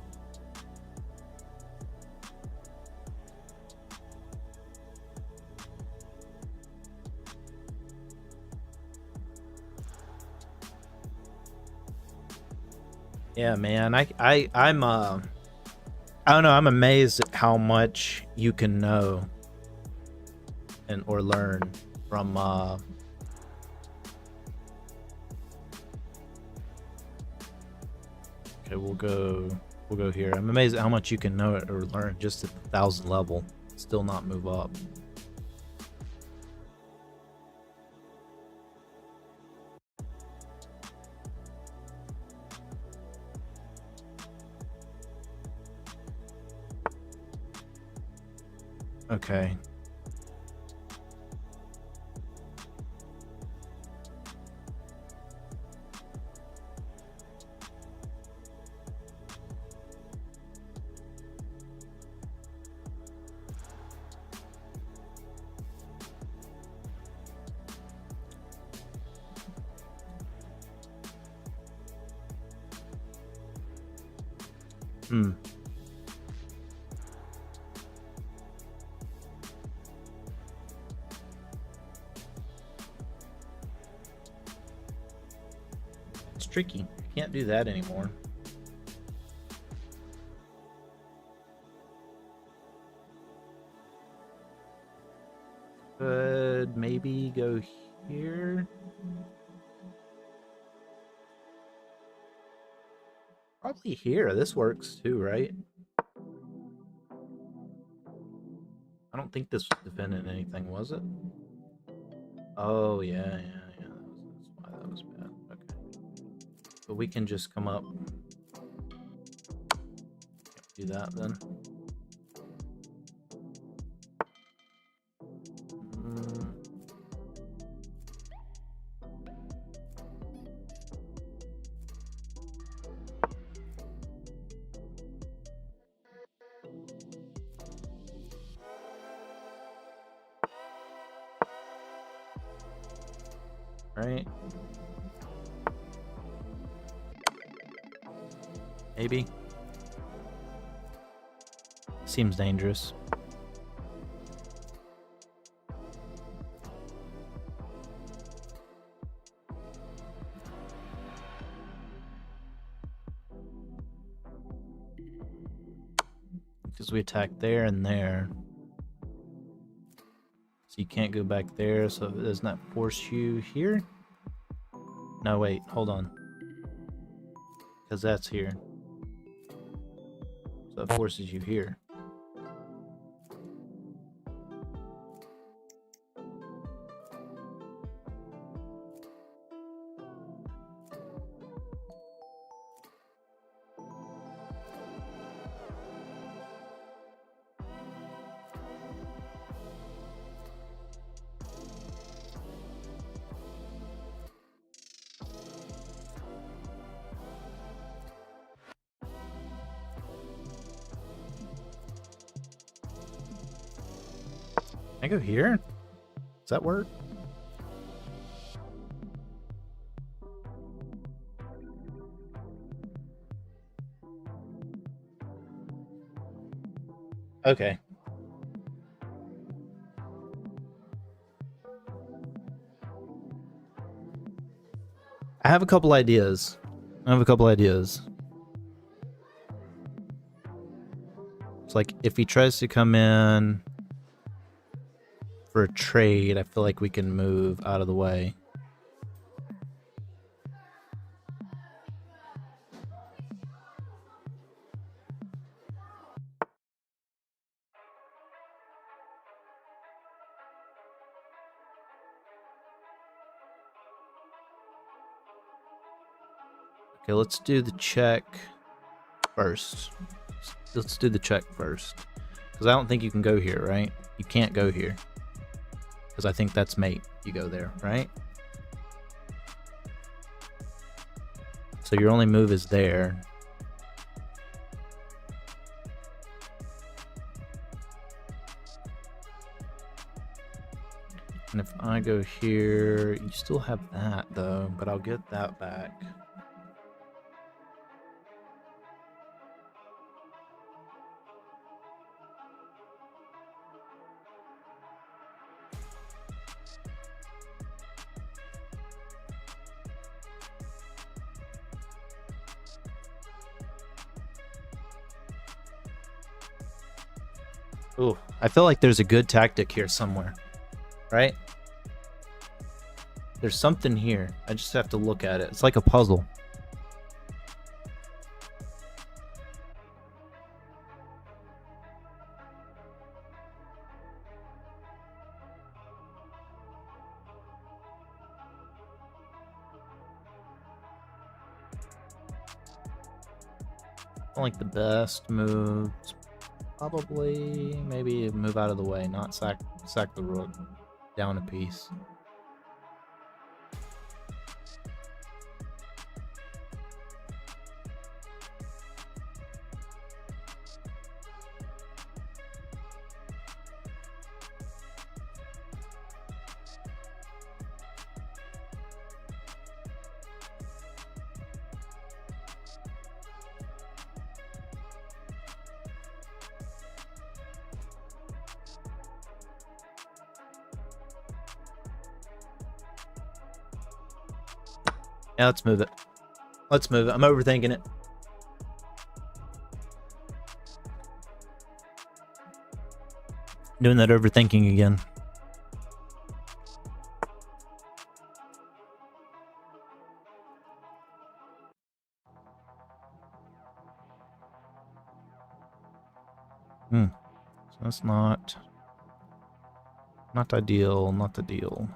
Yeah, man. I'm I don't know, I'm amazed at how much you can know and or learn from okay, we'll go here. I'm amazed at how much you can know it or learn just at the 1000 level. Still not move up. Okay. Hmm. It's tricky. Can't do that anymore. Could maybe go here. Probably here. This works too, right? I don't think this was defending anything, was it? Oh, yeah. That's why that was bad. Okay. But we can just come up. Do that then. Right? Maybe. Seems dangerous. Because we attack there and there. So you can't go back there, so it does not force you here? No, wait, hold on. Because that's here. So it forces you here. I go here? Does that work? Okay. I have a couple ideas. It's like if he tries to come in for a trade, I feel like we can move out of the way. Okay, let's do the check first. Let's do the check first. Because I don't think you can go here, right? You can't go here. Because I think that's mate. You go there, right? So your only move is there. And if I go here, you still have that though, but I'll get that back. Ooh, I feel like there's a good tactic here somewhere, right? There's something here. I just have to look at it. It's like a puzzle. I don't like the best moves. Probably, maybe move out of the way, not sack the rook down a piece. Yeah, let's move it. Let's move it. I'm overthinking it. Doing that overthinking again. So that's not ideal, not ideal.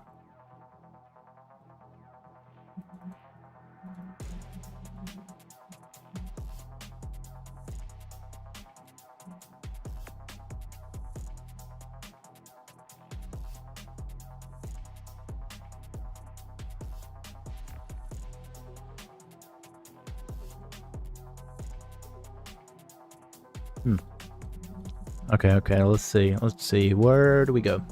Okay, let's see. Where do we go?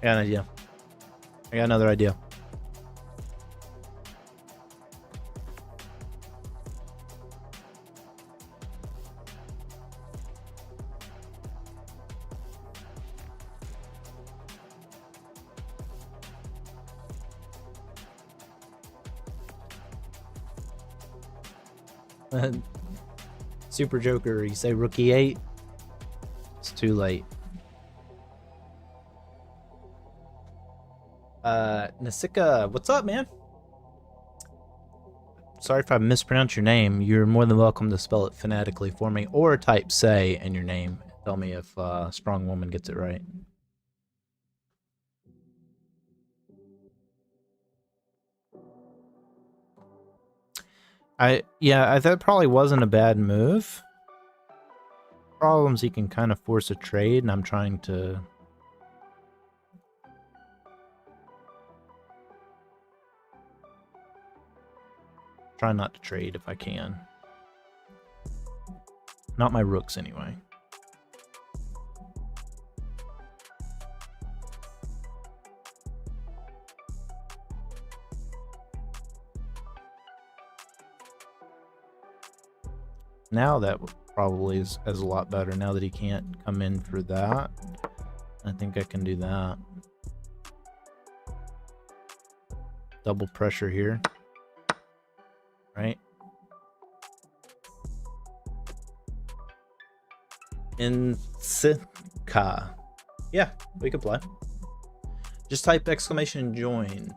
I got an idea. I got another idea. Super Joker, you say rookie 8? It's too late. Nasika, what's up, man? Sorry if I mispronounced your name. You're more than welcome to spell it phonetically for me, or type "say" in your name. Tell me if Strong Woman gets it right. That probably wasn't a bad move. Problems, he can kind of force a trade, and I'm trying to... try not to trade if I can. Not my rooks, anyway. Now that probably is a lot better. Now that he can't come in for that, I think I can do that. Double pressure here. Right? Insika. Yeah, we could play. Just type exclamation join.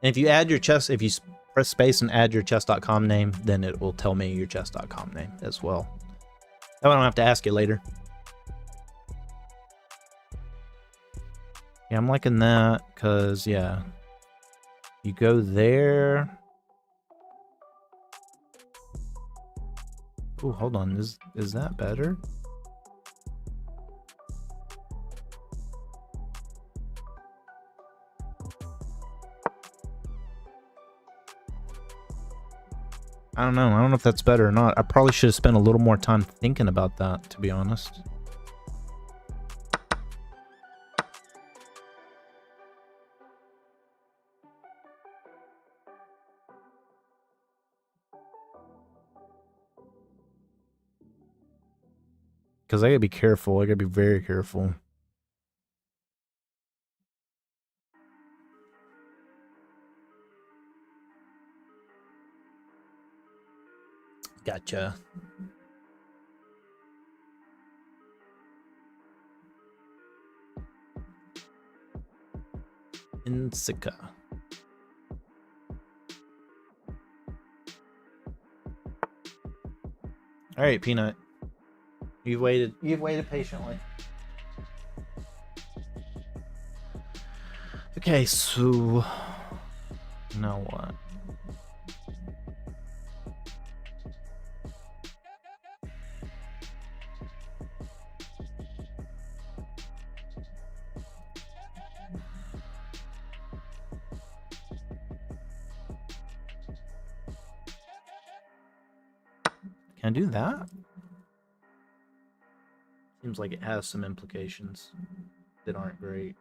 And if you add your chess, if you press space and add your chess.com name, then it will tell me your chess.com name as well. That way I don't have to ask you later. Yeah, I'm liking that because, yeah, you go there. Oh, hold on. Is that better? I don't know. I don't know if that's better or not. I probably should have spent a little more time thinking about that, to be honest. Because I gotta be careful. I gotta be very careful. Gotcha. Insika. All right, Peanut. You've waited patiently. Okay, so now what? Can I do that? Seems like it has some implications that aren't great.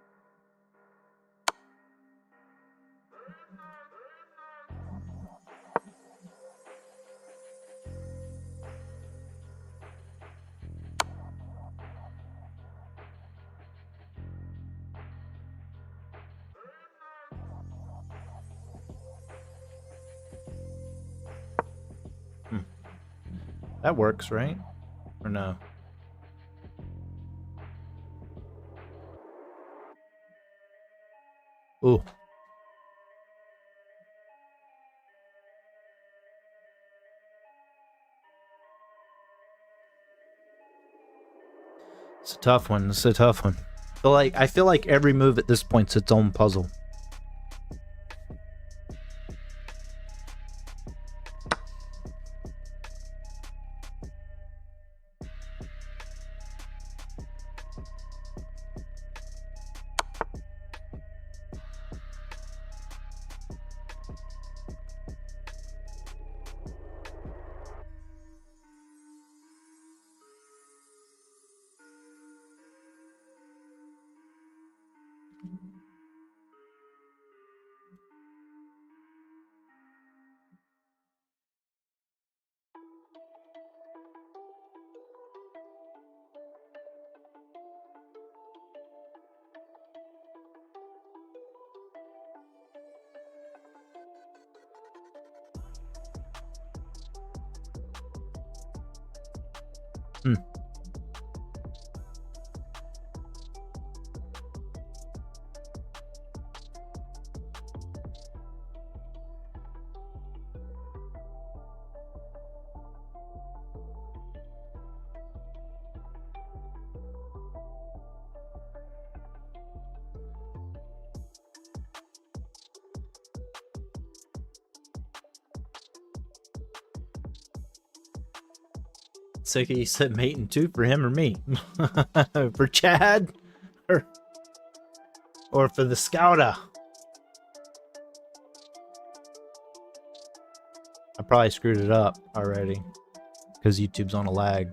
That works, right? Or no? Ooh. It's a tough one. It's a tough one. But like, I feel like every move at this point's its own puzzle. Hmm. So you said mate and two for him or me? For Chad? Or for the scouter? I probably screwed it up already because YouTube's on a lag.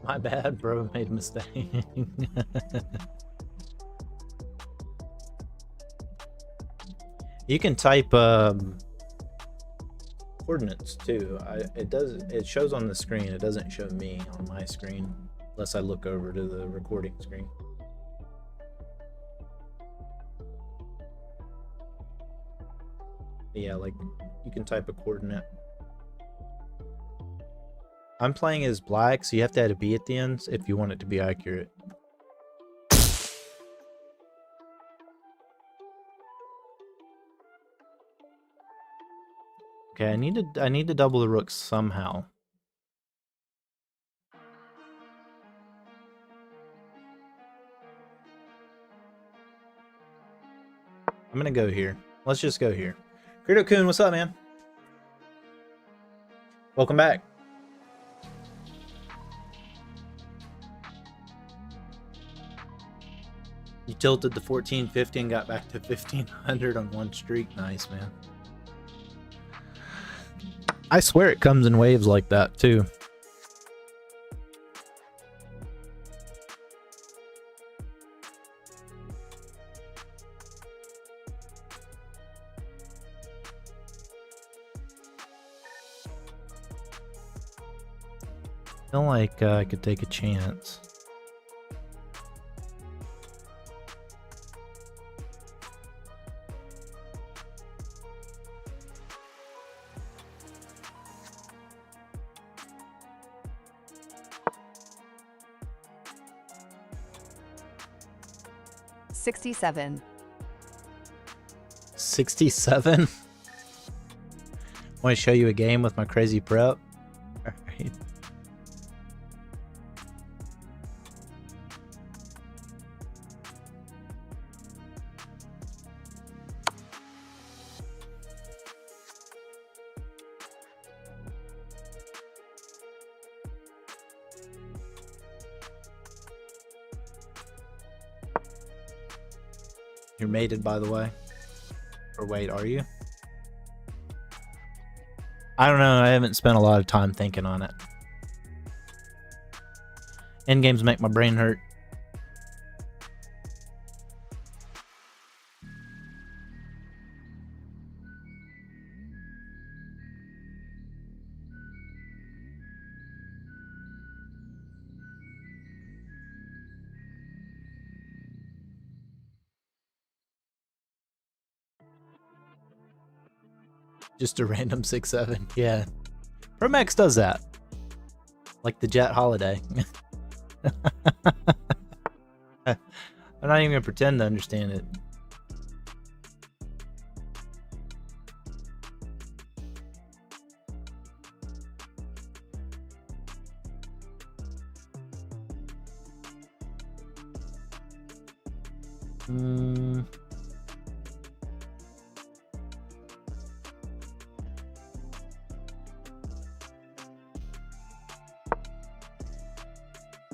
My bad, bro. Made a mistake. You can type coordinates too. It shows on the screen. It doesn't show me on my screen unless I look over to the recording screen. Yeah, like you can type a coordinate. I'm playing as black, so you have to add a B at the end if you want it to be accurate. Okay, I need to double the rooks somehow. I'm gonna go here. Let's just go here. Credo-kun, what's up, man? Welcome back. You tilted the 1450 and got back to 1500 on one streak. Nice, man. I swear it comes in waves like that, too. I feel like I could take a chance. $67. 67? Want to show you a game with my crazy prep? Alright. You're mated, by the way. Or wait, are you? I don't know. I haven't spent a lot of time thinking on it. Endgames make my brain hurt. Just a random 6-7. Yeah. Pro Max does that. Like the Jet Holiday. I'm not even gonna pretend to understand it.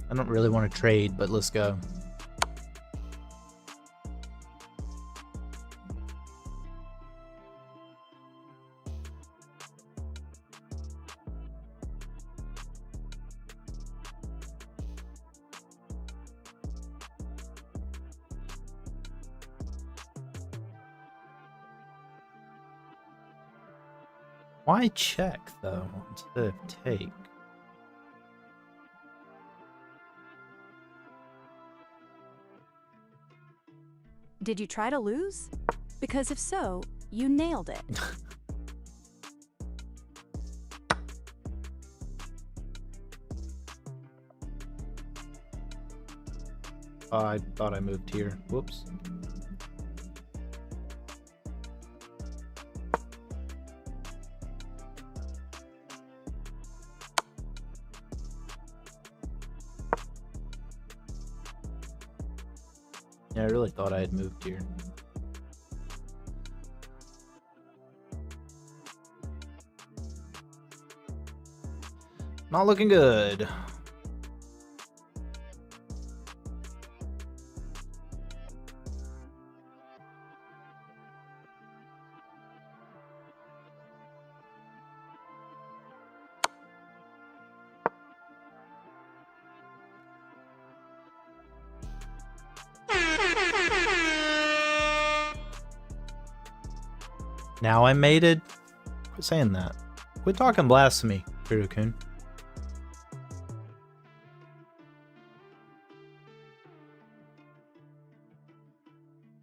I don't really want to trade, but let's go. Why check, though, instead of take? Did you try to lose? Because if so, you nailed it. Oh, I thought I moved here. Whoops. Yeah, I really thought I had moved here. Not looking good. Now I mated? Quit saying that. Quit talking blasphemy, Kiryu-kun.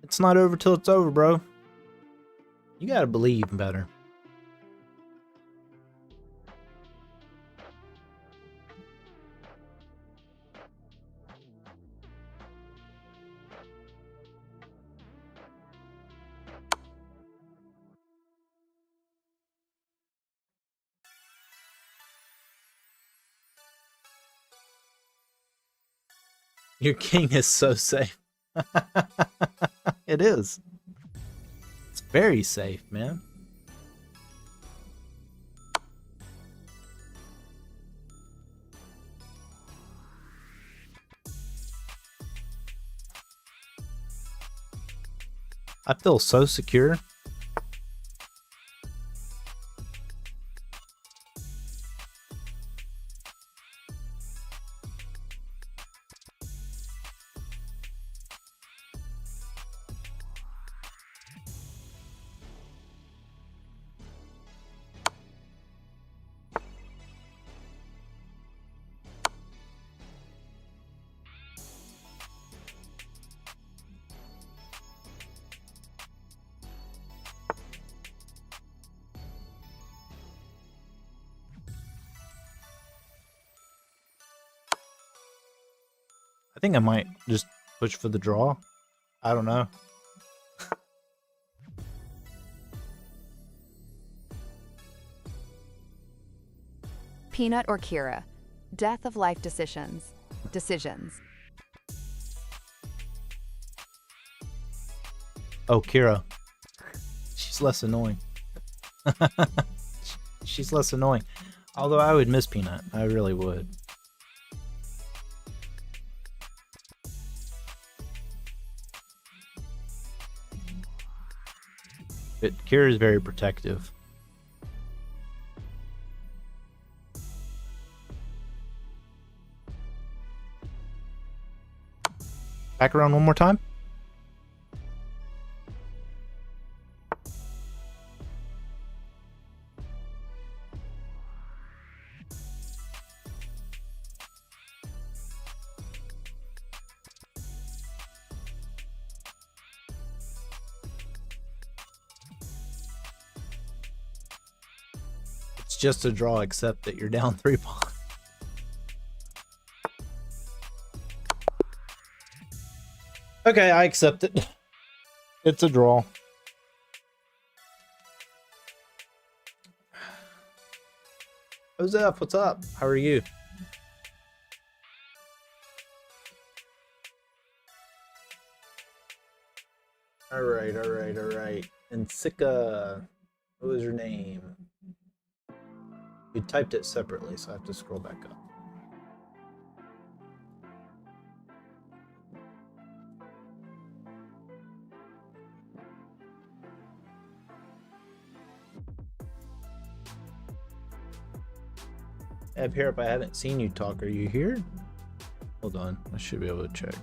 It's not over till it's over, bro. You gotta believe better. Your king is so safe. It is. It's very safe, man. I feel so secure. I think I might just push for the draw. I don't know. Peanut or Kira? Death of life decisions. Decisions. Oh, Kira. She's less annoying. She's less annoying. Although I would miss Peanut. I really would. But Kira is very protective. Back around one more time. It's just a draw, except that you're down 3 pawns. Okay, I accept it. It's a draw. Joseph, what's up? How are you? Alright, alright, alright. And Sika, what was your name? You typed it separately, so I have to scroll back up. Abhirap, I haven't seen you talk. Are you here? Hold on. I should be able to check.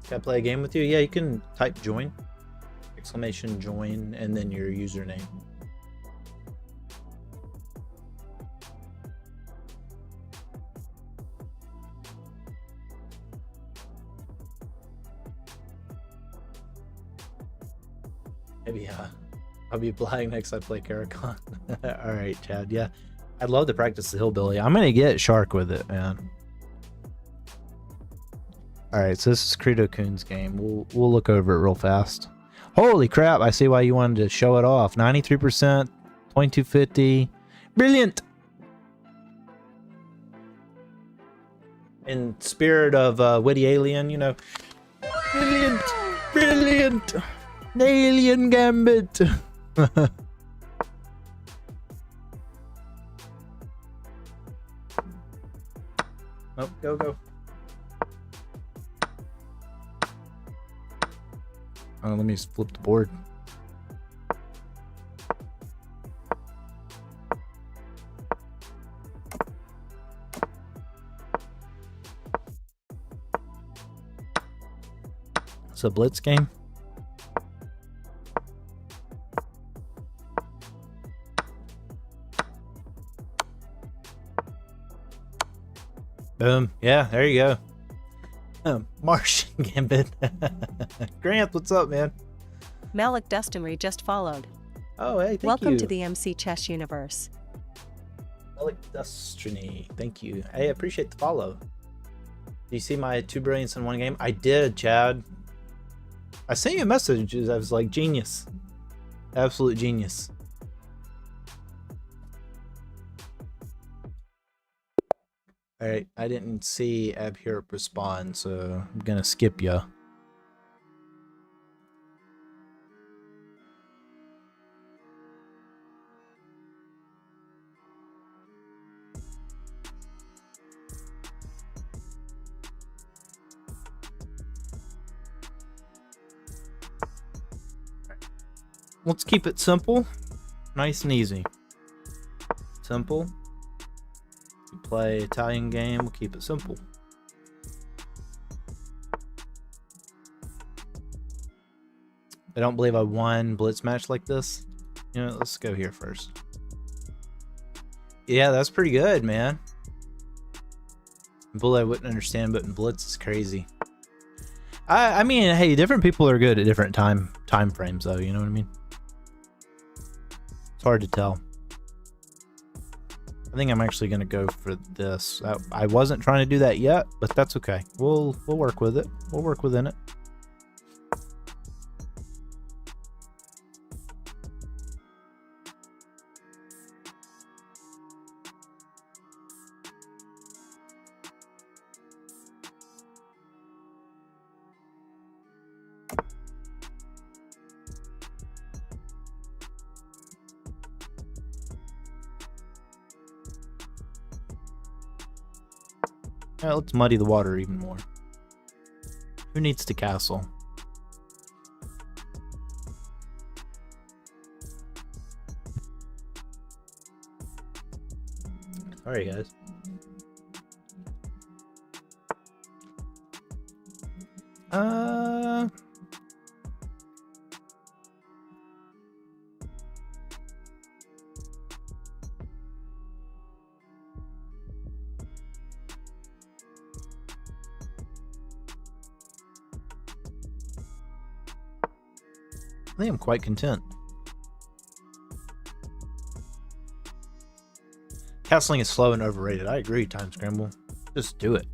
Can I play a game with you? Yeah, you can type join, exclamation join, and then your username. Maybe I'll be blind next time I play Karakon. All right, Chad. Yeah, I'd love to practice the hillbilly. I'm gonna get Shark with it, man. All right, so this is Credo Coon's game. We'll look over it real fast. Holy crap! I see why you wanted to show it off. 93%, 2250, brilliant. In spirit of Witty Alien, you know, brilliant, brilliant. Alien Gambit. Oh, go. Oh, let me just flip the board. It's a blitz game. Boom. Yeah, there you go. Martian Gambit. Grant, what's up, man? Malik Dustinry just followed. Oh, hey, thank you. Welcome to the MC Chess universe. Malik Dustiny, thank you. Hey, I appreciate the follow. Do you see my 2 brilliance in one game? I did, Chad. I sent you a message. I was like, genius. Absolute genius. Alright, I didn't see Abhirp respond, so I'm gonna skip ya. Let's keep it simple, nice and easy. Simple. We play Italian game, we'll keep it simple. I don't believe I won blitz match like this. You know, let's go here first. Yeah, that's pretty good, man. Bull I wouldn't understand, but in blitz is crazy. I mean, hey, different people are good at different time frames, though. You know what I mean? It's hard to tell. I think I'm actually gonna go for this. I wasn't trying to do that yet, but that's okay. We'll work with it. We'll work within it. Alright, let's muddy the water even more. Who needs to castle? Sorry, guys. I think I'm quite content. Castling is slow and overrated. I agree, Time Scramble. Just do it.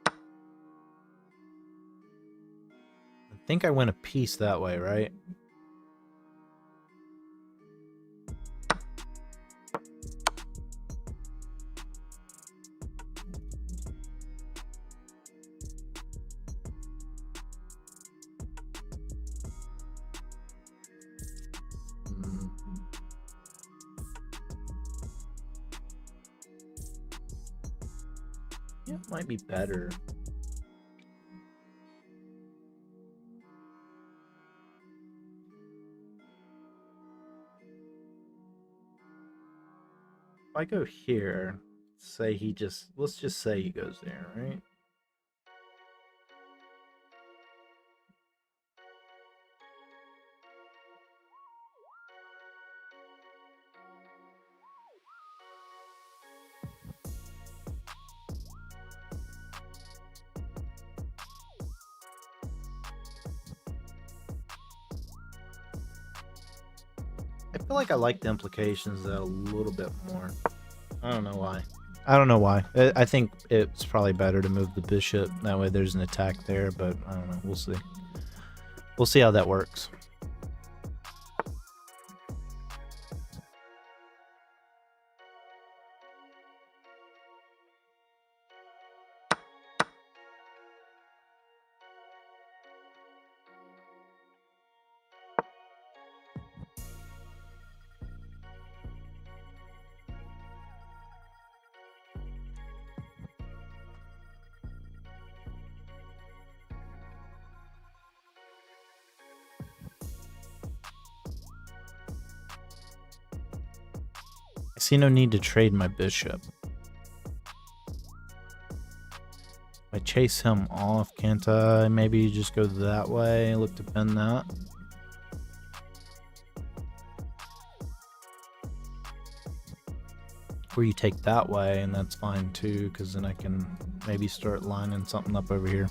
I think I went a piece that way, right? Yeah, it might be better. If I go here, say he just, let's just say he goes there, right? feel like I like the implications a little bit more. I don't know why. I don't know why. I think it's probably better to move the bishop. That way there's an attack there, but I don't know. We'll see. We'll see how that works. I see no need to trade my bishop. If I chase him off, can't I maybe just go that way, look to pin that? Or you take that way and that's fine too, because then I can maybe start lining something up over here.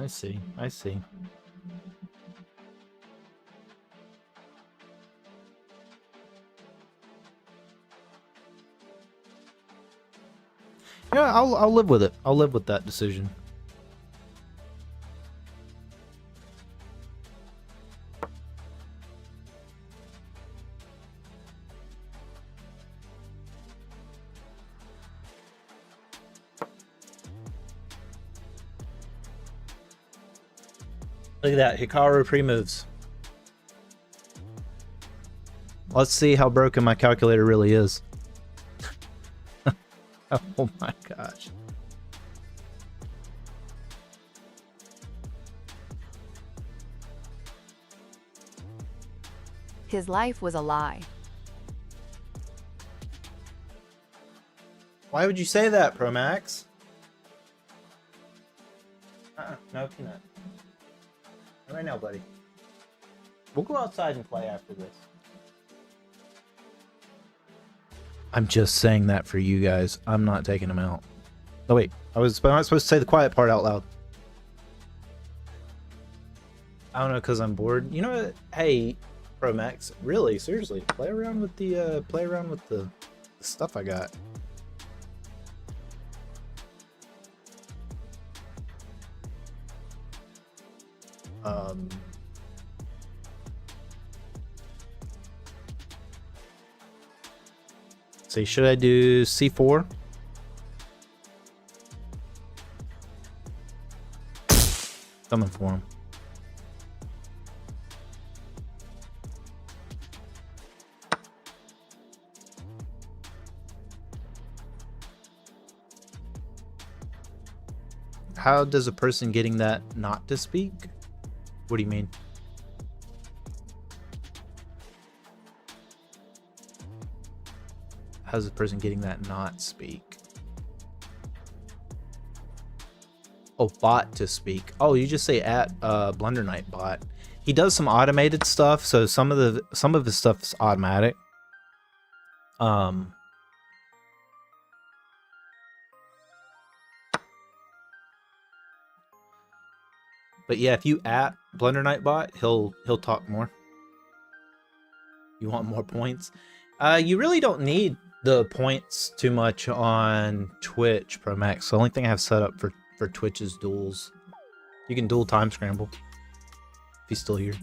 I see, I see. Yeah, I'll live with it. I'll live with that decision. Look at that, Hikaru pre-moves. Let's see how broken my calculator really is. Oh my gosh. His life was a lie. Why would you say that, Pro Max? No peanut. Not right now, buddy. We'll go outside and play after this. I'm just saying that for you guys. I'm not taking him out. Oh wait, I'm not supposed to say the quiet part out loud. I don't know, because I'm bored. You know what? Hey, Pro Max, really, seriously, play around with the stuff I got. See, should I do C4? Coming for him. How does a person getting that not to speak? What do you mean? How's a person getting that not speak? Oh, bot to speak. Oh, you just say at Blunder Knight bot. He does some automated stuff, so some of his stuff is automatic. But yeah, if you at Blunder Knight bot, he'll talk more. You want more points? You really don't need the points too much on Twitch, Pro Max. The only thing I have set up for Twitch is duels. You can dual time scramble if he's still here.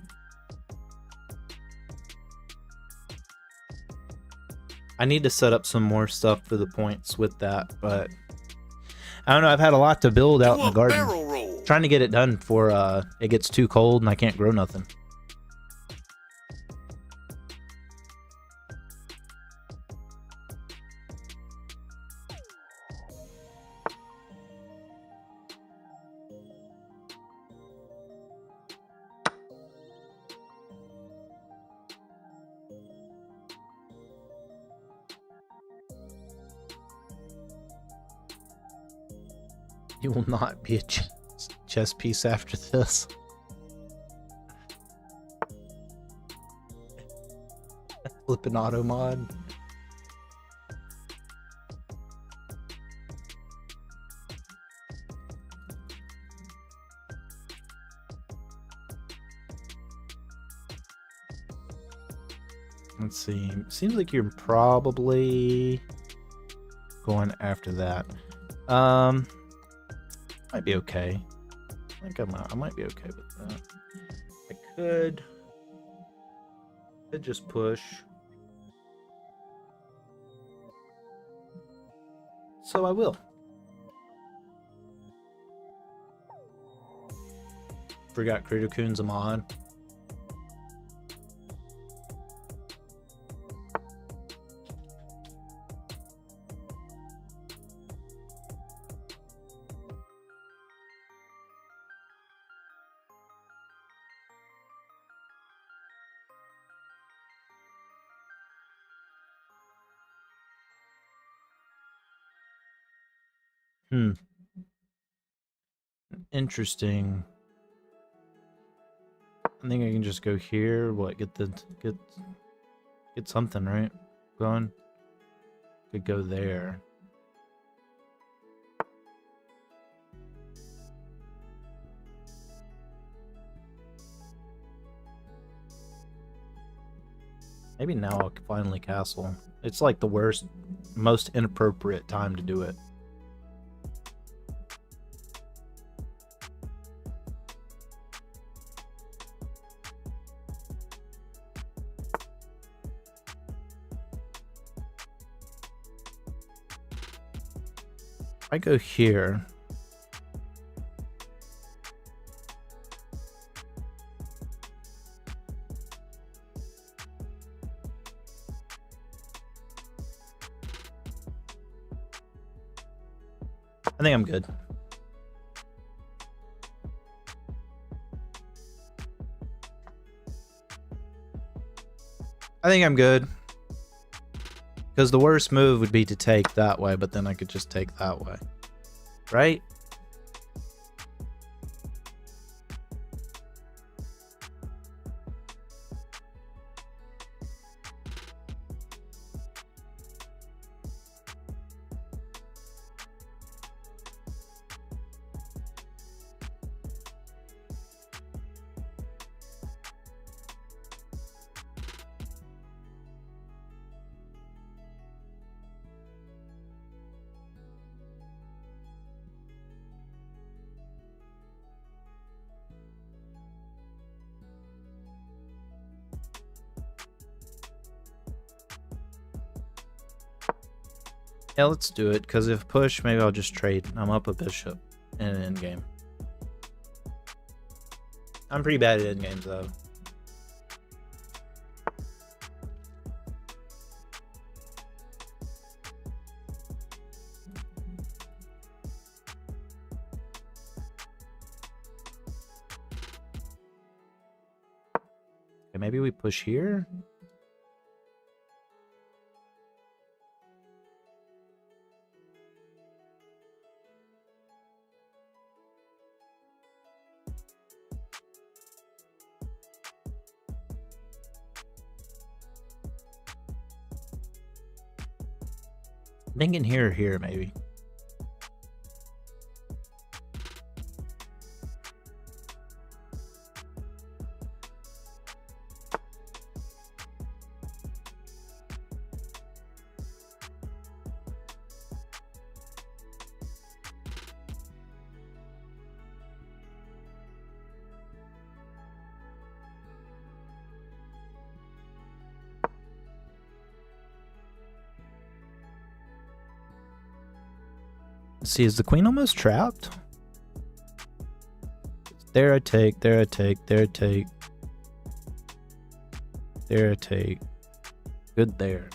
I need to set up some more stuff for the points with that, but I don't know. I've had a lot to build out in the garden. Trying to get it done before it gets too cold and I can't grow nothing. You will not be a chess piece after this. Flippin' auto mod. Let's see. Seems like you're probably going after that. Might be okay. I think I might be okay with that. I could just push. So I will. Forgot Kritokun's a mod. Interesting. I think I can just go here. What, get something, right? Going. Could go there. Maybe now I'll finally castle. It's like the worst, most inappropriate time to do it. I go here. I think I'm good. I think I'm good. Because the worst move would be to take that way, but then I could just take that way. Right? Yeah, let's do it, because if push, maybe I'll just trade. I'm up a bishop in an endgame. I'm pretty bad at endgames, though. Okay, maybe we push here? Thinking here or here, maybe. Let's see, is the queen almost trapped? There I take, there I take, there I take. There I take. Good there.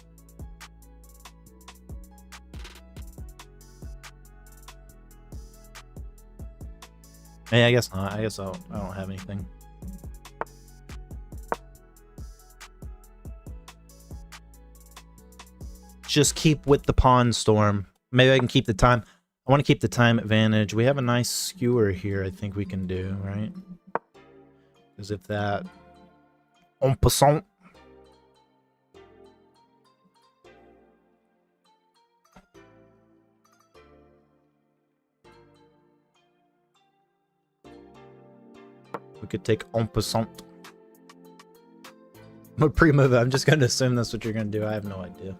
Hey, I guess not. I guess I don't have anything. Just keep with the pawn storm. Maybe I can keep the time. I want to keep the time advantage. We have a nice skewer here I think we can do, right? Because if that... En passant. We could take en passant. I'm a pre-move. I'm just going to assume that's what you're going to do. I have no idea.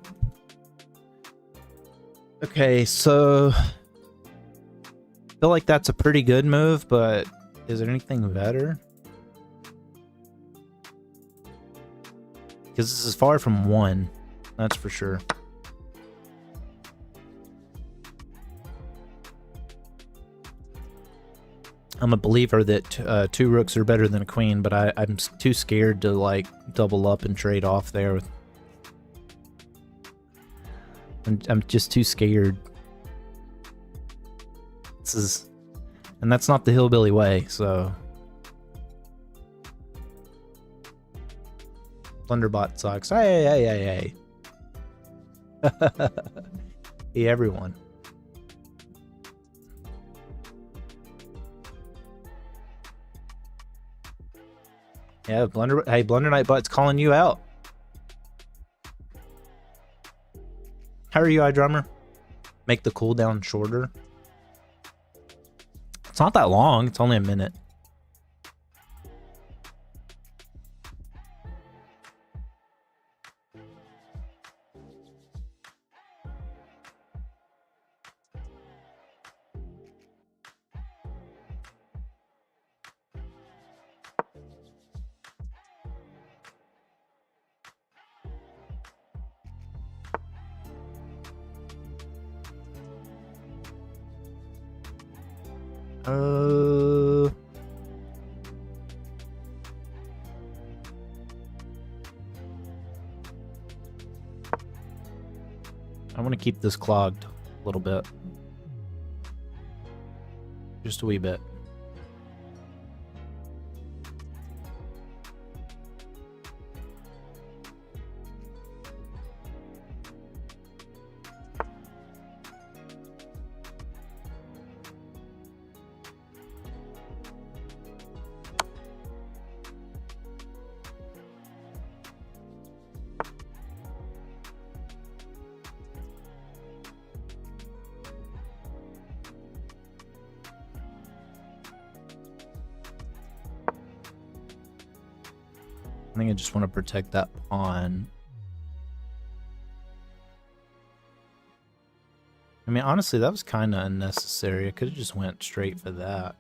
Okay, so... I feel like that's a pretty good move, but is there anything better? Because this is far from 1. That's for sure. I'm a believer that 2 rooks are better than a queen, but I'm too scared to like double up and trade off there. I'm just too scared. This is, and that's not the hillbilly way. So Blunderbot sucks. Hey. Hey everyone. Yeah, Hey, Blunder Nightbot's calling you out. How are you, iDrummer? Make the cooldown shorter. It's not that long. It's only a minute. I want to keep this clogged a little bit. Just a wee bit. I think I just want to protect that pawn. I mean, honestly, that was kind of unnecessary. I could have just went straight for that.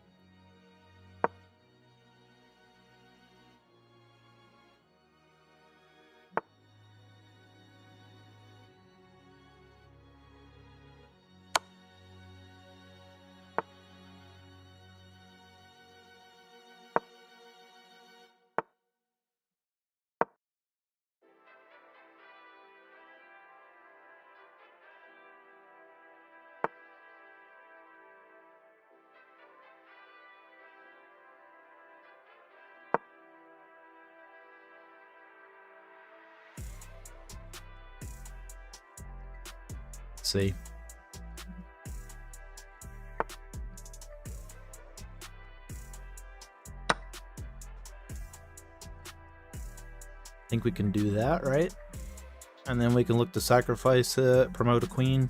See. I think we can do that, right? And then we can look to sacrifice it, promote a queen.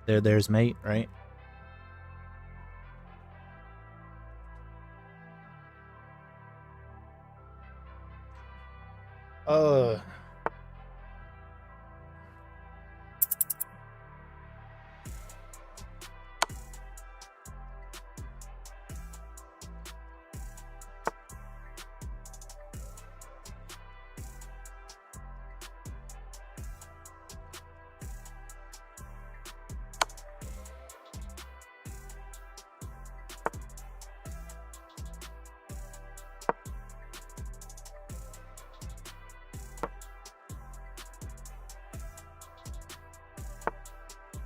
There's mate, right?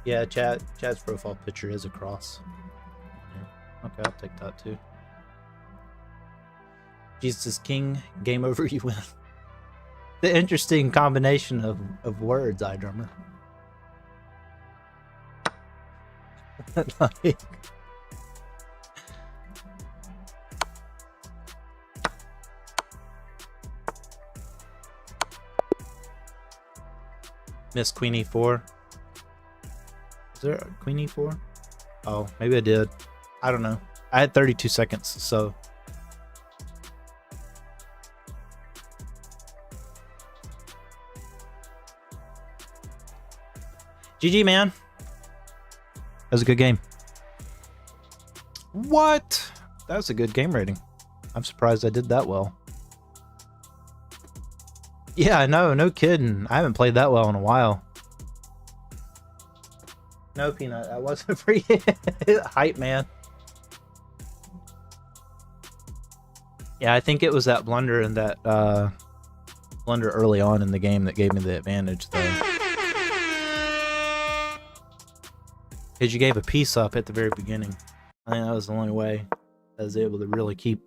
Yeah, Chad's profile picture is a cross. Yeah. Okay, I'll take that too. Jesus is king. Game over. You win. The interesting combination of words, iDrummer. Like, Miss Queen E4. Is there a Queen E4? Oh, maybe I did. I don't know. I had 32 seconds, so. GG, man. That was a good game. What? That was a good game rating. I'm surprised I did that well. Yeah, I know. No kidding. I haven't played that well in a while. No, Peanut. That wasn't for you. Hype, man. Yeah, I think it was that blunder and that blunder early on in the game that gave me the advantage, though. Because you gave a piece up at the very beginning. I think that was the only way I was able to really keep.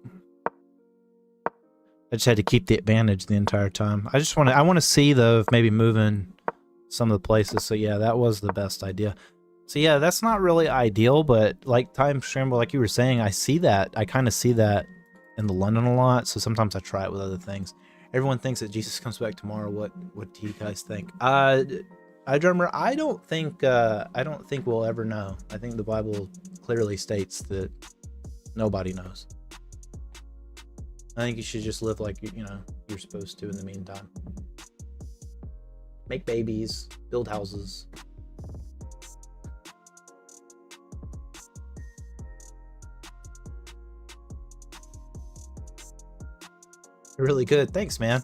I just had to keep the advantage the entire time. I want to see though if maybe moving some of the places. So yeah, that was the best idea. So yeah, that's not really ideal, but like time scramble, like you were saying, I see that. I kind of see that in the London a lot. So sometimes I try it with other things. Everyone thinks that Jesus comes back tomorrow. What do you guys think? iDrummer, I don't think we'll ever know. I think the Bible clearly states that nobody knows. I think you should just live like you're supposed to in the meantime. Make babies, build houses. Really good. Thanks, man.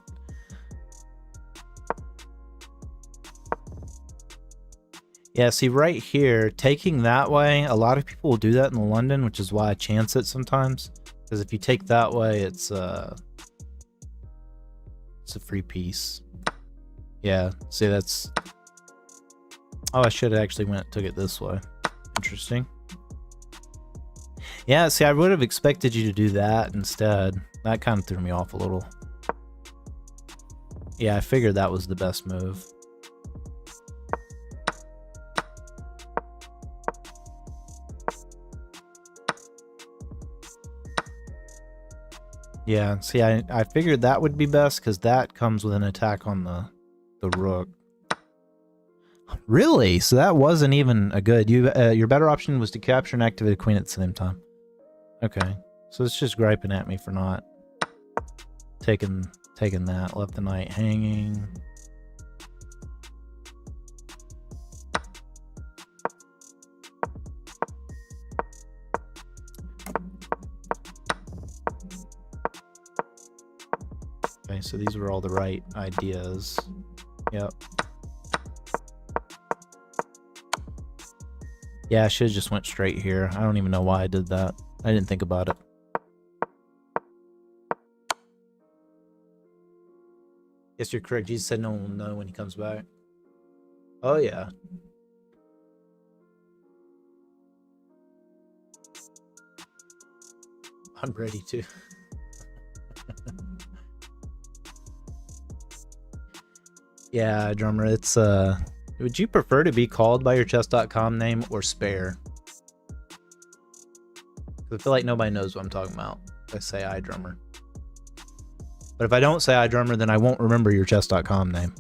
Yeah, see right here, taking that way, a lot of people will do that in London, which is why I chance it sometimes. Because if you take that way, it's a free piece. Yeah, see that's... Oh, I should have actually took it this way. Interesting. Yeah, see, I would have expected you to do that instead. That kind of threw me off a little. Yeah, I figured that was the best move. Yeah, see, I figured that would be best because that comes with an attack on the rook. Really? So that wasn't even a good... your better option was to capture and activate a queen at the same time. Okay, so it's just griping at me for not taking that. Left the knight hanging. Okay, so these were all the right ideas. Yep. Yeah, I should have just went straight here. I don't even know why I did that. I didn't think about it. Yes, you're correct. Jesus said no one will know when he comes back. Oh, yeah. I'm ready to. Yeah, drummer, it's would you prefer to be called by your chess.com name or spare? I feel like nobody knows what I'm talking about. I say iDrummer. But if I don't say iDrummer, then I won't remember your chess.com name.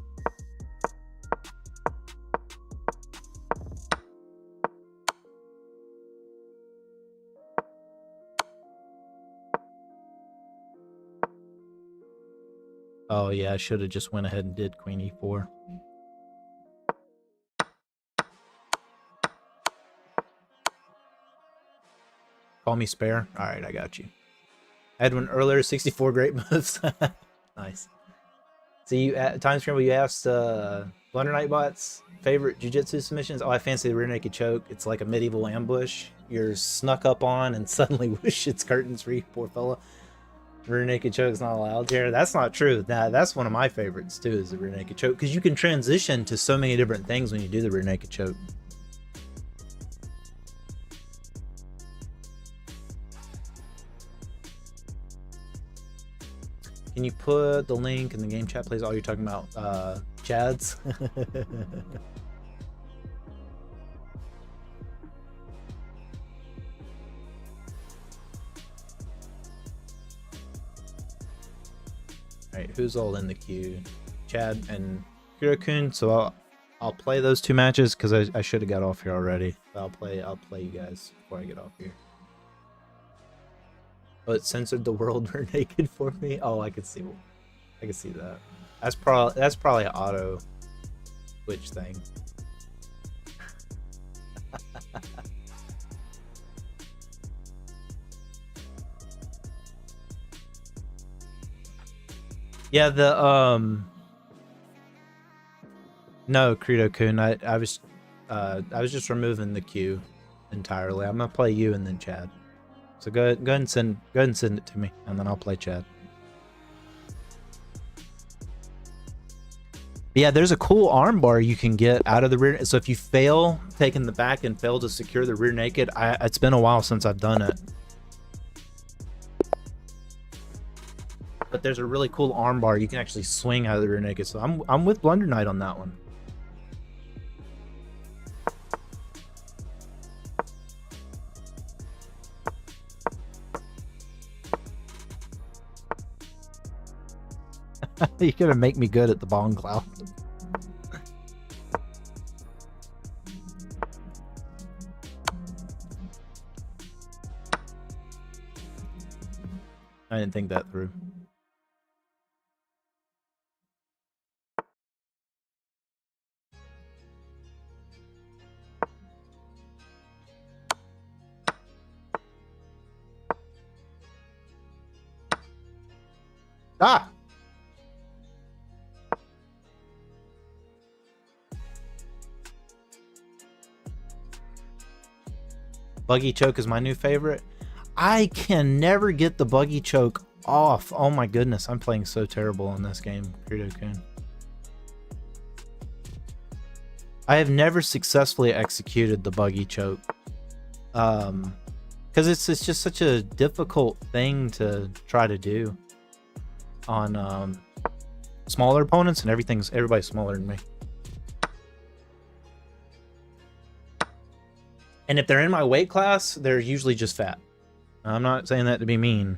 Oh yeah, I should have just went ahead and did Queen E4. Call me spare. All right, I got you. I had one earlier, 64 great moves. Nice. So you time scramble. You asked Blunder Nightbot's favorite jiu-jitsu submissions. Oh, I fancy the rear naked choke. It's like a medieval ambush. You're snuck up on, and suddenly whoosh, it's curtains free. Poor fella. Rear naked choke is not allowed here. That's not true. That's one of my favorites too. Is the rear naked choke because you can transition to so many different things when you do the rear naked choke. Can you put the link in the game chat, please? Oh, you're talking about Chads? Alright, who's all in the queue? Chad and Hirokun, so I'll play those 2 matches because I should have got off here already. I'll play you guys before I get off here. Oh, it censored the world we're naked for me. Oh, I can see that. That's probably an auto switch thing. Yeah, no, Credo-kun, I was just removing the queue entirely. I'm gonna play you and then Chad. So go ahead and send it to me, and then I'll play Chad. Yeah, there's a cool armbar you can get out of the rear. So if you fail taking the back and fail to secure the rear naked, it's been a while since I've done it. But there's a really cool armbar you can actually swing out of the rear naked. So I'm with Blunder Knight on that one. You're gonna make me good at the Bong Cloud. I didn't think that through. Ah! Buggy choke is my new favorite. I can never get the buggy choke off. Oh my goodness, I'm playing so terrible in this game, Credo-kun. I have never successfully executed the buggy choke. Because it's just such a difficult thing to try to do on smaller opponents, and everybody's smaller than me. And if they're in my weight class, they're usually just fat. I'm not saying that to be mean.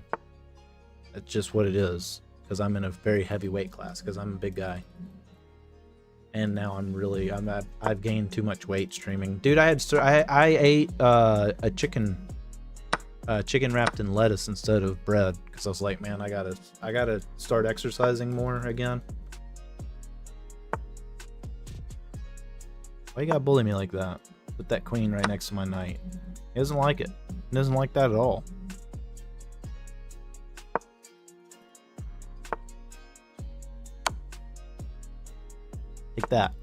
It's just what it is. Because I'm in a very heavy weight class. Because I'm a big guy. And now I've gained too much weight streaming. Dude, I ate a chicken wrapped in lettuce instead of bread. Because I was like, man, I gotta start exercising more again. Why you gotta bully me like that? Put that queen right next to my knight. He doesn't like it. He doesn't like that at all. Take that.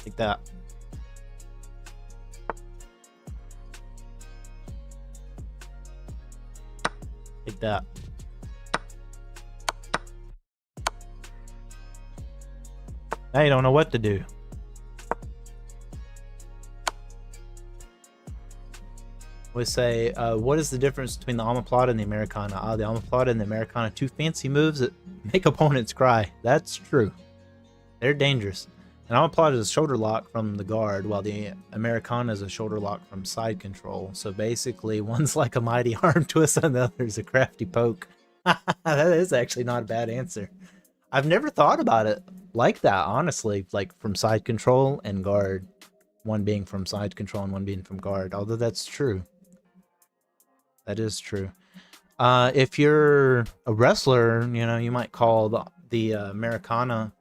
Take that. Take that. Now you don't know what to do. We say, what is the difference between the omoplata and the Americana? The omoplata and the Americana, 2 fancy moves that make opponents cry. That's true. They're dangerous. An omoplata is a shoulder lock from the guard, while the Americana is a shoulder lock from side control. So basically, one's like a mighty arm twist and the other is a crafty poke. That is actually not a bad answer. I've never thought about it like that, honestly, like from side control and guard. One being from side control and one being from guard, although that's true. That is true. If you're a wrestler, you know, you might call the Americana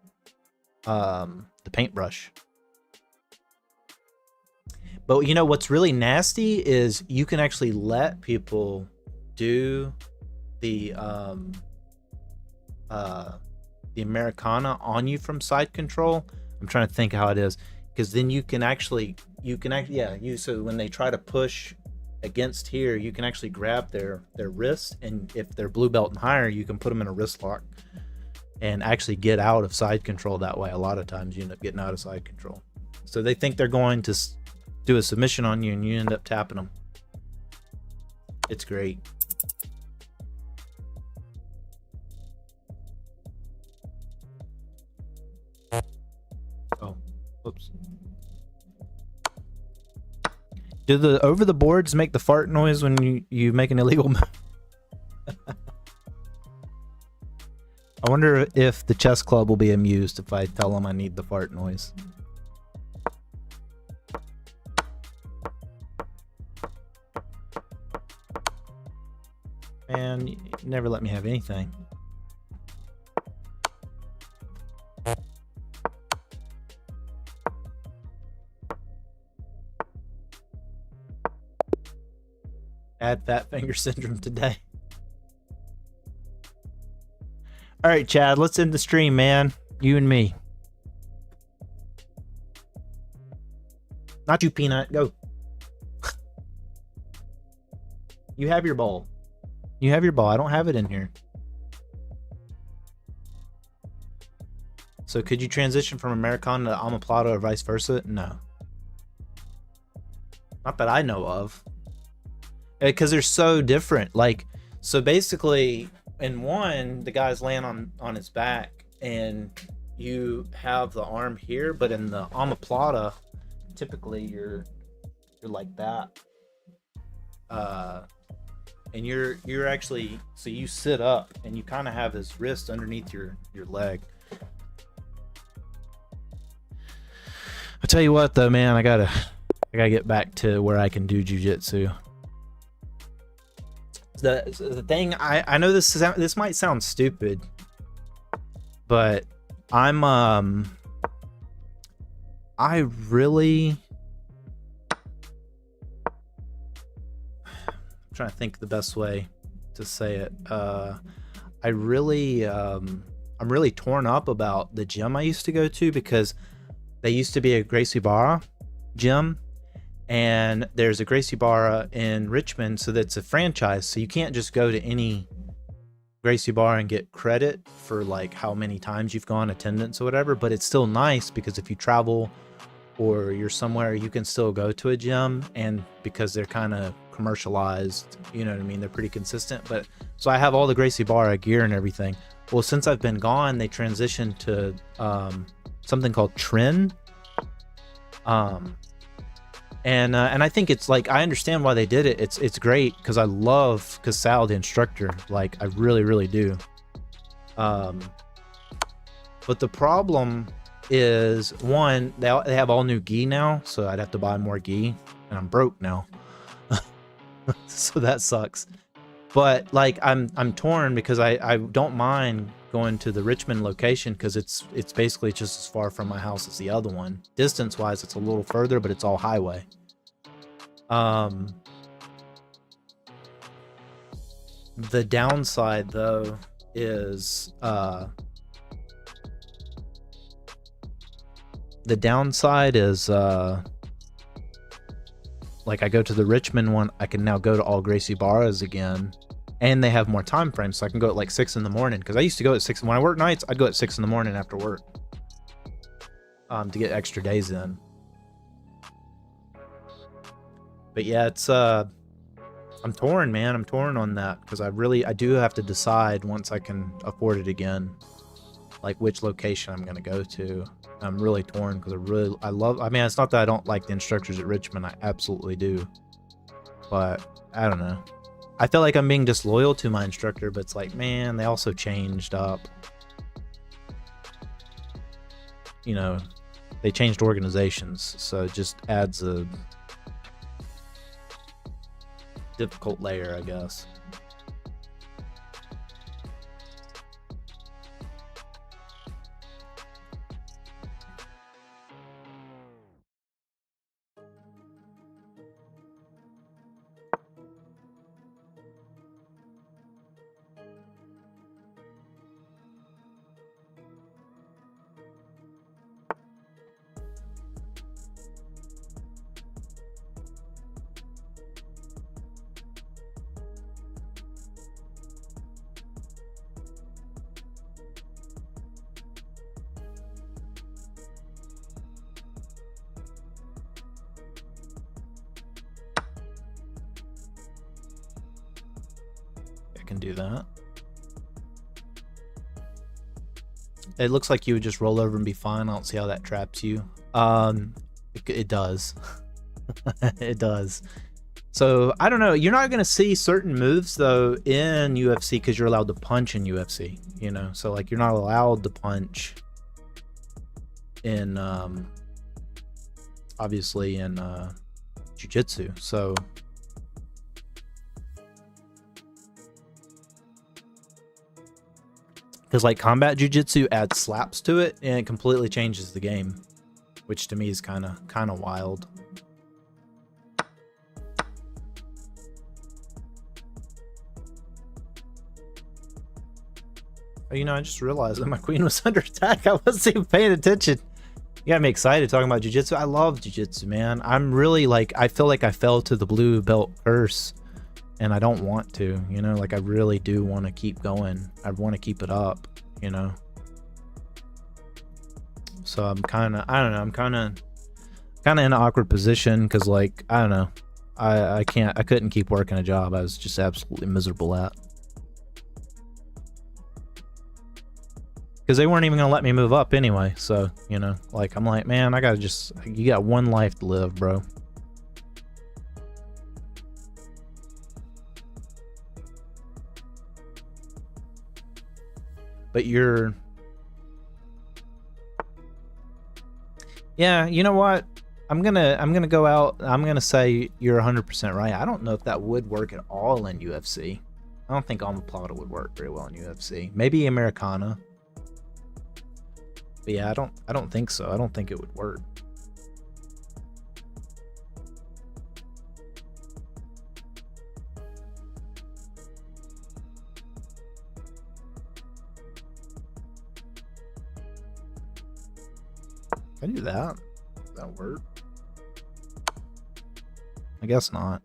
the paintbrush. But you know what's really nasty is you can actually let people do the Americana on you from side control. I'm trying to think how it is, because then you can actually so when they try to push against here, you can actually grab their wrist, and if they're blue belt and higher, you can put them in a wrist lock and actually get out of side control that way. A lot of times you end up getting out of side control. So they think they're going to do a submission on you and you end up tapping them. It's great. Oh, whoops. Do the over the boards make the fart noise when you make an illegal move? I wonder if the chess club will be amused if I tell them I need the fart noise. Man, you never let me have anything. Add fat finger syndrome today. All right, Chad, let's end the stream, man. You and me. Not you, Peanut. Go. You have your ball. You have your ball. I don't have it in here. So could you transition from Americana to Omoplata or vice versa? No. Not that I know of. Because they're so different. Like, so basically, in one, the guy's laying on his back, and you have the arm here, but in the omoplata, typically you're like that. And you're actually, so you sit up, and you kind of have his wrist underneath your leg. I tell you what, though, man, I gotta get back to where I can do jujitsu. The thing, I know this might sound stupid, but I'm trying to think the best way to say it. I'm really torn up about the gym I used to go to, because they used to be a Gracie Barra gym, and there's a Gracie Barra in Richmond, so that's a franchise. So you can't just go to any Gracie Barra and get credit for like how many times you've gone, attendance or whatever. But it's still nice because if you travel or you're somewhere, you can still go to a gym, and because they're kind of commercialized, you know what I mean, they're pretty consistent. But so I have all the Gracie Barra gear and everything. Well, since I've been gone, they transitioned to something called Trin. And I think it's like, I understand why they did it. It's great because I love Casal, the instructor. Like, I really do. But the problem is, one, they have all new gi now, so I'd have to buy more gi, and I'm broke now. So that sucks. But like, I'm torn because I don't mind going to the Richmond location because it's basically just as far from my house as the other one. Distance wise, it's a little further, but it's all highway. The downside though is like, I go to the Richmond one, I can now go to all Gracie Barras again, and they have more time frames, so I can go at like 6 in the morning, because I used to go at 6 when I work nights. I'd go at 6 in the morning after work to get extra days in. But yeah, it's I'm torn, man. I'm torn on that, because I do have to decide once I can afford it again, like which location I'm gonna go to. I'm really torn because I mean, it's not that I don't like the instructors at Richmond. I absolutely do. But I don't know. I feel like I'm being disloyal to my instructor, but it's like, man, they also changed up. You know, they changed organizations, so it just adds a difficult layer, I guess. I can do that. It looks like you would just roll over and be fine. I don't see how that traps you. It does. It does. So I don't know. You're not gonna see certain moves though in UFC because you're allowed to punch in UFC. You know, so like you're not allowed to punch in obviously in jiu-jitsu. So because like combat jiu-jitsu adds slaps to it and it completely changes the game, which to me is kind of wild. Oh, you know, I just realized that my queen was under attack. I wasn't even paying attention. You got me excited talking about jiu-jitsu. I love jiu-jitsu, man. I'm really like, I feel like I fell to the blue belt curse and I don't want to, you know, like I really do want to keep going. I want to keep it up, you know. So I'm kind of, I don't know, I'm kind of in an awkward position because like, I don't know. I couldn't keep working a job I was just absolutely miserable at. Because they weren't even going to let me move up anyway. So, you know, like, I'm like, man, I got to just, you got one life to live, bro. But you're, yeah, you know what? I'm gonna go out. I'm gonna say you're 100% right. I don't know if that would work at all in UFC. I don't think omoplata would work very well in UFC. Maybe Americana. But yeah, I don't think so. I don't think it would work. Can I do that? Does that work? I guess not.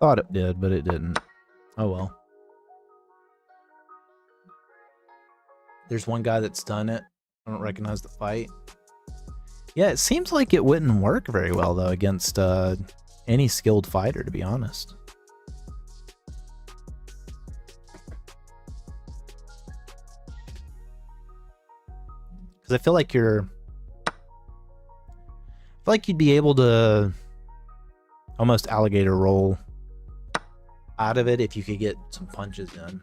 Thought it did, but it didn't. Oh well. There's one guy that's done it. I don't recognize the fight. Yeah, it seems like it wouldn't work very well though against any skilled fighter, to be honest. Because I feel like you'd be able to almost alligator roll out of it if you could get some punches in.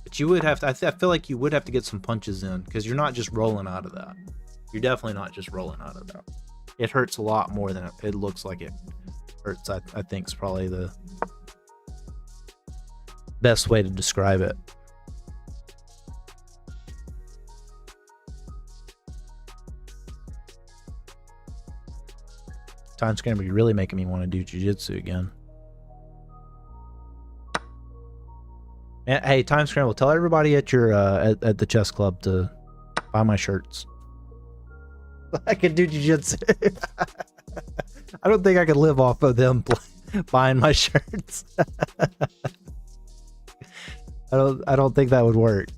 But you would have to, I feel like you would have to get some punches in because you're not just rolling out of that. You're definitely not just rolling out of that. It hurts a lot more than it looks like it hurts. I think is probably the best way to describe it. Time Scramble, you're really making me want to do jiu-jitsu again. And, hey, Time Scramble, tell everybody at your at the chess club to buy my shirts. I can do jiu-jitsu. I don't think I could live off of them buying my shirts. I don't think that would work.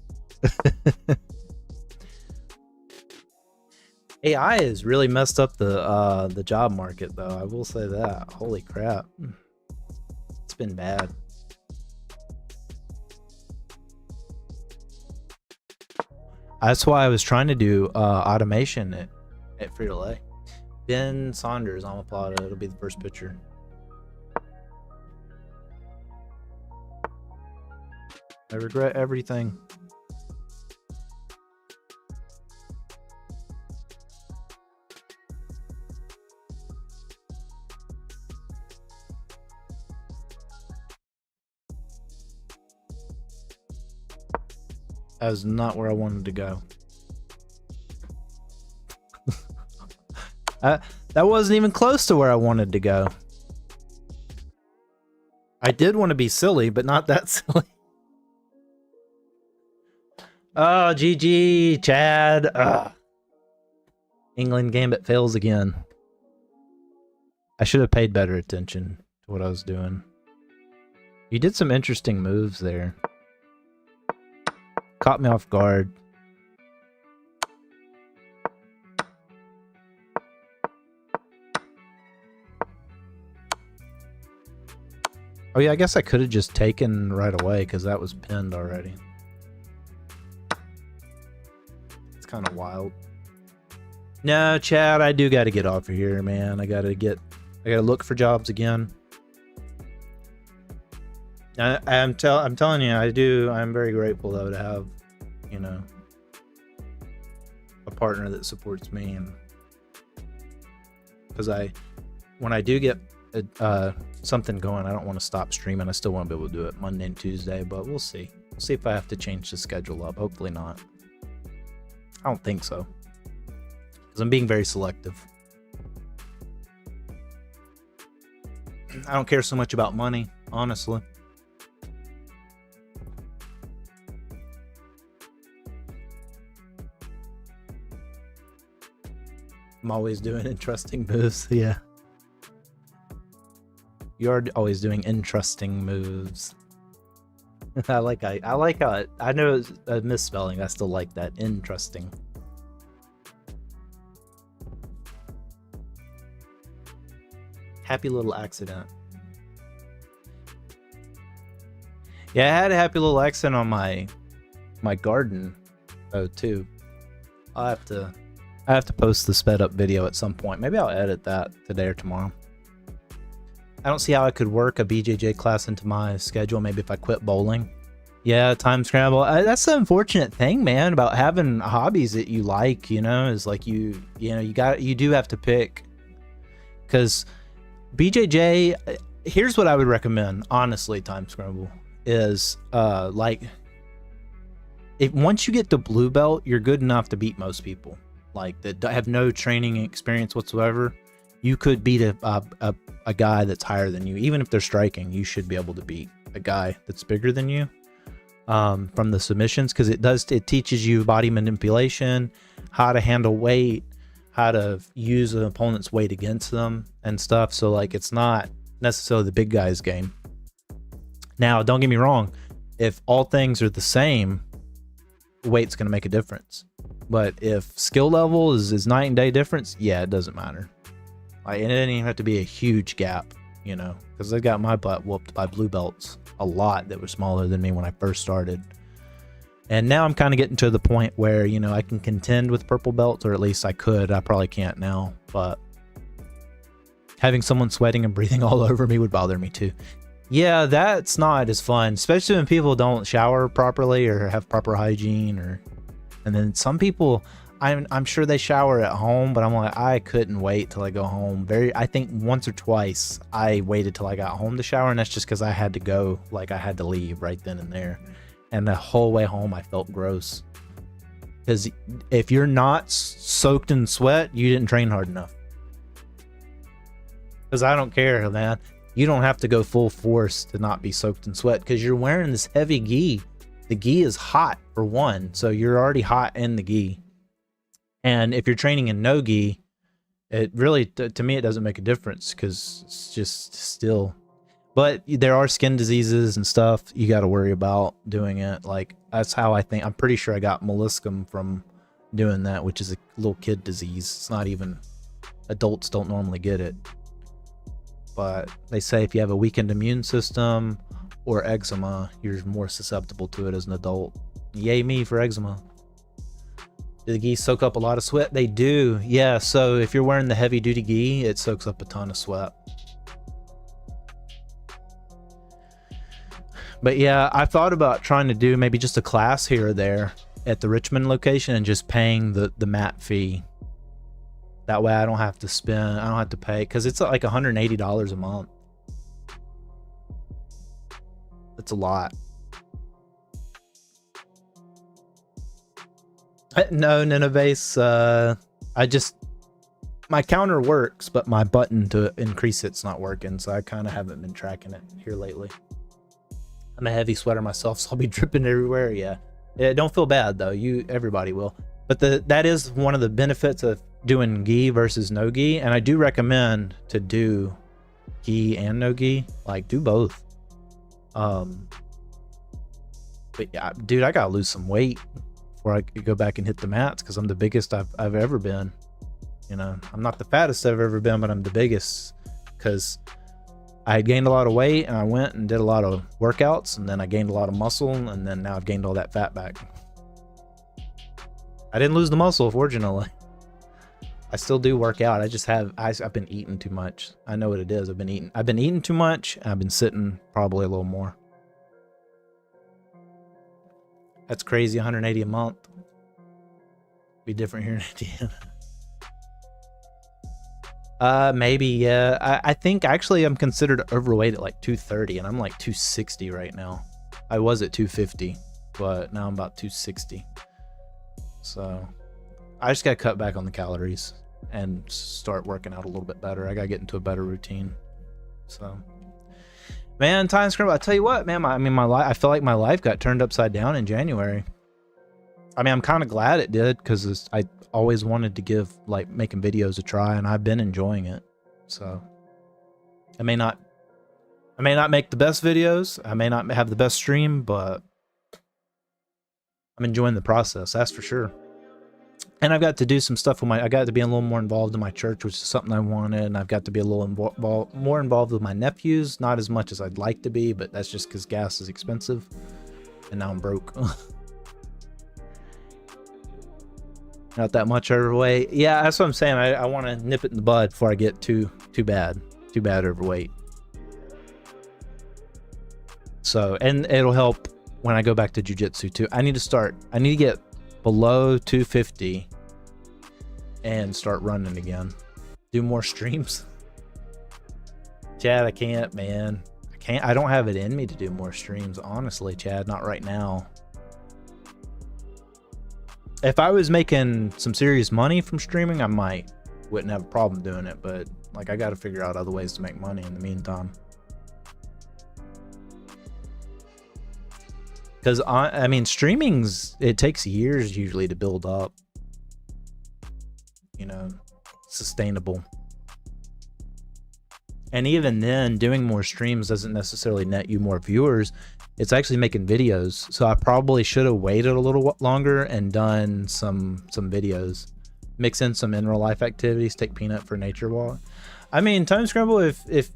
AI has really messed up the job market, though. I will say that. Holy crap, it's been bad. That's why I was trying to do automation at Frito-Lay. Ben Saunders, omoplata. It'll be the first picture. I regret everything. That was not where I wanted to go. That wasn't even close to where I wanted to go. I did want to be silly, but not that silly. Oh, GG, Chad. Ugh. England Gambit fails again. I should have paid better attention to what I was doing. You did some interesting moves there. Caught me off guard. Oh yeah, I guess I could have just taken right away because that was pinned already. It's kind of wild. No, Chad, I do got to get off of here, man. I gotta look for jobs again. I'm telling you, I'm very grateful though to have, you know, a partner that supports me, and because when I do get something going, I don't want to stop streaming. I still want to be able to do it Monday and Tuesday, but we'll see. We'll see if I have to change the schedule up. Hopefully not. I don't think so, because I'm being very selective. I don't care so much about money, honestly. I'm always doing interesting moves. Yeah. You're always doing interesting moves. I like how I know it's a misspelling. I still like that. Interesting. Happy little accident. Yeah, I had a happy little accident on my garden though too. I have to post the sped up video at some point. Maybe I'll edit that today or tomorrow. I don't see how I could work a BJJ class into my schedule. Maybe if I quit bowling. Yeah, time scramble. That's the unfortunate thing, man, about having hobbies that you like, you know, is like you do have to pick. Because BJJ, here's what I would recommend, honestly, time scramble, is like, if once you get to blue belt, you're good enough to beat most people. Like, that have no training experience whatsoever. You could beat a guy that's higher than you. Even if they're striking, you should be able to beat a guy that's bigger than you from the submissions, because it teaches you body manipulation, how to handle weight, how to use an opponent's weight against them and stuff. So like, it's not necessarily the big guy's game. Now, don't get me wrong, if all things are the same, weight's going to make a difference. But if skill level is night and day difference, yeah, it doesn't matter. Like, it didn't even have to be a huge gap, you know, because I got my butt whooped by blue belts a lot that were smaller than me when I first started. And now I'm kind of getting to the point where, you know, I can contend with purple belts, or at least I could. I probably can't now, but having someone sweating and breathing all over me would bother me too. Yeah, that's not as fun, especially when people don't shower properly or have proper hygiene, and then some people, I'm sure they shower at home, but I'm like, I couldn't wait till I go home. I think once or twice I waited till I got home to shower, and that's just because I had to go, like I had to leave right then and there. And the whole way home I felt gross. Because if you're not soaked in sweat, you didn't train hard enough. Because I don't care, man. You don't have to go full force to not be soaked in sweat, because you're wearing this heavy gi. The gi is hot for one, so you're already hot in the gi. And if you're training in no gi, it really, to me, it doesn't make a difference, because it's just still. But there are skin diseases and stuff you got to worry about doing it. Like, that's how I think. I'm pretty sure I got molluscum from doing that, which is a little kid disease. It's not even, adults don't normally get it. But they say if you have a weakened immune system or eczema, you're more susceptible to it as an adult. Yay me for eczema. Do the gi soak up a lot of sweat? They do. Yeah, so if you're wearing the heavy duty gi, it soaks up a ton of sweat. But yeah, I thought about trying to do maybe just a class here or there at the Richmond location and just paying the mat fee. That way I don't have to spend, I don't have to pay, because it's like $180 a month. That's a lot. No, Nineveh, my counter works, but my button to increase it's not working, so I kind of haven't been tracking it here lately. I'm a heavy sweater myself, so I'll be dripping everywhere. Yeah, don't feel bad though. Everybody will. But that is one of the benefits of doing gi versus no gi, and I do recommend to do gi and no gi. Like, do both. But yeah, dude, I gotta lose some weight before I could go back and hit the mats, because I'm the biggest I've ever been. You know, I'm not the fattest I've ever been, but I'm the biggest, because I had gained a lot of weight, and I went and did a lot of workouts, and then I gained a lot of muscle, and then now I've gained all that fat back. I didn't lose the muscle, fortunately. I still do work out. I've been eating too much. I know what it is. I've been eating too much, and I've been sitting probably a little more. That's crazy, 180 a month. Be different here in Indiana. Maybe, yeah. I think actually I'm considered overweight at like 230, and I'm like 260 right now. I was at 250, but now I'm about 260. So I just gotta cut back on the calories and start working out a little bit better. I gotta get into a better routine. So, man, time scramble. I tell you what, man. I feel like my life got turned upside down in January. I mean, I'm kind of glad it did, because I always wanted to give like making videos a try, and I've been enjoying it. So I may not make the best videos, I may not have the best stream, but I'm enjoying the process, that's for sure. And I've got to do some stuff with I got to be a little more involved in my church, which is something I wanted, and I've got to be a little more involved with my nephews, not as much as I'd like to be, but that's just because gas is expensive, and now I'm broke. Not that much overweight. Yeah, that's what I'm saying. I want to nip it in the bud before I get too bad overweight. So, and it'll help when I go back to jiu-jitsu too. I need to get below 250 and start running again. Do more streams. Chad, I can't, man. I don't have it in me to do more streams, honestly, Chad. Not right now. If I was making some serious money from streaming, I wouldn't have a problem doing it, but like I got to figure out other ways to make money in the meantime. Because I mean, it takes years usually to build up, you know, sustainable. And even then, doing more streams doesn't necessarily net you more viewers. It's actually making videos. So I probably should have waited a little longer and done some videos. Mix in some in real life activities, take Peanut for a nature walk. I mean, Time Scramble, if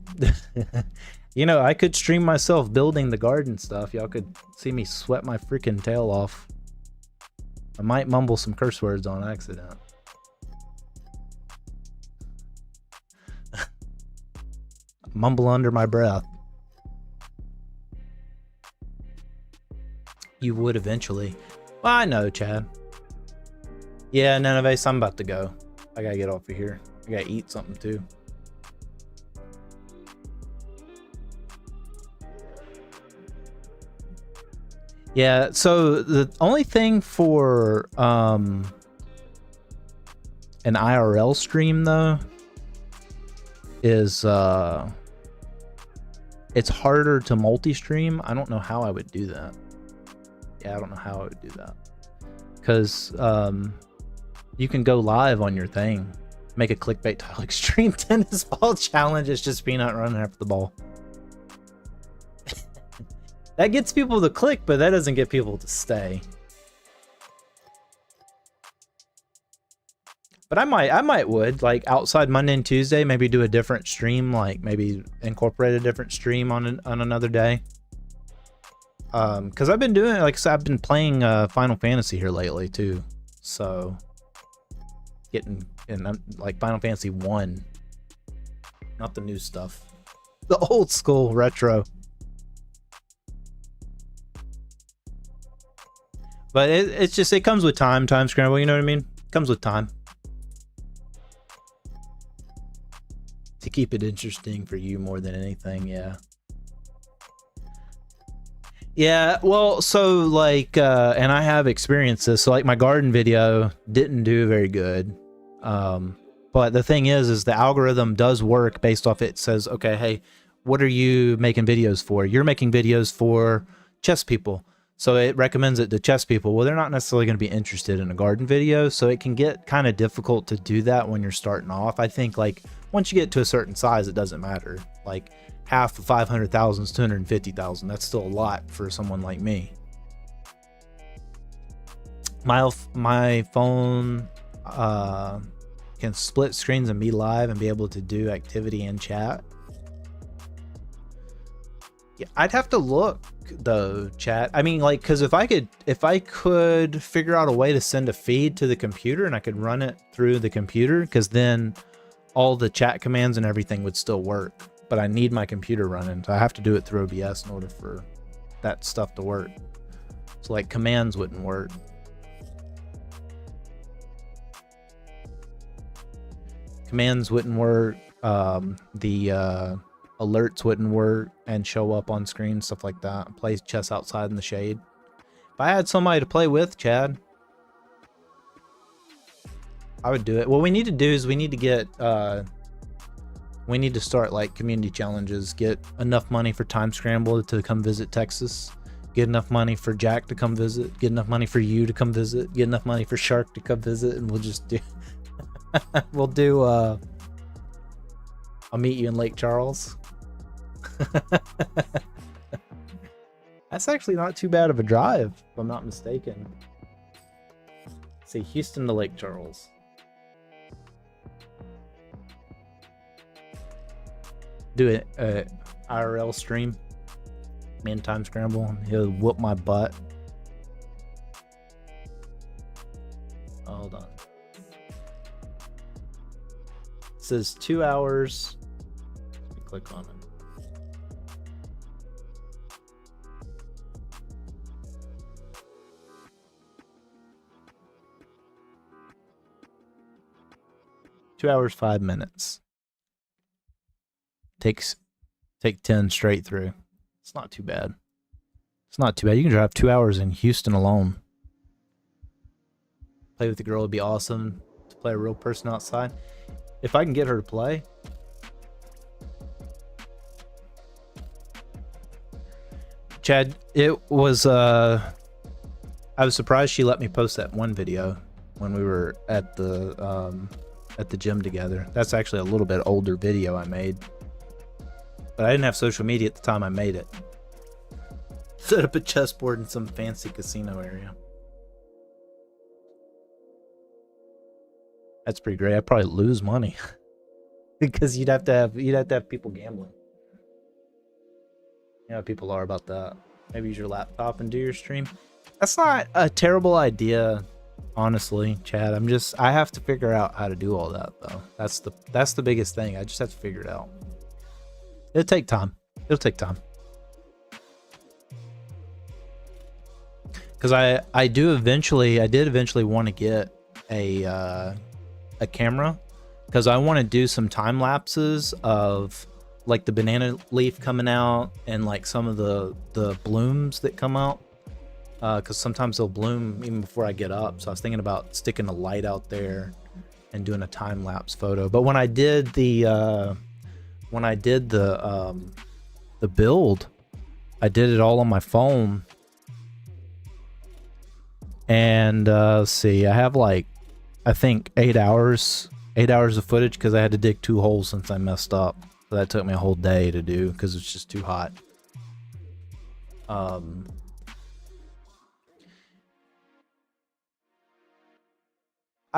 you know, I could stream myself building the garden stuff. Y'all could see me sweat my freaking tail off. I might mumble some curse words on accident. Mumble under my breath. You would eventually. Well, I know, Chad. Yeah, Nineveh, I'm about to go. I gotta get off of here. I gotta eat something too. Yeah, so the only thing for an IRL stream though is it's harder to multi-stream. I don't know how I would do that. Yeah, I don't know how I would do that. Because you can go live on your thing. Make a clickbait title, extreme tennis ball challenge. It's just Peanut running after the ball. That gets people to click, but that doesn't get people to stay. But I might would, like, outside Monday and Tuesday, maybe do a different stream, like maybe incorporate a different stream on another day. Because I've been doing, like I said, I've been playing Final Fantasy here lately too. So getting in like Final Fantasy 1, not the new stuff, the old school retro. But it's just, it comes with time scramble, you know what I mean? It comes with time. To keep it interesting for you more than anything, yeah. Yeah, well, so like, and I have experienced this, so like my garden video didn't do very good. But the thing is the algorithm does work based off, it says, okay, hey, what are you making videos for? You're making videos for chess people. So it recommends it to chess people. Well, they're not necessarily going to be interested in a garden video. So it can get kind of difficult to do that when you're starting off. I think like once you get to a certain size, it doesn't matter. Like half of 500,000 is 250,000. That's still a lot for someone like me. My phone can split screens and be live and be able to do activity and chat. Yeah, I'd have to look though, chat. I mean, like, because if I could figure out a way to send a feed to the computer and I could run it through the computer, because then all the chat commands and everything would still work. But I need my computer running, so I have to do it through OBS in order for that stuff to work. So like commands wouldn't work. Commands wouldn't work. The alerts wouldn't work and show up on screen, stuff like that. Play chess outside in the shade. If I had somebody to play with, Chad, I would do it. What we need to do is we need to get we need to start like community challenges, get enough money for Time Scramble to come visit Texas, get enough money for Jack to come visit, get enough money for you to come visit, get enough money for Shark to come visit, and we'll just do we'll do I'll meet you in Lake Charles. That's actually not too bad of a drive, if I'm not mistaken. Let's see, Houston to Lake Charles. Do it IRL stream. Me and Time Scramble. He'll whoop my butt. Oh, hold on. It says 2 hours. Let me click on it. Two hours, 5 minutes. Take 10 straight through. It's not too bad. It's not too bad. You can drive 2 hours in Houston alone. Play with the girl would be awesome. To play a real person outside. If I can get her to play. Chad, it was I was surprised she let me post that one video when we were at the gym together. That's actually a little bit older video I made. But I didn't have social media at the time I made it. Set up a chessboard in some fancy casino area. That's pretty great. I'd probably lose money. Because you'd have to have people gambling. You know how people are about that. Maybe use your laptop and do your stream. That's not a terrible idea, honestly, Chad. I have to figure out how to do all that though. That's the biggest thing. I just have to figure it out. It'll take time. It'll take time. Because I did eventually want to get a camera, because I want to do some time lapses of like the banana leaf coming out and like some of the blooms that come out, because sometimes they'll bloom even before I get up. So I was thinking about sticking a light out there and doing a time lapse photo. But when I did the build, I did it all on my phone. And let's see, I have like, I think 8 hours of footage, because I had to dig 2 holes since I messed up. So that took me a whole day to do because it's just too hot. I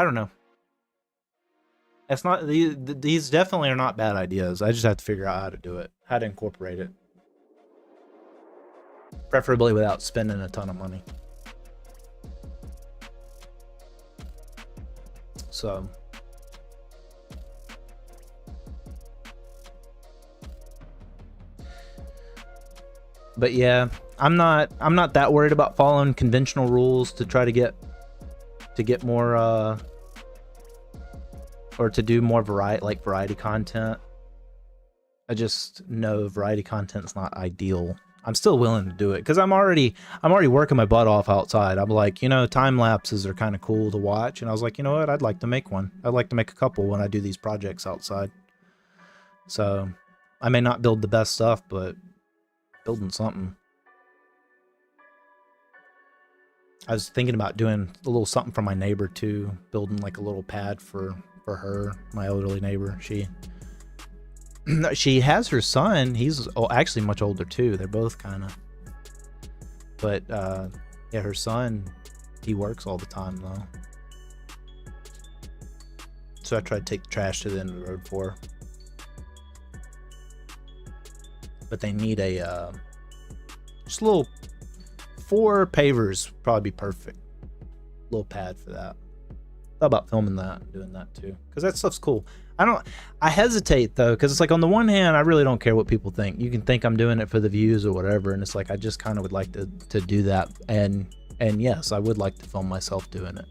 don't know. It's not, these definitely are not bad ideas. I just have to figure out how to do it, how to incorporate it. Preferably without spending a ton of money. So but yeah, I'm not that worried about following conventional rules to try to get more or to do more variety content. I just know variety content's not ideal. I'm still willing to do it because I'm already working my butt off outside. I'm like, you know, time lapses are kind of cool to watch, and I was like, you know what, I'd like to make one. I'd like to make a couple when I do these projects outside. So I may not build the best stuff, but building something. I was thinking about doing a little something for my neighbor too, building like a little pad for her, my elderly neighbor. She has her son. He's actually much older too. They're both kind of. But yeah, her son, he works all the time though. So I tried to take the trash to the end of the road for her. But they need a Just a little 4 pavers would probably be perfect. Little pad for that. Thought about filming that and doing that too, because that stuff's cool. I hesitate though, because it's like, on the one hand, I really don't care what people think. You can think I'm doing it for the views or whatever, and it's like, I just kind of would like to do that, and yes, I would like to film myself doing it.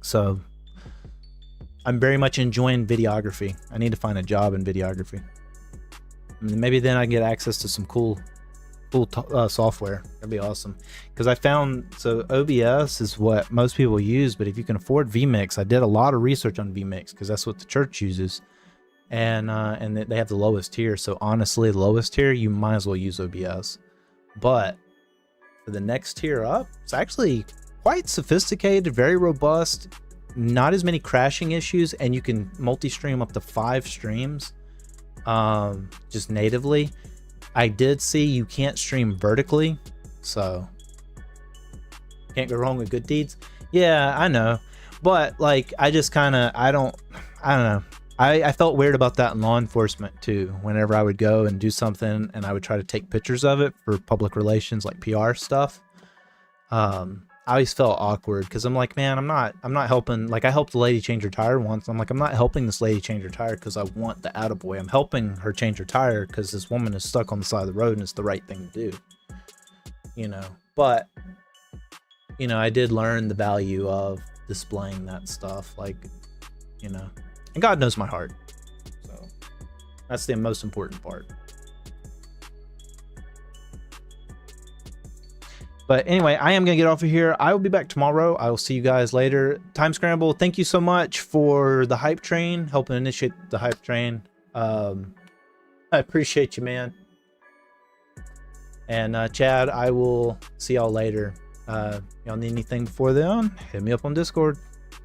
So I'm very much enjoying videography. I need to find a job in videography. Maybe then I get access to some cool software. That'd be awesome. Because I found, so OBS is what most people use, but if you can afford vMix, I did a lot of research on vMix because that's what the church uses, and they have the lowest tier. So honestly, the lowest tier, you might as well use OBS. But for the next tier up, it's actually quite sophisticated, very robust, not as many crashing issues, and you can multi-stream up to 5 streams just natively. I did see you can't stream vertically, so can't go wrong with good deeds. Yeah, I know, but like, I just kind of, I don't know. I felt weird about that in law enforcement too. Whenever I would go and do something and I would try to take pictures of it for public relations, like PR stuff, I always felt awkward because I'm like, man, I'm not helping. Like, I helped the lady change her tire once. I'm like, I'm not helping this lady change her tire because I want the attaboy. I'm helping her change her tire because this woman is stuck on the side of the road and it's the right thing to do, you know. But, you know, I did learn the value of displaying that stuff, like, you know, and God knows my heart. So that's the most important part. But anyway, I am going to get off of here. I will be back tomorrow. I will see you guys later. Time Scramble, thank you so much for the hype train, helping initiate the hype train. I appreciate you, man. And Chad, I will see y'all later. Y'all need anything before then, hit me up on Discord.